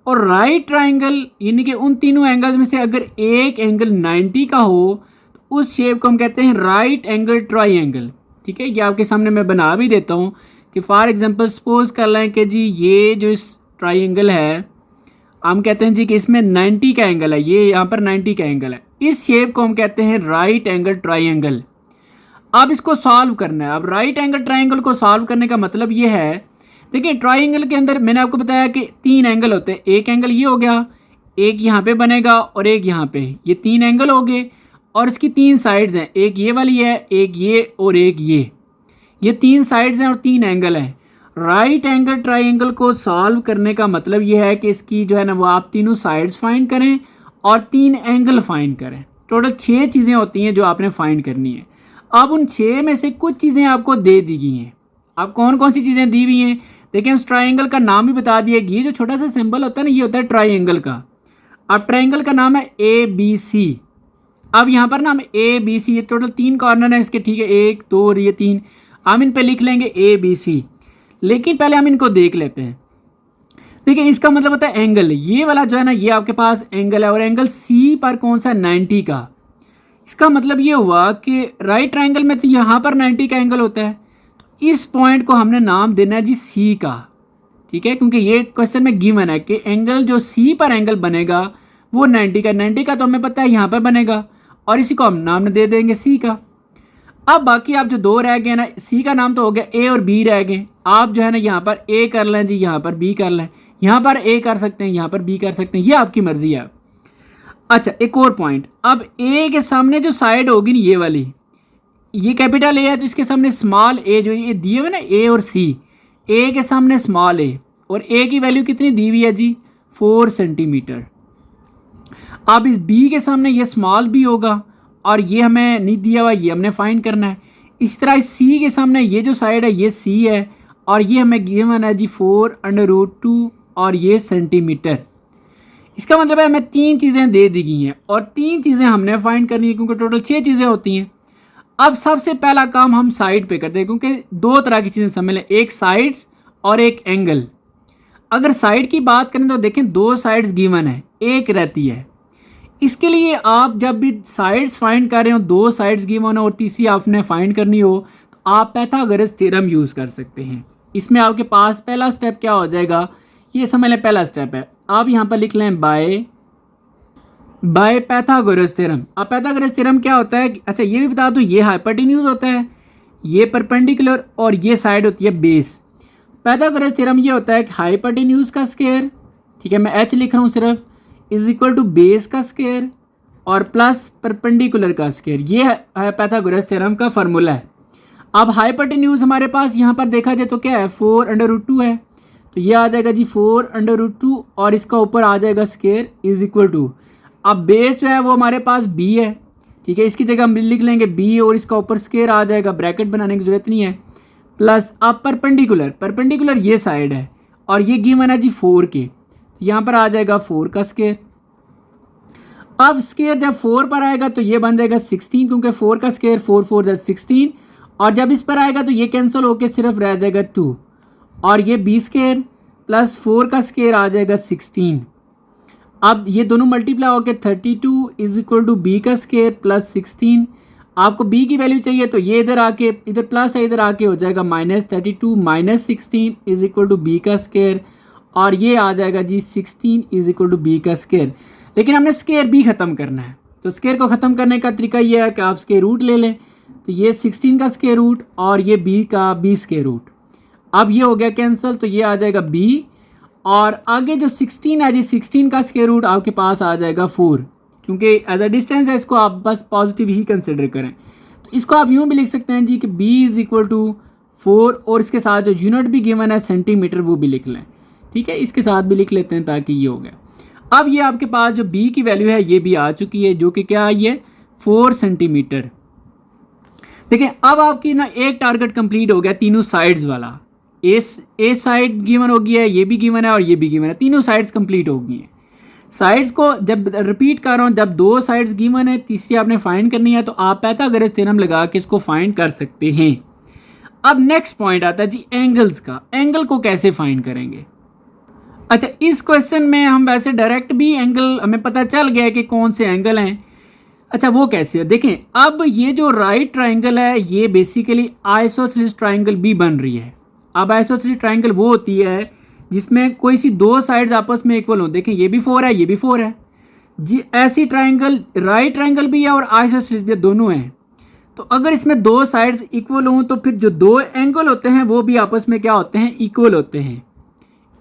और राइट ट्राइंगल यानी कि उन तीनों एंगल्स में से अगर एक एंगल 90 का हो तो उस शेप को हम कहते हैं राइट एंगल ट्राइंगल। ठीक है, ये आपके सामने मैं बना भी देता हूँ कि फॉर एग्जांपल सपोज कर लें कि जी ये जो इस ट्राइंगल है हम कहते हैं जी कि इसमें 90 का एंगल है, ये यहाँ पर 90 का एंगल है, इस शेप को हम कहते हैं राइट एंगल ट्राइंगल। अब इसको सॉल्व करना है। अब राइट एंगल ट्राइंगल को सॉल्व करने का मतलब ये है, देखिए ट्राइंगल के अंदर मैंने आपको बताया कि 3 एंगल होते हैं। एक एंगल ये हो गया, एक यहाँ पे बनेगा और एक यहाँ पे, ये 3 एंगल हो गए और इसकी 3 साइड्स हैं, एक ये वाली है, एक ये और एक ये 3 साइड्स हैं और 3 एंगल हैं। राइट एंगल ट्राइंगल को सॉल्व करने का मतलब ये है कि इसकी जो है ना वो आप तीनों साइड्स फाइंड करें और 3 एंगल फाइंड करें। टोटल 6 चीज़ें होती हैं जो आपने फाइंड करनी है। अब उन 6 में से कुछ चीज़ें आपको दे दी गई हैं। अब कौन कौन सी चीज़ें दी हुई हैं देखिए, उस ट्राइंगल का नाम भी बता दिया। ये जो छोटा सा सिंबल होता है ना, ये होता है ट्राइंगल का। अब ट्राइंगल का नाम है ABC। अब यहाँ पर ना हम ABC, ये टोटल 3 कॉर्नर है इसके, ठीक है, 1 2 और ये 3, हम इन पे लिख लेंगे ABC। लेकिन पहले हम इनको देख लेते हैं। देखिए इसका मतलब होता है एंगल, ये वाला जो है ना ये आपके पास एंगल है और एंगल C पर कौन सा 90 का। इसका मतलब ये हुआ कि राइट ट्राइंगल में तो यहाँ पर 90 का एंगल होता है, तो इस पॉइंट को हमने नाम देना है जी C का। ठीक है, क्योंकि ये क्वेश्चन में गिवन है कि एंगल जो C पर एंगल बनेगा वो 90 का तो हमें पता है यहाँ पर बनेगा और इसी को हम नाम दे देंगे C का। अब बाकी आप जो 2 रह गए ना, C का नाम तो हो गया, A और B रह गए। आप जो है ना यहाँ पर A कर लें जी, यहाँ पर B कर लें, यहाँ पर A कर सकते हैं, यहाँ पर B कर सकते हैं, ये आपकी मर्जी है। अच्छा एक और पॉइंट, अब A के सामने जो साइड होगी ना ये वाली, ये कैपिटल A है तो इसके सामने स्मॉल a जो ये दिए हुए ना A और C, A के सामने स्मॉल a और A की वैल्यू कितनी दी हुई है जी 4 सेंटीमीटर। अब इस B के सामने ये स्मॉल b होगा और ये हमें नहीं दिया हुआ, ये हमने फाइंड करना है। इसी तरह इस C के सामने ये जो साइड है ये C है और ये हमें गिवन है जी 4√2 और ये सेंटीमीटर। इसका मतलब है हमें 3 चीज़ें दे दी गई हैं और 3 चीज़ें हमने फाइंड करनी है, क्योंकि टोटल 6 चीज़ें होती हैं। अब सबसे पहला काम हम साइड पे करते हैं, क्योंकि 2 तरह की चीज़ें सम्मिल हैं, एक साइड्स और एक एंगल। अगर साइड की बात करें तो देखें 2 साइड्स गिवन है, एक रहती है। इसके लिए आप जब भी साइड्स फाइंड कर रहे हो, 2 साइड्स गिवन हो और तीसरी आपने फाइंड करनी हो, तो आप पाइथागोरस थ्योरम यूज़ कर सकते हैं। इसमें आपके पास पहला स्टेप क्या हो जाएगा, ये समझ लें पहला स्टेप है, आप यहाँ पर लिख लें बाय पाइथागोरस थ्योरम। अब पाइथागोरस थ्योरम क्या होता है, अच्छा ये भी बता दूँ, ये हाइपोटेन्यूज होता है, ये परपेंडिकुलर और ये साइड होती है बेस। पाइथागोरस थ्योरम ये होता है कि हाइपोटेन्यूज का स्क्वायर, ठीक है मैं h लिख रहा हूँ सिर्फ, इज इक्वल टू बेस का स्क्वायर और प्लस परपेंडिकुलर का स्क्वायर। ये है पाइथागोरस थ्योरम का फार्मूला है। अब हाइपोटेन्यूज हमारे पास यहाँ पर देखा जाए तो क्या है 4√2 है, तो ये आ जाएगा जी 4√2 और इसका ऊपर आ जाएगा स्क्वायर इज इक्वल टू, अब बेस जो है वो हमारे पास b है, ठीक है, इसकी जगह हम लिख लेंगे b और इसका ऊपर स्क्वायर आ जाएगा, ब्रैकेट बनाने की ज़रूरत नहीं है, प्लस अब परपेंडिकुलर ये साइड है और ये गिवन है जी 4 के, यहाँ पर आ जाएगा 4 का स्क्वायर। अब स्क्वायर जब 4 पर आएगा तो ये बन जाएगा 16, क्योंकि 4 का स्क्वायर 4 4 जा 16, और जब इस पर आएगा तो ये कैंसिल होके सिर्फ रह जाएगा 2, और ये बी स्क्वायर प्लस 4 का स्क्वायर आ जाएगा 16। अब ये दोनों मल्टीप्लाई होकर 32 इज इक्वल टू बी का स्क्वायर प्लस 16। आपको बी की वैल्यू चाहिए तो ये इधर आके, इधर प्लस है इधर आके हो जाएगा -32 minus 16 is equal to b का स्क्वायर, और ये आ जाएगा जी 16 इज इक्वल टू बी का स्क्वायर। लेकिन हमने स्क्वायर बी ख़त्म करना है, तो स्क्वायर को ख़त्म करने का तरीका ये है कि आप स्क्वायर रूट ले लें। तो ये 16 का स्क्वायर रूट और ये बी का बी स्क्वायर रूट, अब ये हो गया कैंसिल, तो ये आ जाएगा बी, और आगे जो 16 है जी 16 का स्क्वायर रूट आपके पास आ जाएगा 4, क्योंकि एज अ डिस्टेंस है इसको आप बस पॉजिटिव ही कंसिडर करें। तो इसको आप यूँ भी लिख सकते हैं जी कि b इज़ इक्वल टू 4, और इसके साथ जो यूनिट भी गिवन है सेंटीमीटर वो भी लिख लें। ठीक है, इसके साथ भी लिख लेते हैं ताकि ये हो गया। अब ये आपके पास जो b की वैल्यू है ये भी आ चुकी है, जो कि क्या आई है 4 सेंटीमीटर। देखिए अब आपकी ना एक टारगेट कंप्लीट हो गया तीनों साइड्स वाला। ए साइड गिवन हो गया है, ये भी गिवन है और ये भी गिवन है, तीनों साइड्स कंप्लीट हो गई हैं। साइड्स को जब रिपीट कर रहा हूँ, जब 2 साइड्स गिवन है, तीसरी आपने फाइंड करनी है, तो आप पाइथागोरस थ्योरम लगा के इसको फाइंड कर सकते हैं। अब नेक्स्ट पॉइंट आता है जी एंगल्स का। एंगल को कैसे फाइंड करेंगे? अच्छा, इस क्वेश्चन में हम वैसे डायरेक्ट भी एंगल हमें पता चल गया है कि कौन से एंगल हैं। अच्छा, वो कैसे है देखें। अब ये जो राइट ट्राइंगल है ये बेसिकली आइसोसेलेस ट्राइंगल भी बन रही है। अब आइसोसेलेस ट्राइंगल वो होती है जिसमें कोई सी 2 साइड्स आपस में इक्वल हो। देखें ये भी 4 है, ये भी 4 है जी। ऐसी ट्राइंगल राइट ट्राइंगल भी है और आइसोसेलेस भी, दोनों हैं। तो अगर इसमें 2 साइड्स इक्वल हों तो फिर जो 2 एंगल होते हैं वो भी आपस में क्या होते हैं, इक्वल होते हैं।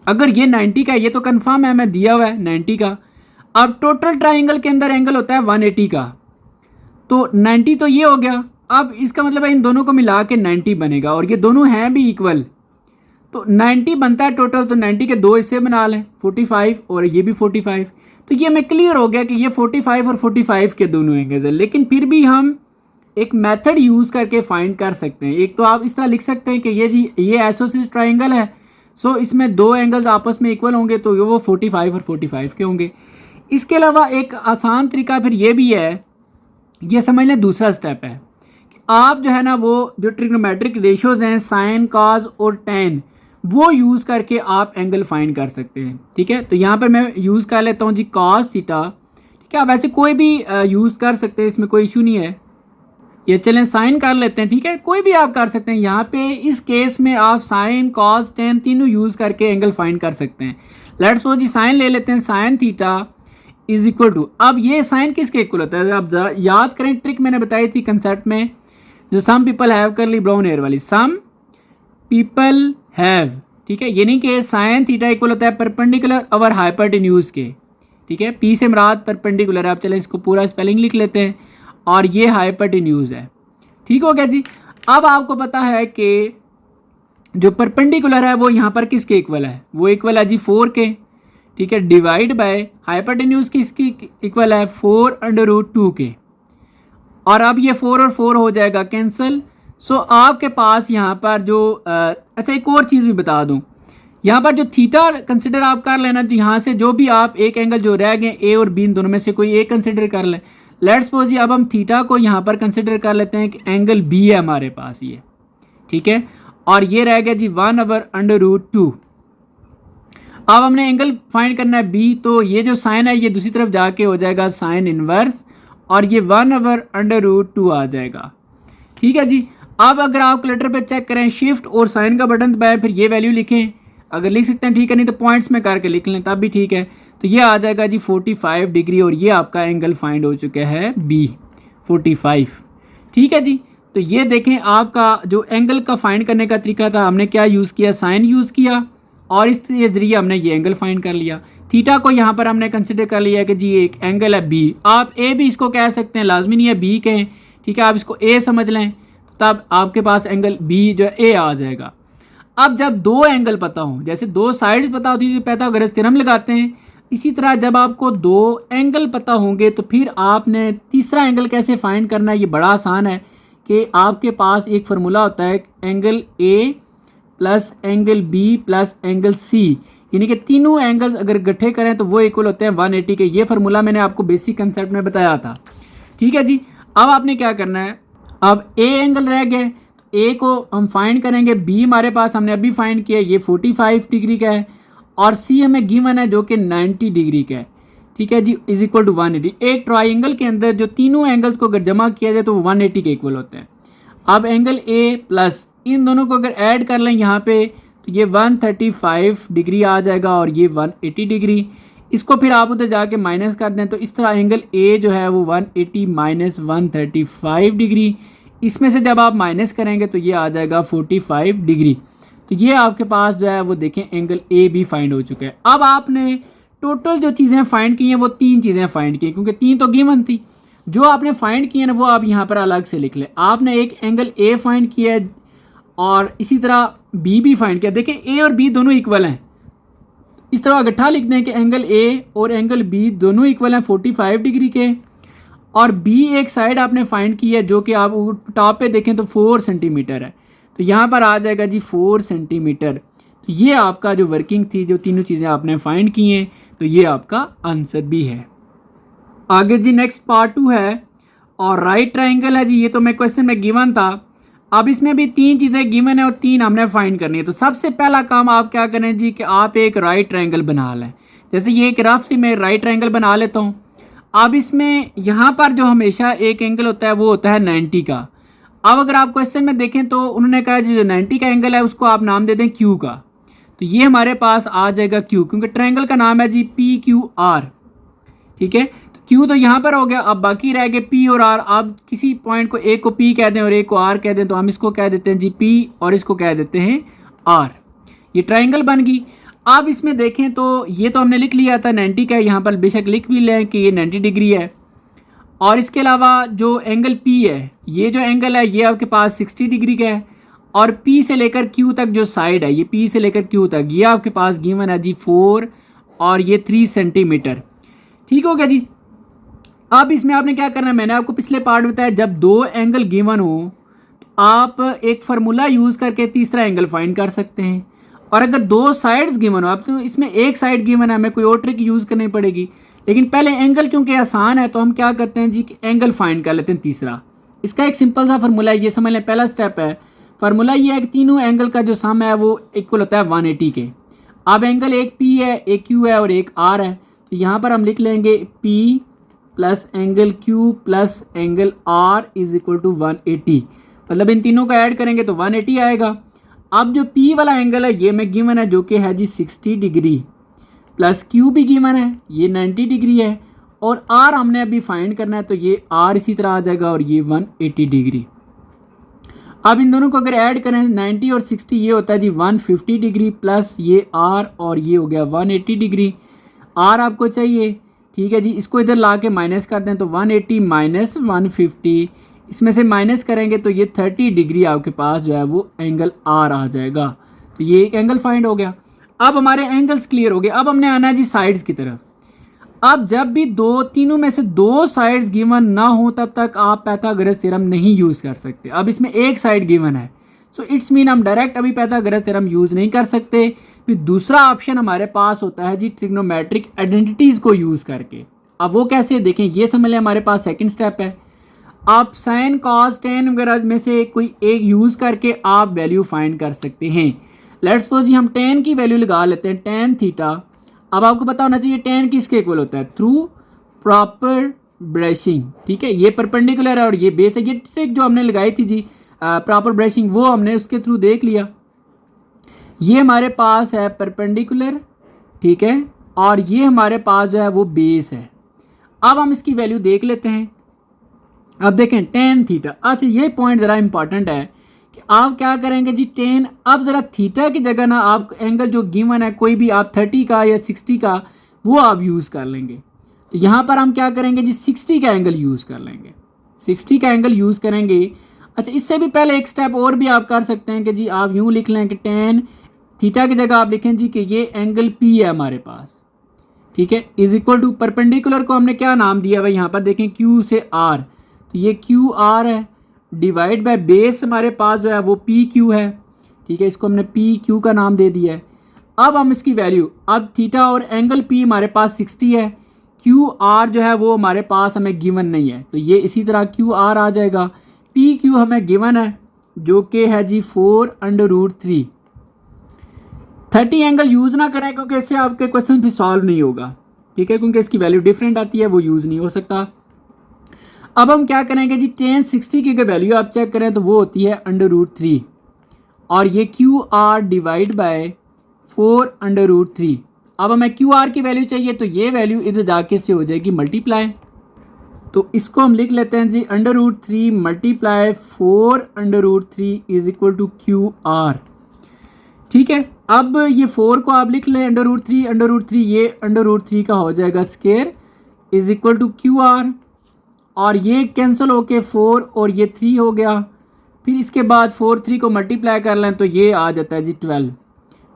अगर ये 90 का है, ये तो कंफर्म है, मैं दिया हुआ है 90 का। अब टोटल ट्राइंगल के अंदर एंगल होता है 180 का, तो 90 तो ये हो गया। अब इसका मतलब है इन दोनों को मिला के 90 बनेगा, और ये दोनों हैं भी इक्वल, तो 90 बनता है टोटल। तो 90 के 2 हिस्से बना लें, 45 और ये भी 45। तो ये हमें क्लियर हो गया कि ये 45 और 45 के दोनों एंगल्स हैं। लेकिन फिर भी हम एक मेथड यूज़ करके फाइंड कर सकते हैं। एक तो आप इस तरह लिख सकते हैं कि ये जी ये आइसोसेलेस ट्राइंगल है, सो इसमें 2 एंगल्स आपस में इक्वल होंगे, तो वो 45 और 45 के होंगे। इसके अलावा एक आसान तरीका फिर ये भी है, ये समझ लें दूसरा स्टेप है कि आप जो है ना वो जो ट्रिग्नोमेट्रिक रेशियोज़ हैं साइन, कॉस और टेन, वो यूज़ करके आप एंगल फाइंड कर सकते हैं। ठीक है, तो यहाँ पर मैं यूज़ कर लेता हूँ जी कॉस थीटा। ठीक है, आप ऐसे कोई भी यूज़ कर सकते हैं, इसमें कोई इशू नहीं है। ये चलें साइन कर लेते हैं। ठीक है, कोई भी आप कर सकते हैं। यहाँ पे इस केस में आप साइन, कॉस, टेन तीनों यूज़ करके एंगल फाइंड कर सकते हैं। लेट्स सपोज जी साइन ले लेते हैं, sine theta is equal to, अब ये साइन किसके इक्वल होता है? आप याद करें, ट्रिक मैंने बताई थी कंसेप्ट में, जो सम people have curly brown hair वाली, सम पीपल हैव। ठीक है, ये नहीं कि साइन थीटा इक्वल होता है परपेंडिकुलर अवर हाइपोटेन्यूज के। ठीक है, पी से मुराद परपेंडिकुलर है। आप चलें इसको पूरा स्पेलिंग लिख लेते हैं, और ये हाइपोटेन्यूज है। ठीक हो गया जी। अब आपको पता है कि जो परपेंडिकुलर है वो यहाँ पर किसके इक्वल है? वो इक्वल है जी 4 के। ठीक है, डिवाइड बाय हाइपोटेन्यूज किसकी इक्वल है? 4√2 के। और अब ये 4 और 4 हो जाएगा कैंसिल। सो आपके पास यहाँ पर जो अच्छा एक और चीज़ भी बता दूँ, यहाँ पर जो थीटा कंसिडर आप कर लेना, तो यहाँ से जो भी आप एक एंगल जो रह गए ए और बी दोनों में से कोई एक कंसिडर कर लें। लेट्स सपोज जी अब हम थीटा को यहाँ पर कंसिडर कर लेते हैं कि एंगल बी है हमारे पास ये। ठीक है, और ये रह गया जी 1/√2। अब हमने एंगल फाइंड करना है बी, तो ये जो साइन है ये दूसरी तरफ जाके हो जाएगा साइन इनवर्स, और ये 1/√2 आ जाएगा। ठीक है जी। अब अगर आप कैलकुलेटर पे चेक करें, शिफ्ट और साइन का बटन दबाएं, फिर ये वैल्यू लिखें। अगर लिख सकते हैं ठीक है, नहीं तो पॉइंट्स में करके लिख लें तब भी ठीक है। तो ये आ जाएगा जी 45 डिग्री, और ये आपका एंगल फाइंड हो चुका है बी 45। ठीक है जी। तो ये देखें आपका जो एंगल का फाइंड करने का तरीका था, हमने क्या यूज़ किया? साइन यूज़ किया, और इस जरिए हमने ये एंगल फाइंड कर लिया। थीटा को यहाँ पर हमने कंसिडर कर लिया कि जी एक एंगल है बी। आप ए भी इसको कह सकते हैं, लाजमी नहीं है बी कहें। ठीक है, आप इसको ए समझ लें, तब आपके पास एंगल बी जो ए आ जाएगा। अब जब 2 एंगल पता हों, जैसे 2 साइड्स पता होती है पाइथागोरस थ्योरम लगाते हैं, इसी तरह जब आपको 2 एंगल पता होंगे तो फिर आपने तीसरा एंगल कैसे फाइंड करना है? ये बड़ा आसान है कि आपके पास एक फार्मूला होता है, angle a plus angle b plus angle c, यानी कि तीनों एंगल्स अगर इकट्ठे करें तो वो इक्वल होते हैं 180 के। ये फार्मूला मैंने आपको बेसिक कंसेप्ट में बताया था। ठीक है जी। अब आपने क्या करना है, अब ए एंगल रह गए, ए को हम फाइंड करेंगे। बी हमारे पास हमने अभी फाइंड किया, ये 45 डिग्री का है, और सी हमें गिवन है जो कि 90 डिग्री का है। ठीक है जी, इज इक्वल टू 180। एक ट्राइंगल के अंदर जो तीनों एंगल्स को अगर जमा किया जाए तो वो 180 के इक्वल होते हैं। अब एंगल ए प्लस इन दोनों को अगर ऐड कर लें यहाँ पे तो ये 135 डिग्री आ जाएगा और ये 180 डिग्री। इसको फिर आप उधर जाके माइनस कर दें तो इस तरह एंगल ए जो है वो 180 माइनस 135 डिग्री, इसमें से जब आप माइनस करेंगे तो ये आ जाएगा 45 डिग्री। तो ये आपके पास जो है वो देखें एंगल ए भी फाइंड हो चुका है। अब आपने टोटल जो चीज़ें फाइंड की हैं वो 3 चीज़ें फाइंड की, क्योंकि 3 तो गिवन थी। जो आपने फाइंड किया ना वो आप यहाँ पर अलग से लिख लें। आपने एक एंगल ए फाइंड किया है और इसी तरह बी भी फाइंड किया। देखिए ए और बी दोनों इक्वल हैं, इस तरह इकट्ठा लिख दें कि एंगल ए और एंगल बी दोनों इक्वल हैं 45 डिग्री के, और बी एक साइड आपने फाइंड की है जो कि आप टॉप पे देखें तो 4 सेंटीमीटर है, तो यहाँ पर आ जाएगा जी 4 सेंटीमीटर। तो ये आपका जो वर्किंग थी, जो तीनों चीज़ें आपने फाइंड की हैं, तो ये आपका आंसर भी है। आगे जी नेक्स्ट पार्ट 2 है और राइट ट्राइंगल है जी। ये तो मैं क्वेश्चन में गिवन था। अब इसमें भी 3 चीज़ें गिवन है और 3 हमने फाइंड करनी है। तो सबसे पहला काम आप क्या करें जी कि आप एक राइट ट्राइंगल बना लें। जैसे ये एक रफ से मैं राइट ट्राइंगल बना लेता हूँ। अब इसमें यहाँ पर जो हमेशा एक एंगल होता है वो होता है 90 का। अब अगर आप क्वेश्चन में देखें तो उन्होंने कहा जी जो 90 का एंगल है उसको आप नाम दे दें क्यू का। तो ये हमारे पास आ जाएगा क्यू, क्योंकि ट्राइंगल का नाम है जी PQR। ठीक है, तो क्यू तो यहाँ पर हो गया। अब बाकी रह गए पी और आर। आप किसी पॉइंट को एक को पी कह दें और एक को आर कह दें, तो हम इसको कह देते हैं जी पी और इसको कह देते हैं आर। ये ट्राइंगल बन गई। अब इसमें देखें तो ये तो हमने लिख लिया था 90 का, यहाँ पर बेशक लिख भी लें कि ये 90 डिग्री है। और इसके अलावा जो एंगल पी है, ये जो एंगल है ये आपके पास 60 डिग्री का है, और पी से लेकर क्यू तक जो साइड है, ये पी से लेकर क्यू तक, ये आपके पास गिवन है जी 4 और ये 3 सेंटीमीटर। ठीक हो गया जी। अब इसमें आपने क्या करना है, मैंने आपको पिछले पार्ट बताया, जब 2 एंगल गिवन हो तो आप एक फार्मूला यूज़ करके तीसरा एंगल फाइंड कर सकते हैं। और अगर 2 साइड्स गिवन हो, आप तो इसमें एक साइड गिवन है, हमें कोई और ट्रिक यूज़ करनी पड़ेगी। लेकिन पहले एंगल क्योंकि आसान है तो हम क्या करते हैं जी कि एंगल फाइंड कर लेते हैं तीसरा। इसका एक सिंपल सा फार्मूला है, ये समझ लें पहला स्टेप है। फार्मूला ये है कि तीनों एंगल का जो सम है वो इक्वल होता है 180 के। अब एंगल एक पी है, एक क्यू है और एक आर है, तो यहाँ पर हम लिख लेंगे p plus angle q plus angle r is equal to 180। मतलब इन तीनों को ऐड करेंगे तो 180 आएगा। अब जो पी वाला एंगल है ये में गिवन है जो कि है जी 60 डिग्री, प्लस क्यू भी गिवन है ये 90 डिग्री है, और आर हमने अभी फाइंड करना है, तो ये आर इसी तरह आ जाएगा और ये 180 डिग्री। अब इन दोनों को अगर ऐड करें 90 और 60, ये होता है जी 150 डिग्री, प्लस ये आर और ये हो गया 180 डिग्री। आर आपको चाहिए, ठीक है जी। इसको इधर ला के माइनस कर दें तो 180 माइनस 150, इसमें से माइनस करेंगे तो ये 30 डिग्री आपके पास जो है वो एंगल आर आ जाएगा। तो ये एक एंगल फाइंड हो गया। अब हमारे एंगल्स क्लियर हो गए। अब हमने आना है जी साइड्स की तरफ। अब जब भी तीनों में से 2 साइड्स गिवन ना हो तब तक आप पाइथागोरस थ्योरम नहीं यूज़ कर सकते। अब इसमें एक साइड गिवन है, सो इट्स मीन हम डायरेक्ट अभी पाइथागोरस थ्योरम यूज़ नहीं कर सकते। फिर दूसरा ऑप्शन हमारे पास होता है जी ट्रिग्नोमेट्रिक आइडेंटिटीज़ को यूज़ करके। अब वो कैसे देखें ये समझ लें। हमारे पास सेकंड स्टेप है, आप साइन कॉस टेन वगैरह में से कोई एक यूज़ करके आप वैल्यू फाइंड कर सकते हैं। लेट्स सपोज जी हम टेन की वैल्यू लगा लेते हैं, टेन थीटा। अब आपको पता होना चाहिए टेन किसके इक्वल होता है, थ्रू प्रॉपर ब्रशिंग। ठीक है, ये परपेंडिकुलर है और ये बेस है। ये ट्रिक जो हमने लगाई थी जी प्रॉपर ब्रशिंग, वो हमने उसके थ्रू देख लिया। ये हमारे पास है परपेंडिकुलर, ठीक है, और ये हमारे पास जो है वो बेस है। अब हम इसकी वैल्यू देख लेते हैं। अब देखें टेन थीटा। अच्छा ये पॉइंट ज़रा इंपॉर्टेंट है कि आप क्या करेंगे जी टेन, अब ज़रा थीटा की जगह ना आप एंगल जो गिवन है कोई भी आप 30 का या 60 का वो आप यूज़ कर लेंगे। तो यहाँ पर हम क्या करेंगे जी 60 का एंगल यूज़ कर लेंगे, 60 का एंगल यूज़ करेंगे। अच्छा इससे भी पहले एक स्टेप और भी आप कर सकते हैं कि जी आप यूँ लिख लें कि टेन थीटा की जगह आप लिखें जी कि ये एंगल पी है हमारे पास, ठीक है, इज इक्वल टू परपेंडिकुलर को हमने क्या नाम दिया हुआ यहाँ पर देखें क्यू से आर, तो ये क्यू आर है, डिवाइड बाय बेस हमारे पास जो है वो पी क्यू है। ठीक है, इसको हमने पी क्यू का नाम दे दिया है। अब हम इसकी वैल्यू, अब थीटा और एंगल पी हमारे पास 60 है, क्यू आर जो है वो हमारे पास हमें गिवन नहीं है, तो ये इसी तरह क्यू आर आ जाएगा। पी क्यू हमें गिवन है जो कि है जी 4√3। 30 एंगल यूज़ ना करें क्योंकि इससे आपके क्वेश्चन भी सॉल्व नहीं होगा, ठीक है, क्योंकि इसकी वैल्यू डिफरेंट आती है, वो यूज़ नहीं हो सकता। अब हम क्या करेंगे जी, tan 60 की अगर वैल्यू आप चेक करें तो वो होती है √3 और ये क्यू आर डिवाइड बाय 4√3। अब हमें क्यू आर की वैल्यू चाहिए तो ये वैल्यू इधर जाके से हो जाएगी मल्टीप्लाई, तो इसको हम लिख लेते हैं जी √3 multiply 4√3 is equal to q r. ठीक है, अब ये 4 को आप लिख लें √3 ये √3 का हो जाएगा square is equal to q r, और ये कैंसिल होके 4 और ये 3 हो गया। फिर इसके बाद 3 को मल्टीप्लाई कर लें तो ये आ जाता है जी 12,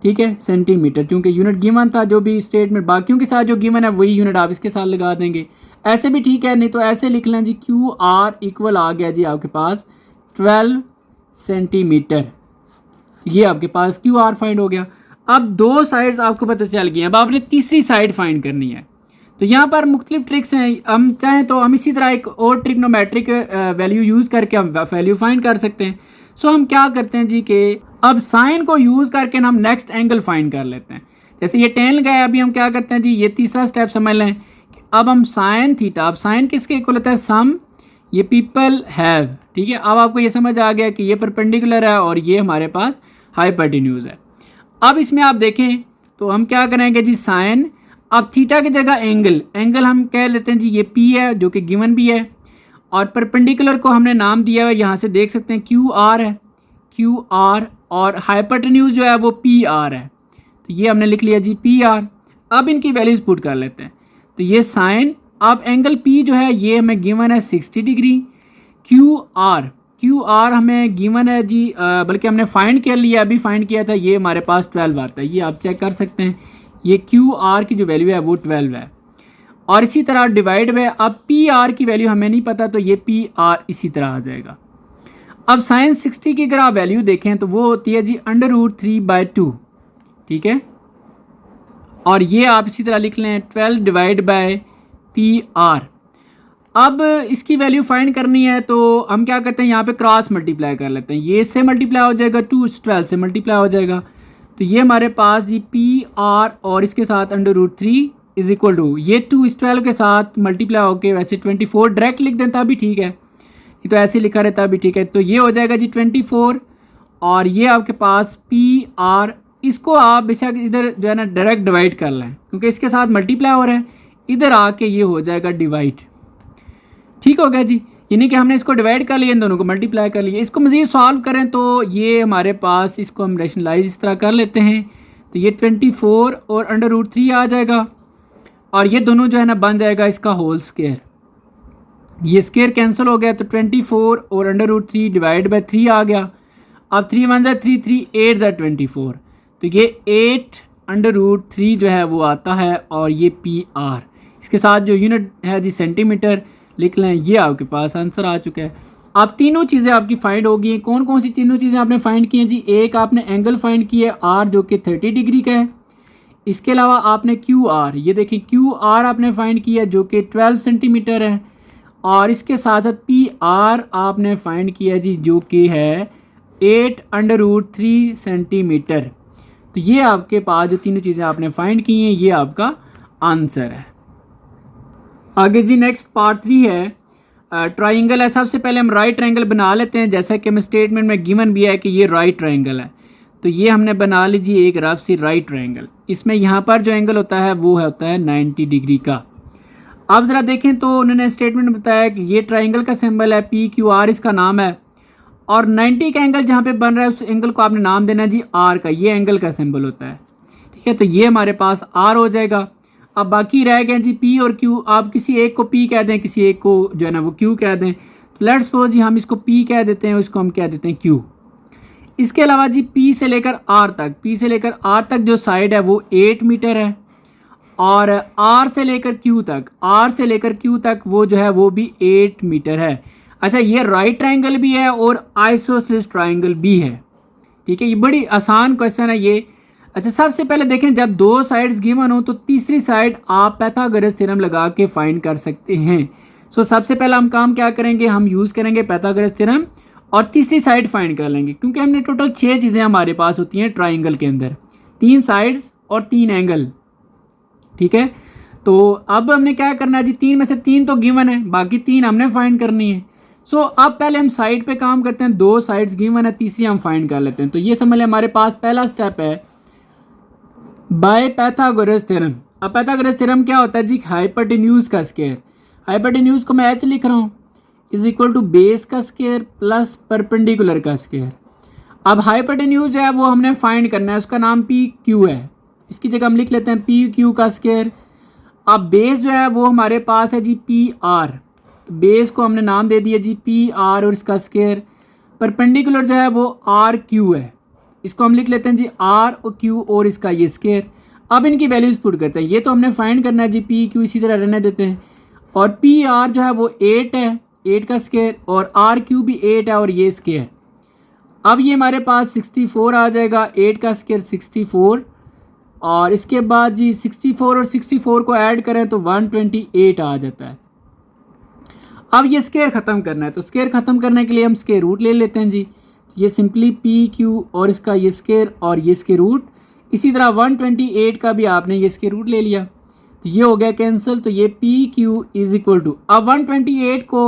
ठीक है, सेंटीमीटर, क्योंकि यूनिट गिवन था जो भी स्टेटमेंट बाकियों के साथ जो गिवन है वही यूनिट आप इसके साथ लगा देंगे। ऐसे भी ठीक है, नहीं तो ऐसे लिख लें जी क्यू आर इक्वल आ गया जी आपके पास 12 सेंटीमीटर। ये आपके पास क्यू आर फाइंड हो गया। अब 2 साइड्स आपको पता चल गई हैं, अब आपने तीसरी साइड फाइंड करनी है। तो यहाँ पर मुख्तलिफ ट्रिक्स हैं, हम चाहें तो हम इसी तरह एक और ट्रिग्नोमेट्रिक वैल्यू यूज़ करके हम वैल्यू फाइंड कर सकते हैं। सो हम क्या करते हैं जी कि अब साइन को यूज़ करके हम नेक्स्ट एंगल फाइंड कर लेते हैं। जैसे ये टेन गए, अभी हम क्या करते हैं जी, ये तीसरा स्टेप समझ लें कि अब हम साइन थीटा, अब साइन किसके इक्वल होता है, सम ये पीपल हैव, ठीक है। अब आपको ये समझ आ गया कि ये परपेंडिकुलर है और ये हमारे पास हाइपोटेन्यूज है। अब इसमें आप देखें तो हम क्या करेंगे जी, साइन, अब थीटा की जगह एंगल हम कह लेते हैं जी ये पी है जो कि गिवन भी है, और परपेंडिकुलर को हमने नाम दिया है, यहाँ से देख सकते हैं क्यू आर है, क्यू आर, और हाइपोटेन्यूज जो है वो पी आर है, तो ये हमने लिख लिया जी पी आर। अब इनकी वैल्यूज पुट कर लेते हैं, तो ये साइन, अब एंगल पी जो है ये हमें गिवन है 60 डिग्री, क्यू आर हमें गिवन है जी, बल्कि हमने फाइंड कर लिया, अभी फाइंड किया था, ये हमारे पास 12 आता है, ये आप चेक कर सकते हैं, ये क्यू आर की जो वैल्यू है वो 12 है। और इसी तरह डिवाइड में, अब पी आर की वैल्यू हमें नहीं पता तो ये पी आर इसी तरह आ जाएगा। अब साइन 60 की अगर आप वैल्यू देखें तो वो होती है जी √3/2, ठीक है, और ये आप इसी तरह लिख लें 12 डिवाइड बाय पी आर। अब इसकी वैल्यू फाइंड करनी है तो हम क्या करते हैं, यहाँ पे क्रॉस मल्टीप्लाई कर लेते हैं, ये इससे मल्टीप्लाई हो जाएगा, 2 इस 12 से मल्टीप्लाई हो जाएगा, तो ये हमारे पास जी पी आर और इसके साथ √3 इज इक्वल टू, ये 2 इस 12 के साथ मल्टीप्लाई होके वैसे 24 डायरेक्ट लिख देता भी ठीक है, तो ऐसे लिखा रहता भी ठीक है, तो ये हो जाएगा जी 24, और ये आपके पास पी आर, इसको आप बेशक इधर जो है ना डायरेक्ट डिवाइड कर लें क्योंकि इसके साथ मल्टीप्लाई हो रहा है, इधर आके ये हो जाएगा डिवाइड, ठीक हो गया जी, यानी कि हमने इसको डिवाइड कर लिया, इन दोनों को मल्टीप्लाई कर लिया। इसको मज़ीद सॉल्व करें तो ये हमारे पास, इसको हम रैशनलाइज इस तरह कर लेते हैं, तो ये 24 और √3 आ जाएगा, और ये दोनों जो है ना बन जाएगा इसका होल स्क्वायर, ये स्क्वायर कैंसिल हो गया, तो 24 और √3 डिवाइड बाय 3 आ गया। अब 3 1 जा 3 3 8 जा 24, तो ये 8√3 जो है वो आता है, और ये पी आर, इसके साथ जो यूनिट है जी सेंटीमीटर लिख लें, ये आपके पास आंसर आ चुका है। अब तीनों चीज़ें आपकी फाइंड होगी, कौन कौन सी तीनों चीज़ें आपने फाइंड की हैं जी, एक आपने एंगल फाइंड किया है आर जो कि 30 डिग्री का है, इसके अलावा आपने क्यू आर, ये देखिए क्यू आर आपने फाइंड किया जो कि 12 सेंटीमीटर है, और इसके साथ साथ पी आर आपने फाइंड किया जी जो कि है 8√3 सेंटीमीटर। तो ये आपके पास जो तीनों चीज़ें आपने फाइंड की हैं ये आपका आंसर है। आगे जी नेक्स्ट पार्ट 3 है ट्राइंगल है। सबसे पहले हम राइट ट्राइंगल बना लेते हैं, जैसा कि हमें स्टेटमेंट में गिवन भी है कि ये राइट ट्राइंगल है, तो ये हमने बना लीजिए एक रफ सी राइट ट्राइंगल। इसमें यहाँ पर जो एंगल होता है वो होता है 90 डिग्री का। अब ज़रा देखें तो उन्होंने स्टेटमेंट में बताया कि ये ट्राइंगल का सिंबल है PQR, इसका नाम है, और 90 का एंगल जहाँ पे बन रहा है उस एंगल को आपने नाम देना जी R का, ये एंगल का सिंबल होता है, ठीक है, तो ये हमारे पास R हो जाएगा। अब बाकी रह गए जी P और Q, आप किसी एक को P कह दें, किसी एक को जो है ना वो Q कह दें, तो लेट्स सपोज जी हम इसको P कह देते हैं, उसको हम कह देते हैं Q। इसके अलावा जी P से लेकर R तक जो साइड है वो 8 मीटर है, और R से लेकर Q तक वो जो है वो भी 8 मीटर है। अच्छा, ये राइट ट्राइंगल भी है और आइसोसेलेस ट्राइंगल भी है, ठीक है, ये बड़ी आसान क्वेश्चन है ये। अच्छा, सबसे पहले देखें, जब दो साइड्स गिवन हो तो तीसरी साइड आप पाइथागोरस थ्योरम लगा के फाइंड कर सकते हैं। सो सबसे पहला हम काम क्या करेंगे, हम यूज़ करेंगे पाइथागोरस थ्योरम और तीसरी साइड फाइंड कर लेंगे, क्योंकि हमने टोटल 6 चीज़ें हमारे पास होती हैं ट्राइंगल के अंदर, 3 साइड्स और 3 एंगल। ठीक है, तो अब हमने क्या करना है जी, 3 में से 3 तो गिवन है, बाकी 3 हमने फाइंड करनी है। सो अब पहले हम साइड पे काम करते हैं, 2 साइड्स गिवन है, तीसरी हम फाइंड कर लेते हैं। तो ये समझ लें हमारे पास पहला स्टेप है बाय पाइथागोरस थ्योरम। अब पाइथागोरस थ्योरम क्या होता है जी, हाइपोटेन्यूज का स्क्वायर। हाइपोटेन्यूज को मैं ऐसे लिख रहा हूँ, इज इक्वल टू बेस का स्क्वायर प्लस परपेंडिकुलर का स्क्वायर। अब हाइपोटेन्यूज है वो हमने फाइंड करना है, उसका नाम पी क्यू है, इसकी जगह हम लिख लेते हैं पी क्यू का स्क्वायर। अब बेस जो है वो हमारे पास है जी पी आर, तो बेस को हमने नाम दे दिया जी पी आर और इसका स्क्वायर। परपेंडिकुलर जो है वो आर क्यू है, इसको हम लिख लेते हैं जी आर और क्यू और इसका ये स्क्वायर। अब इनकी वैल्यूज पुट करते हैं, ये तो हमने फाइंड करना है जी, पी क्यू इसी तरह रहने देते हैं। और पी आर जो है वो 8 है, 8 का स्क्वायर, और आर क्यू भी 8 है और ये स्क्वायर। अब ये हमारे पास 64 आ जाएगा, 8 का स्क्वायर 64, और इसके बाद जी 64 और 64 को ऐड करें तो 128 आ जाता है। अब ये स्क्वायर ख़त्म करना है, तो स्क्वायर ख़त्म करने के लिए हम स्क्वायर रूट ले लेते हैं जी। ये सिंपली पी क्यू और इसका ये स्क्वायर और ये स्क्वायर रूट, इसी तरह 128 का भी आपने ये स्क्वायर रूट ले लिया, तो ये हो गया कैंसिल। तो ये p q is equal to, अब 128 को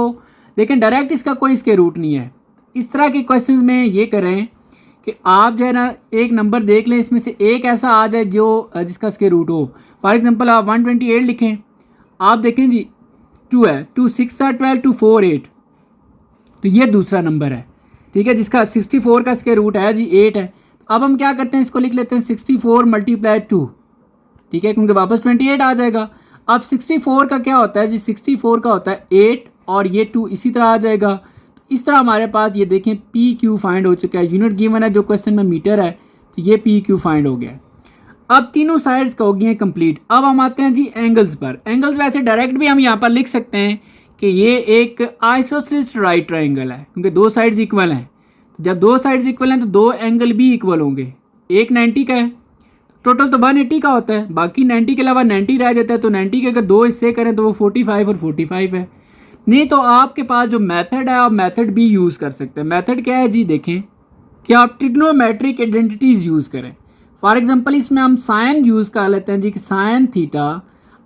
देखें डायरेक्ट इसका कोई स्क्वायर रूट नहीं है। इस तरह के क्वेश्चन में ये करें कि आप जो है ना एक नंबर देख लें, इसमें से एक ऐसा आ जाए जो जिसका स्क्वायर रूट हो। फॉर एग्जांपल आप 128 लिखें, आप देखें जी 2 है, 2 6 12 2 4 8, तो ये दूसरा नंबर है, ठीक है, जिसका 64 का स्क्वायर रूट है जी 8 है। अब हम क्या करते हैं, इसको लिख लेते हैं 64 मल्टीप्लाई 2, ठीक है, क्योंकि वापस 28 आ जाएगा। अब 64 का क्या होता है जी, 64 का होता है 8 और ये 2 इसी तरह आ जाएगा। इस तरह हमारे पास ये देखें पी क्यू फाइंड हो चुका है, यूनिट गिवन है जो क्वेश्चन में मीटर है, तो ये पी क्यू फाइंड हो गया। अब तीनों साइड्स का हो गई हैं कंप्लीट। अब हम आते हैं जी एंगल्स पर। एंगल्स वैसे डायरेक्ट भी हम यहाँ पर लिख सकते हैं कि ये एक आइसोसेलेस राइट ट्राइंगल है, क्योंकि 2 साइड्स इक्वल हैं। तो जब 2 साइड्स इक्वल हैं तो 2 एंगल भी इक्वल होंगे। एक 90 का है, टोटल तो 180 का होता है, बाकी 90 के अलावा 90 रह जाता है, तो 90 के अगर 2 हिस्से करें तो वो 45 और 45 है। नहीं तो आपके पास जो मेथड है आप मेथड भी यूज़ कर सकते हैं। मेथड क्या है जी, देखें कि आप ट्रिग्नोमेट्रिक आइडेंटिटीज़ यूज़ करें। फॉर एग्जांपल इसमें हम साइन यूज़ कर लेते हैं जी कि साइन थीटा।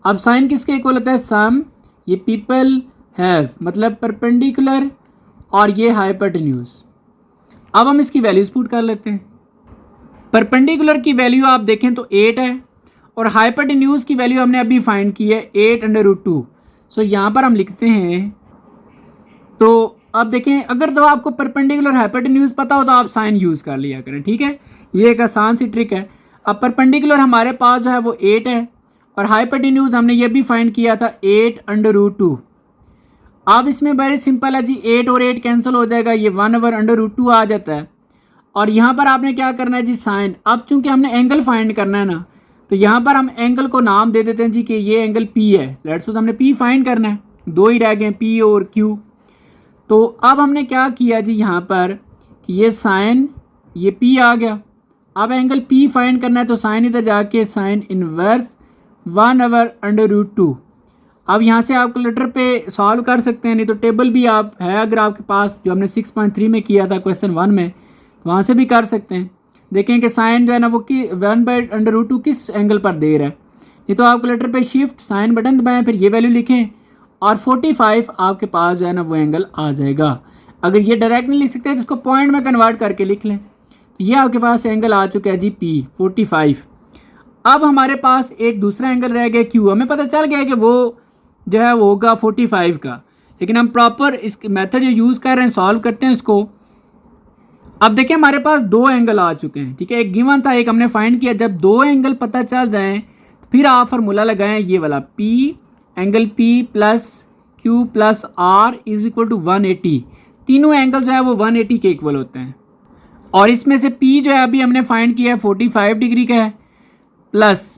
अब साइन किसके इक्वल होता है, सम ये पीपल हैव, मतलब परपेंडिकुलर और ये हाइपोटेन्यूज। अब हम इसकी वैल्यूज पुट कर लेते हैं। परपेंडिकुलर की वैल्यू आप देखें तो 8 है, और हाइपोटेन्यूज की वैल्यू हमने अभी फाइंड की है 8√2। सो यहाँ पर हम लिखते हैं, तो अब देखें अगर तो आपको परपेंडिकुलर हाइपोटेन्यूज पता हो तो आप साइन यूज़ कर लिया करें, ठीक है, ये एक आसान सी ट्रिक है। अब परपेंडिकुलर हमारे पास जो है वो 8 है, और हाइपोटेन्यूज हमने ये भी फाइंड किया था 8√2। अब इसमें वेरी सिंपल है जी, 8 और 8 कैंसिल हो जाएगा, ये 1/√2 आ जाता है। और यहाँ पर आपने क्या करना है जी, साइन। अब चूंकि हमने एंगल फाइंड करना है ना, तो यहाँ पर हम एंगल को नाम दे देते हैं जी कि ये एंगल पी है। लेट्स सपोज हमने पी फाइंड करना है, 2 ही रह गए पी और क्यू। तो अब हमने क्या किया जी, यहाँ पर ये साइन ये पी आ गया। अब एंगल पी फाइंड करना है, तो साइन इधर जाके साइन इनवर्स 1/√2। अब यहाँ से आप कैलकुलेटर पे सॉल्व कर सकते हैं, नहीं तो टेबल भी आप है अगर आपके पास, जो हमने 6.3 में किया था क्वेश्चन 1 में, वहाँ से भी कर सकते हैं। देखें कि साइन जो है ना वो 1/√2 किस एंगल पर दे रहा है। ये तो आप कैलकुलेटर पे शिफ्ट साइन बटन दबाएं, फिर ये वैल्यू लिखें, और 45 आपके पास जो है ना वो एंगल आ जाएगा। अगर ये डायरेक्ट नहीं लिख सकते तो इसको पॉइंट में कन्वर्ट करके लिख लें। ये आपके पास एंगल आ चुका है जी पी 45। अब हमारे पास एक दूसरा एंगल रह गया क्यू। हमें पता चल गया कि वो जो है वो होगा 45 का, लेकिन हम प्रॉपर इस मेथड जो यूज़ कर रहे हैं सॉल्व करते हैं इसको। अब देखिए हमारे पास 2 एंगल आ चुके हैं, ठीक है, एक गिवन था, एक हमने फाइंड किया। जब 2 एंगल पता चल जाएं फिर आप फार्मूला लगाएं ये वाला, p angle p plus q plus r is equal to 180। तीनों एंगल जो है वो 180 के इक्वल होते हैं। और इसमें से पी जो है अभी हमने फाइंड किया है 45 डिग्री का है, प्लस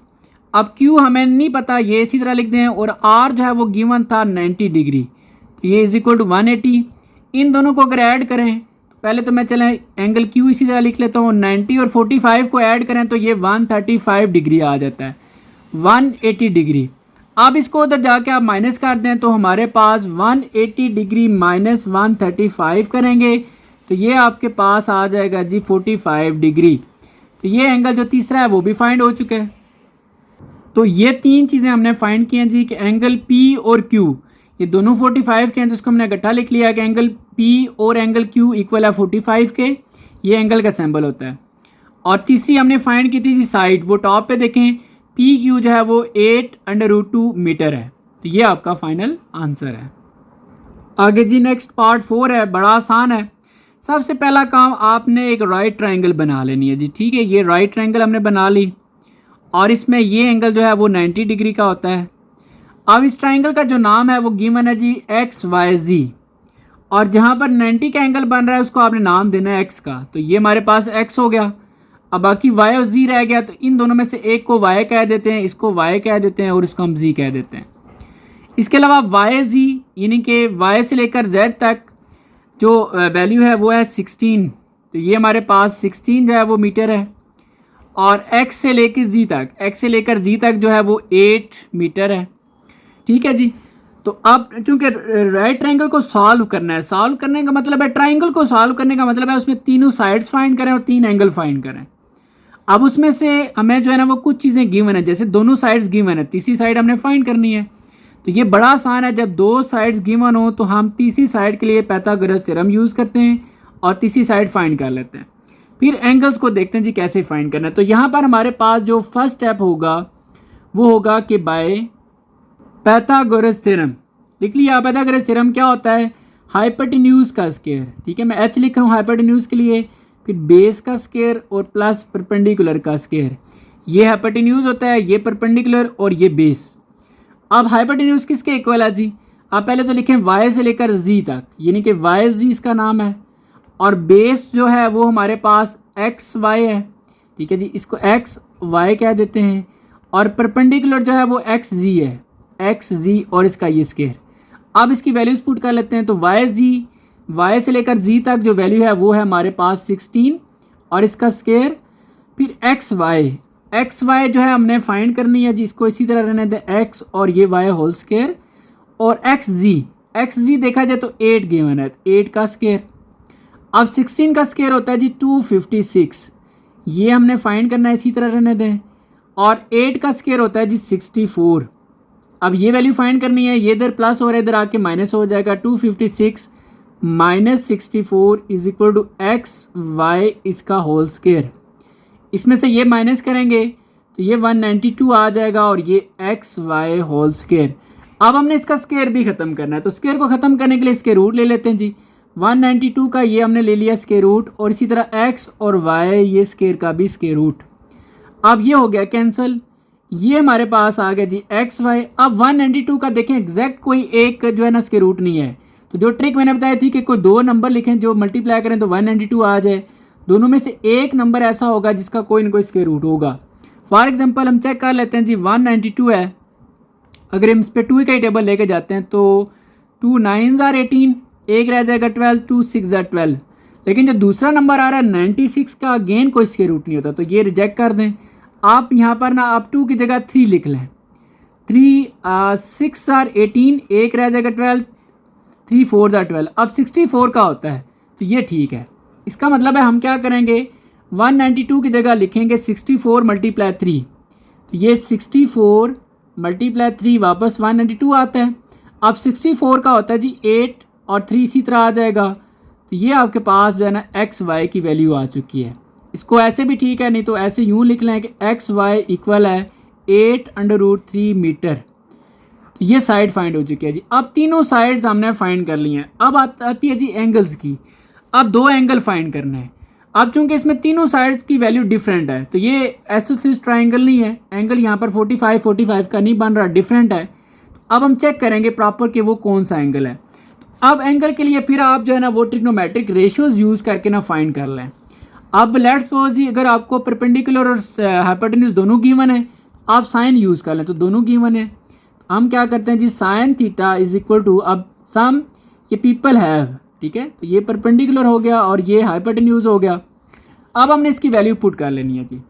अब क्यू हमें नहीं पता, ये इसी तरह लिख दें, और आर जो है वो गिवन था 90 डिग्री, तो ये इज इक्वल टू 180। इन दोनों को अगर ऐड करें पहले तो मैं चलें एंगल क्यू इसी तरह लिख लेता हूँ। 90 और 45 को ऐड करें तो ये 135 डिग्री आ जाता है, 180 डिग्री। अब इसको उधर जाके आप माइनस कर दें तो हमारे पास 180 डिग्री माइनस 135 करेंगे तो ये आपके पास आ जाएगा जी 45 डिग्री। तो ये एंगल जो तीसरा है वो भी फाइंड हो चुका है। तो ये तीन चीज़ें हमने फाइंड की हैं जी कि एंगल पी और क्यू ये दोनों 45 के हैं, तो इसको हमने इकट्ठा लिख लिया कि एंगल पी और एंगल क्यू इक्वल है 45 के, ये एंगल का सिंबल होता है। और तीसरी हमने फाइंड की थी जी साइड, वो टॉप पे देखें पी क्यू जो है वो 8√2 मीटर है। तो ये आपका फाइनल आंसर है। आगे जी नेक्स्ट पार्ट 4 है, बड़ा आसान है। सबसे पहला काम आपने एक राइट ट्रायंगल बना लेनी है जी, ठीक है। ये राइट ट्रायंगल हमने बना ली और इसमें ये एंगल जो है वो 90 डिग्री का होता है। अब इस ट्रायंगल का जो नाम है वो गिवन है जी XYZ, और जहाँ पर 90 का एंगल बन रहा है उसको आपने नाम देना है x का। तो ये हमारे पास x हो गया। अब बाकी y और z रह गया, तो इन दोनों में से एक को y कह देते हैं, इसको y कह देते हैं और इसको हम z कह देते हैं। इसके अलावा YZ यानी कि y से लेकर z तक जो वैल्यू है वो है 16, तो ये हमारे पास 16 जो है वो मीटर है। और x से लेकर z तक जो है वो 8 मीटर है, ठीक है जी। तो अब चूंकि राइट ट्रायंगल को सॉल्व करना है, सॉल्व करने का मतलब है ट्रायंगल को सॉल्व करने का मतलब है उसमें तीनों साइड्स फाइंड करें और 3 एंगल फाइंड करें। अब उसमें से हमें जो है ना वो कुछ चीज़ें गिवन है, जैसे दोनों साइड्स गिवन है, तीसरी साइड हमने फाइंड करनी है। तो ये बड़ा आसान है, जब दो साइड्स गिवन हो तो हम तीसरी साइड के लिए पाइथागोरस थ्योरम यूज़ करते हैं और तीसरी साइड फाइंड कर लेते हैं। फिर एंगल्स को देखते हैं जी कैसे फाइंड करना है। तो यहाँ पर हमारे पास जो फर्स्ट स्टेप होगा वो होगा कि बाय पाइथागोरस थ्योरम लिख लिया। पाइथागोरस थ्योरम क्या होता है? हाइपोटेन्यूज का स्क्वायर, ठीक है। मैं एच लिख रहा हूँ हाइपोटेन्यूज के लिए, फिर बेस का स्क्वायर और प्लस परपेंडिकुलर का स्क्वायर। ये हाइपोटेन्यूज होता है, ये परपेंडिकुलर और ये बेस। अब हाइपोटेन्यूज किसके इक्वल है जी? आप पहले तो लिखें y से लेकर z तक, यानी कि YZ इसका नाम है, और बेस जो है वो हमारे पास XY है, ठीक है जी। इसको XY कह देते हैं, और परपेंडिकुलर जो है वो XZ है, XZ और इसका ये स्क्वायर। अब इसकी वैल्यूज पुट कर लेते हैं। तो y से लेकर z तक जो वैल्यू है वो है हमारे पास 16 और इसका स्क्वायर। फिर XY जो है हमने फाइंड करनी है जी, इसको इसी तरह रहने दें x और ये y होल स्क्वायर, और XZ देखा जाए तो 8 गिवन है, 8 का स्क्वायर। अब 16 का स्क्वायर होता है जी 256, ये हमने फाइंड करना है, इसी तरह रहने दें। और 8 का स्क्वायर होता है जी 64। अब ये वैल्यू फाइंड करनी है, ये इधर प्लस हो रहा है, इधर आके माइनस हो जाएगा। 256 minus 64 is equal to XY इसका होल स्क्वायर। इसमें से ये माइनस करेंगे तो ये 192 आ जाएगा, और ये XY होल स्क्वायर। अब हमने इसका स्क्वायर भी ख़त्म करना है, तो स्क्वायर को ख़त्म करने के लिए स्क्वायर रूट ले लेते हैं जी। 192 का ये हमने ले लिया स्क्वायर रूट, और इसी तरह x और y ये स्क्वायर का भी स्क्वायर रूट। अब ये हो गया कैंसिल, ये हमारे पास आ गया जी XY। अब 192 का देखें एग्जैक्ट कोई एक जो है ना स्क्वायर रूट नहीं है, तो जो ट्रिक मैंने बताई थी कि कोई दो नंबर लिखें जो मल्टीप्लाई करें तो 192 आ जाए, दोनों में से एक नंबर ऐसा होगा जिसका कोई ना कोई स्क्वायर रूट होगा। फॉर एग्जांपल हम चेक कर लेते हैं जी, 192 है, अगर हम इस पर 2 का ही टेबल लेके जाते हैं तो 2 9s are 18, एक रह जाएगा 12, 2 6 are 12। लेकिन जो दूसरा नंबर आ रहा है 96 का, अगेन कोई स्क्वायर रूट नहीं होता, तो ये रिजेक्ट कर दें। आप यहाँ पर ना आप 2 की जगह 3 लिख लें। 6 are 18, एक रह जाएगा 12, 3 4s are 12। अब 64 का होता है, तो ये ठीक है। इसका मतलब है हम क्या करेंगे, 192 की जगह लिखेंगे 64 मल्टीप्लाई 3, तो ये 64 मल्टीप्लाई 3 वापस 192 आता है। अब 64 का होता है जी 8 और 3 इसी तरह आ जाएगा, तो ये आपके पास जो है ना XY की वैल्यू आ चुकी है। इसको ऐसे भी ठीक है, नहीं तो ऐसे यूँ लिख लें कि XY इक्वल है 8√3 मीटर। तो ये साइड फाइंड हो चुकी है जी। अब तीनों साइड्स हमने फाइंड कर ली हैं। अब आती है जी एंगल्स की। अब दो एंगल फाइंड करना है। अब चूंकि इसमें तीनों साइड्स की वैल्यू डिफरेंट है, तो ये एसोसिएट ट्राइंगल नहीं है, एंगल यहाँ पर 45 का नहीं बन रहा, डिफरेंट है। अब हम चेक करेंगे प्रॉपर कि वो कौन सा एंगल है। अब एंगल के लिए फिर आप जो है ना वो ट्रिग्नोमेट्रिक रेशियोज यूज़ करके ना फाइंड कर लें। अब लेट्स सपोज जी अगर आपको परपेंडिकुलर और हाइपोटेन्यूज दोनों गिवन है, आप साइन यूज़ कर लें, तो दोनों गिवन है। हम क्या करते हैं जी, sine theta is equal to, अब सम ये पीपल हैव ठीक है। तो ये परपेंडिकुलर हो गया और ये हाइपोटेन्यूज हो गया। अब हमने इसकी वैल्यू पुट कर लेनी है जी।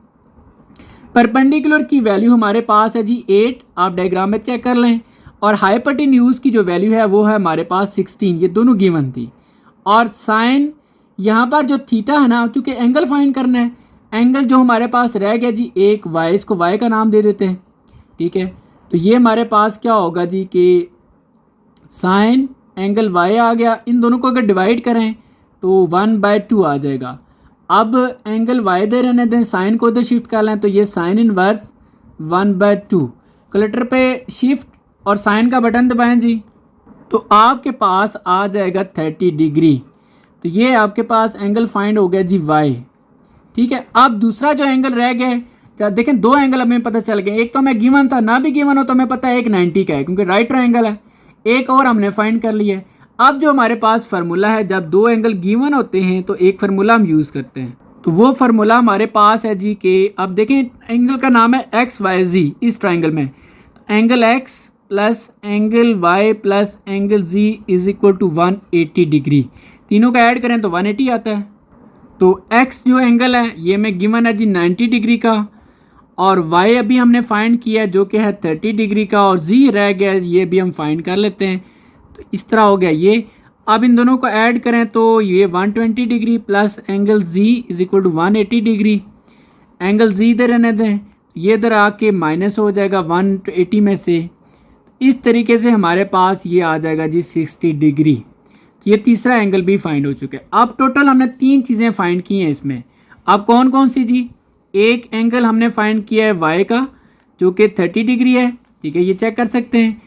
परपेंडिकुलर की वैल्यू हमारे पास है जी 8, आप डायग्राम में चेक कर लें, और हाइपोटेन्यूज की जो वैल्यू है वो है हमारे पास 16, ये दोनों गिवन थी। और साइन यहाँ पर जो थीटा है ना, चूँकि एंगल फाइंड करना है, एंगल जो हमारे पास रह गया जी एक वाई, इसको वाई का नाम दे देते हैं, ठीक है। तो ये हमारे पास क्या होगा जी कि साइन एंगल वाई आ गया, इन दोनों को अगर डिवाइड करें तो 1/2 आ जाएगा। अब एंगल वाई दे रहने दें, साइन को इधर शिफ्ट कर लें, तो ये साइन इनवर्स 1/2। कैलकुलेटर पे शिफ्ट और साइन का बटन दबाएं जी, तो आपके पास आ जाएगा 30 डिग्री। तो ये आपके पास एंगल फाइंड हो गया जी वाई, ठीक है। अब दूसरा जो एंगल रह गया, देखें दो एंगल हमें पता चल गए, एक तो हमें गिवन था, ना भी गिवन हो तो हमें पता है एक 90 का है क्योंकि राइट ट्रायंगल है, एक और हमने फाइंड कर लिया है। अब जो हमारे पास फार्मूला है, जब दो एंगल गिवन होते हैं तो एक फार्मूला हम यूज़ करते हैं, तो वो फार्मूला हमारे पास है जी के, अब देखें एंगल का नाम है XYZ इस ट्राइंगल में, तो angle X plus angle Y plus angle Z is equal to 180 degree. तीनों का ऐड करें तो 180 आता है। तो X जो एंगल है ये में गिवन है जी 90 डिग्री का, और Y अभी हमने फाइंड किया है जो कि है 30 डिग्री का, और Z रह गया ये भी हम फाइंड कर लेते हैं। तो इस तरह हो गया ये। अब इन दोनों को ऐड करें तो ये 120 degree plus angle Z is equal to 180 degree. Angle Z इधर रहने दें, ये इधर आके माइनस हो जाएगा 180 में से। इस तरीके से हमारे पास ये आ जाएगा जी 60 डिग्री। ये तीसरा एंगल भी फाइंड हो चुका है। अब टोटल हमने 3 चीज़ें फाइंड की हैं इसमें। अब कौन कौन सी जी? एक एंगल हमने फाइंड किया है Y का जो कि 30 डिग्री है, ठीक है, ये चेक कर सकते हैं।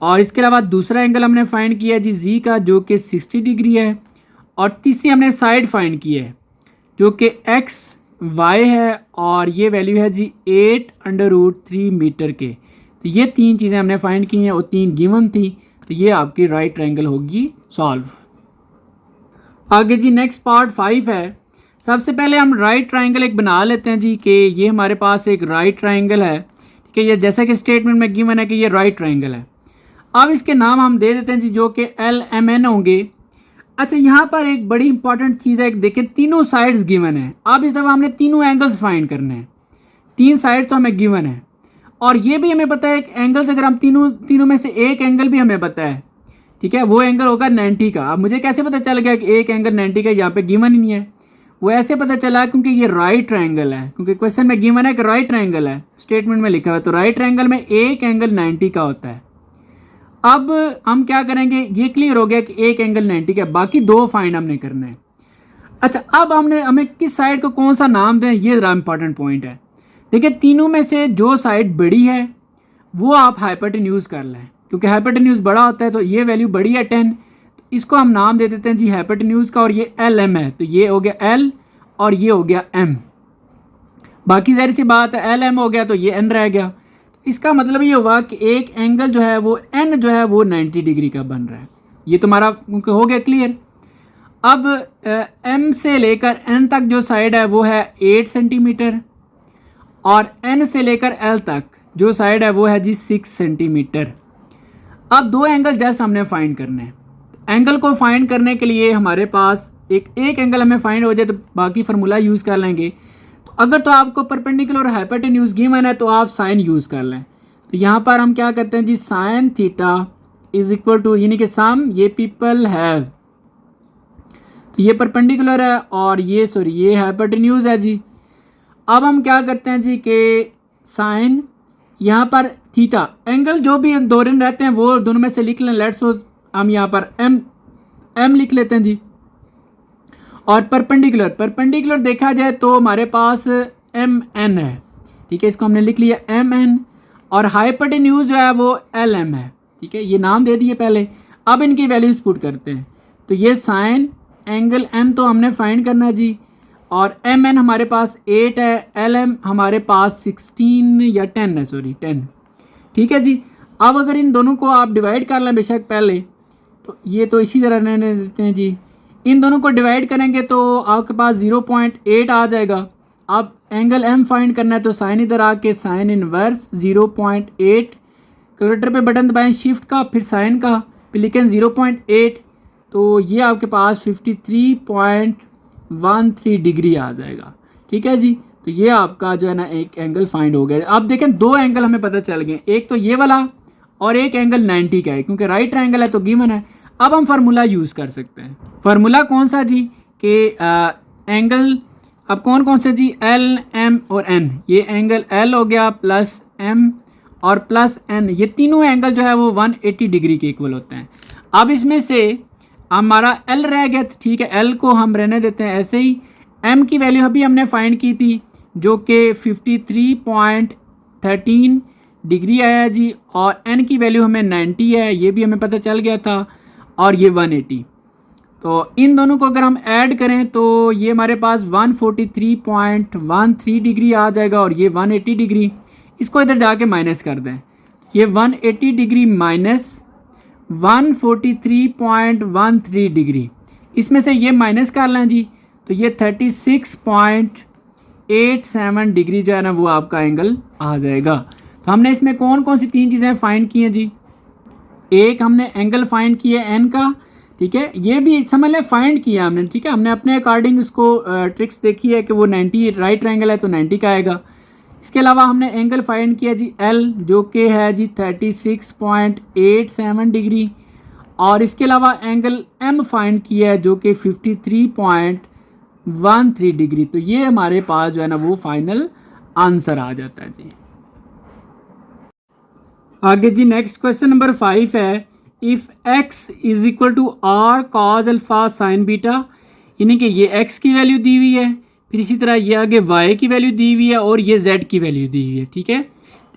और इसके अलावा दूसरा एंगल हमने फाइंड किया है जी Z का जो कि 60 डिग्री है। और तीसरी हमने साइड फाइंड की है जो कि XY है, और ये वैल्यू है जी 8√3 मीटर के। तो ये 3 चीज़ें हमने फाइंड की हैं और 3 गिवन थी, तो ये आपकी राइट ट्रायंगल होगी सॉल्व। आगे जी नेक्स्ट पार्ट 5 है। सबसे पहले हम राइट ट्रायंगल एक बना लेते हैं जी कि ये हमारे पास एक राइट ट्रायंगल है, ठीक है। ये जैसा कि स्टेटमेंट में गिवन है कि ये राइट ट्रायंगल है। अब इसके नाम हम दे देते हैं जी जो कि LMN होंगे। अच्छा, यहाँ पर एक बड़ी इंपॉर्टेंट चीज़ है, देखें तीनों साइड्स गिवन है। अब इस दफ़ा हमने तीनों एंगल्स फाइंड करने हैं। 3 साइड तो हमें गिवन है, और ये भी हमें पता है एक एंगल्स, अगर हम तीनों में से एक एंगल भी हमें पता है, ठीक है, वो एंगल होगा 90 का। अब मुझे कैसे पता चल गया कि एक एंगल 90 का, यहाँ पे गिवन ही नहीं है। वो ऐसे पता चला क्योंकि ये राइट ट्रायंगल है, क्योंकि क्वेश्चन में गिवन है कि राइट ट्रायंगल है, स्टेटमेंट में लिखा हुआ है। तो राइट ट्रायंगल में एक एंगल 90 का होता है। अब हम क्या करेंगे, ये क्लियर हो गया कि एक एंगल 90 का, बाकी 2 फाइंड हमने करना है। अच्छा, अब हमें किस साइड को कौन सा नाम दें, ये ज़रा इंपॉर्टेंट पॉइंट है। देखिए तीनों में से जो साइड बड़ी है वो आप हाइपोटेन्यूज कर लें, क्योंकि हाइपोटेन्यूज बड़ा होता है। तो ये वैल्यू बड़ी है 10, तो इसको हम नाम दे देते हैं जी हाइपोटेन्यूज का, और ये LM है, तो ये हो गया L और ये हो गया M। बाकी ज़ाहिर सी बात है LM हो गया तो ये N रह गया। इसका मतलब ये हुआ कि एक एंगल जो है वो N जो है वो 90 डिग्री का बन रहा है। ये तुम्हारा हो गया क्लियर। अब M से लेकर N तक जो साइड है वो है 8 सेंटीमीटर, और N से लेकर L तक जो साइड है वो है जी 6 सेंटीमीटर। अब 2 एंगल जस्ट हमने फाइंड करने हैं। एंगल को फाइंड करने के लिए हमारे पास एक एंगल हमें फाइंड हो जाए तो बाकी फार्मूला यूज़ कर लेंगे। तो अगर तो आपको परपेंडिकुलर और हाइपोटेन्यूज गिवन है तो आप साइन यूज़ कर लें। तो यहाँ पर हम क्या करते हैं जी, sine theta is equal to, यानी कि सम ये पीपल हैव, तो ये परपेंडिकुलर है और ये हाइपोटेन्यूज है जी। अब हम क्या करते हैं जी कि साइन यहाँ पर थीटा, एंगल जो भी दो दिन रहते हैं वो दोनों में से लिख लें। लेट्स सपोज हम यहाँ पर एम लिख लेते हैं जी। और परपेंडिकुलर देखा जाए तो हमारे पास MN है, ठीक है, इसको हमने लिख लिया MN। और हाइपोटेन्यूज जो है वो LM है, ठीक है, ये नाम दे दिए पहले। अब इनकी वैल्यूज पुट करते हैं। तो ये साइन एंगल M तो हमने फाइंड करना है जी, और MN हमारे पास 8 है, LM हमारे पास 16 या 10 है, सॉरी 10, ठीक है जी। अब अगर इन दोनों को आप डिवाइड कर लें बेशक पहले, तो ये तो इसी तरह रहने देते हैं जी। इन दोनों को डिवाइड करेंगे तो आपके पास 0.8 आ जाएगा। अब एंगल M फाइंड करना है तो साइन इधर आके साइन इनवर्स 0.8, कैलकुलेटर पे बटन दबाएं शिफ्ट का, फिर साइन का, फिर लिखें 0.8, तो ये आपके पास 53.13 डिग्री आ जाएगा। ठीक है जी, तो ये आपका जो है ना एक एंगल फाइंड हो गया। अब देखें दो एंगल हमें पता चल गए, एक तो ये वाला और एक एंगल 90 का है, क्योंकि राइट ट्रायंगल है तो गिवन है। अब हम फार्मूला यूज़ कर सकते हैं। फार्मूला कौन सा जी कि एंगल अब कौन से जी, एल एम और एन। ये एंगल एल हो गया प्लस एम और प्लस एन, ये तीनों एंगल जो है वो 180 डिग्री के इक्वल होते हैं। अब इसमें से हमारा एल रह गया, ठीक है, एल को हम रहने देते हैं ऐसे ही। एम की वैल्यू अभी हमने फाइंड की थी जो कि 53.13 डिग्री आया जी, और एन की वैल्यू हमें 90 है, ये भी हमें पता चल गया था, और ये 180। तो इन दोनों को अगर हम ऐड करें तो ये हमारे पास 143.13 डिग्री आ जाएगा, और ये 180 डिग्री। इसको इधर जाके माइनस कर दें, ये 180 डिग्री माइनस 143.13 डिग्री, इसमें से ये माइनस कर लें जी, तो ये 36.87 डिग्री जो है ना वो आपका एंगल आ जाएगा। तो हमने इसमें कौन कौन सी तीन चीज़ें फाइंड की हैं जी। एक हमने एंगल फाइंड किया एन का, ठीक है, ये भी समझ लें फाइंड किया हमने, ठीक है, हमने अपने अकॉर्डिंग उसको ट्रिक्स देखी है कि वो 90 राइट ट्रायंगल है तो 90 का आएगा। इसके अलावा हमने एंगल फाइंड किया जी एल, जो कि है जी 36.87 डिग्री, और इसके अलावा एंगल एम फाइंड किया है जो कि 53.13 डिग्री। तो ये हमारे पास जो है ना वो फाइनल आंसर आ जाता है जी। आगे जी नेक्स्ट क्वेश्चन नंबर 5 है, if x is equal to r cos alpha sine beta, यानी कि ये x की वैल्यू दी हुई है, फिर इसी तरह ये आगे y की वैल्यू दी हुई है, और ये z की वैल्यू दी हुई है। ठीक है,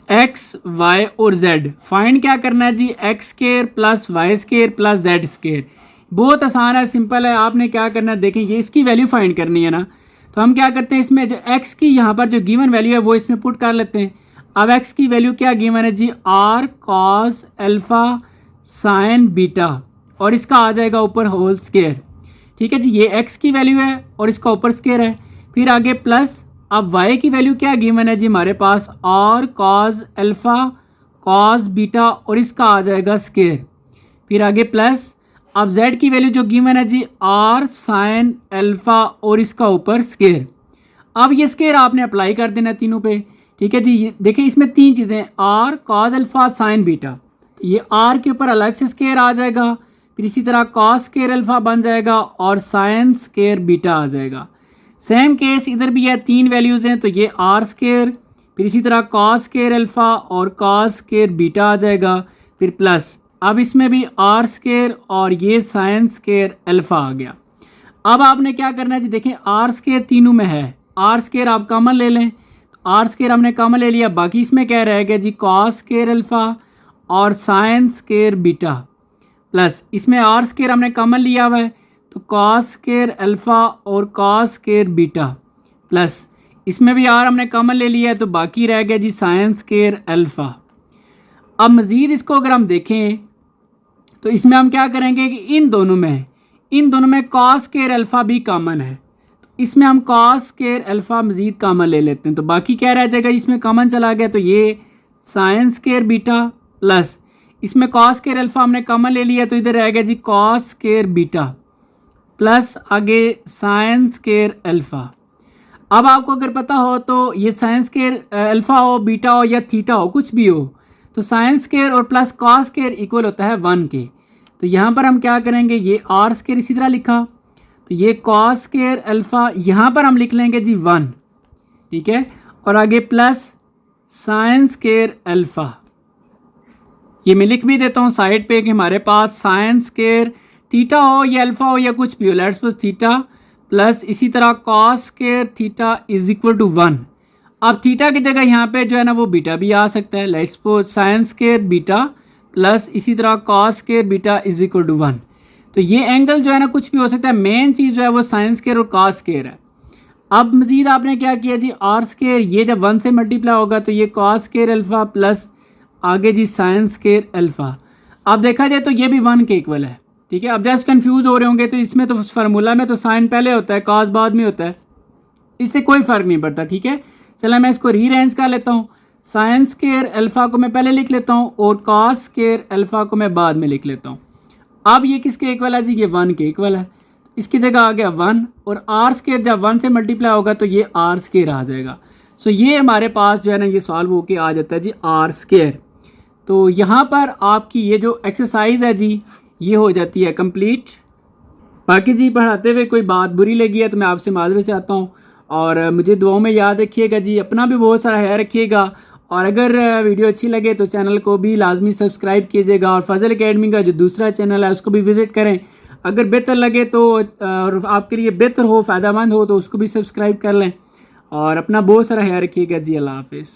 x, y और z फाइंड क्या करना है जी, x square plus y square plus z square. बहुत आसान है, सिंपल है। आपने क्या करना है, देखें ये इसकी वैल्यू फाइंड करनी है ना, तो हम क्या करते हैं, इसमें जो x की यहाँ पर जो गिवन वैल्यू है वो इसमें पुट कर लेते हैं। अब x की वैल्यू क्या गिवन है जी, R cos alpha sine beta, और इसका आ जाएगा ऊपर होल स्क्वायर। ठीक है जी, ये x की वैल्यू है और इसका ऊपर स्क्वायर है, फिर आगे प्लस। अब y की वैल्यू क्या गिवन है जी हमारे पास, R cos alpha cos beta, और इसका आ जाएगा स्क्वायर, फिर आगे प्लस। अब z की वैल्यू जो गिवन है जी, आर साइन अल्फा और इसका ऊपर स्क्वायर। अब ये स्क्वायर आपने अप्लाई कर देना तीनों पे। ठीक है जी, देखिए इसमें तीन चीज़ें, r cos alpha sine beta, ये आर के ऊपर अलग से स्क्वायर आ जाएगा, फिर इसी तरह कॉस स्क्वायर अल्फा बन जाएगा, और साइन स्क्वायर बीटा आ जाएगा। सेम केस इधर भी है, तीन वैल्यूज़ हैं, तो ये आर स्क्वायर, फिर इसी तरह कॉस स्क्वायर अल्फा और कॉस स्क्वायर बीटा आ जाएगा, फिर प्लस। अब इसमें भी आर स्क्वायर और ये साइन स्क्वायर अल्फा आ गया। अब आपने क्या करना है जी, देखें आर स्क्वायर तीनों में है, आर स्क्वायर आप कॉमन ले लें, तो आर स्क्वायर हमने कॉमन ले लिया, बाकी इसमें क्या रहेगा जी, कॉस स्क्वायर अल्फा और साइन स्क्वायर बीटा, प्लस इसमें आर स्क्वायर हमने कॉमन लिया हुआ है, तो कॉस स्क्वायर अल्फा और कॉस स्क्वायर बीटा, प्लस इसमें भी आर हमने कॉमन ले लिया है, तो बाकी रह गया जी साइन स्क्वायर अल्फा। अब मज़ीद इसको अगर हम देखें तो इसमें हम क्या करेंगे कि इन दोनों में कॉस स्क्वायर अल्फा भी कॉमन है, तो इसमें हम कॉस स्क्वायर अल्फा मज़ीद कॉमन ले लेते हैं, तो बाकी क्या रह जाएगा, इसमें कॉमन चला गया, तो ये साइन स्क्वायर बीटा, प्लस इसमें कॉस स्क्वायर अल्फा हमने कॉमन ले लिया, तो इधर रह गया जी कॉस स्क्वायर बीटा, प्लस आगे साइन स्क्वायर अल्फा। अब आपको अगर पता हो तो ये साइन स्क्वायर अल्फा हो, बीटा हो या थीटा हो, कुछ भी हो, तो साइन स्क्वायर और प्लस कॉस स्क्वायर इक्वल होता है 1 के। तो यहाँ पर हम क्या करेंगे, ये आर स्क्वायर इसी तरह लिखा, तो ये कॉस स्क्वायर अल्फा यहाँ पर हम लिख लेंगे जी 1, ठीक है, और आगे प्लस साइन स्क्वायर अल्फा। ये मैं लिख भी देता हूँ साइड पे कि हमारे पास साइन स्क्वायर थीटा हो या अल्फा हो या कुछ भी हो, लेट्स सपोज थीटा, प्लस इसी तरह cos square theta is equal to 1। अब थीटा की जगह यहाँ पे जो है ना वो बीटा भी आ सकता है, let's suppose sine square beta plus इसी तरह cos square beta is equal to 1। तो ये एंगल जो है ना कुछ भी हो सकता है, मेन चीज़ जो है वो साइन स्क्वायर और कॉस स्क्वायर है। अब मज़ीद आपने क्या किया जी, आर स्क्वायर ये जब 1 से मल्टीप्लाई होगा तो ये कॉस स्क्वायर अल्फा प्लस आगे जी साइन स्क्वायर अल्फा। अब देखा जाए तो ये भी 1 के इक्वल है, ठीक है। अब जस्ट कंफ्यूज हो रहे होंगे तो इसमें तो फार्मूला में तो साइन पहले होता है, कॉस बाद में होता है, इससे कोई फ़र्क नहीं पड़ता, ठीक है। चलो मैं इसको रीअरेंज कर लेता हूँ, साइन स्क्वायर अल्फा को मैं पहले लिख लेता हूँ और कॉस स्क्वायर अल्फा को मैं बाद में लिख लेता हूँ। अब ये किसके इक्वल है जी, ये 1 के इक्वल है। इसकी जगह आ गया 1 और आर स्केयर जब 1 से मल्टीप्लाई होगा तो ये आर स्केयर आ जाएगा। सो ये हमारे पास जो है ना ये सॉल्व होके आ जाता है जी आर स्केयर। तो यहाँ पर आपकी ये जो एक्सरसाइज है जी ये हो जाती है कंप्लीट। बाकी जी पढ़ाते हुए कोई बात बुरी लगी है तो मैं आपसे माजरत चाहता हूँ, और मुझे दुआओं में याद रखिएगा जी, अपना भी बहुत सारा ख्याल रखिएगा। और अगर वीडियो अच्छी लगे तो चैनल को भी लाजमी सब्सक्राइब कीजिएगा, और फजल एकेडमी का जो दूसरा चैनल है उसको भी विज़िट करें। अगर बेहतर लगे तो और आपके लिए बेहतर हो, फ़ायदेमंद हो तो उसको भी सब्सक्राइब कर लें। और अपना बहुत सारा ख्याल रखिएगा जी। अल्लाह हाफिज़।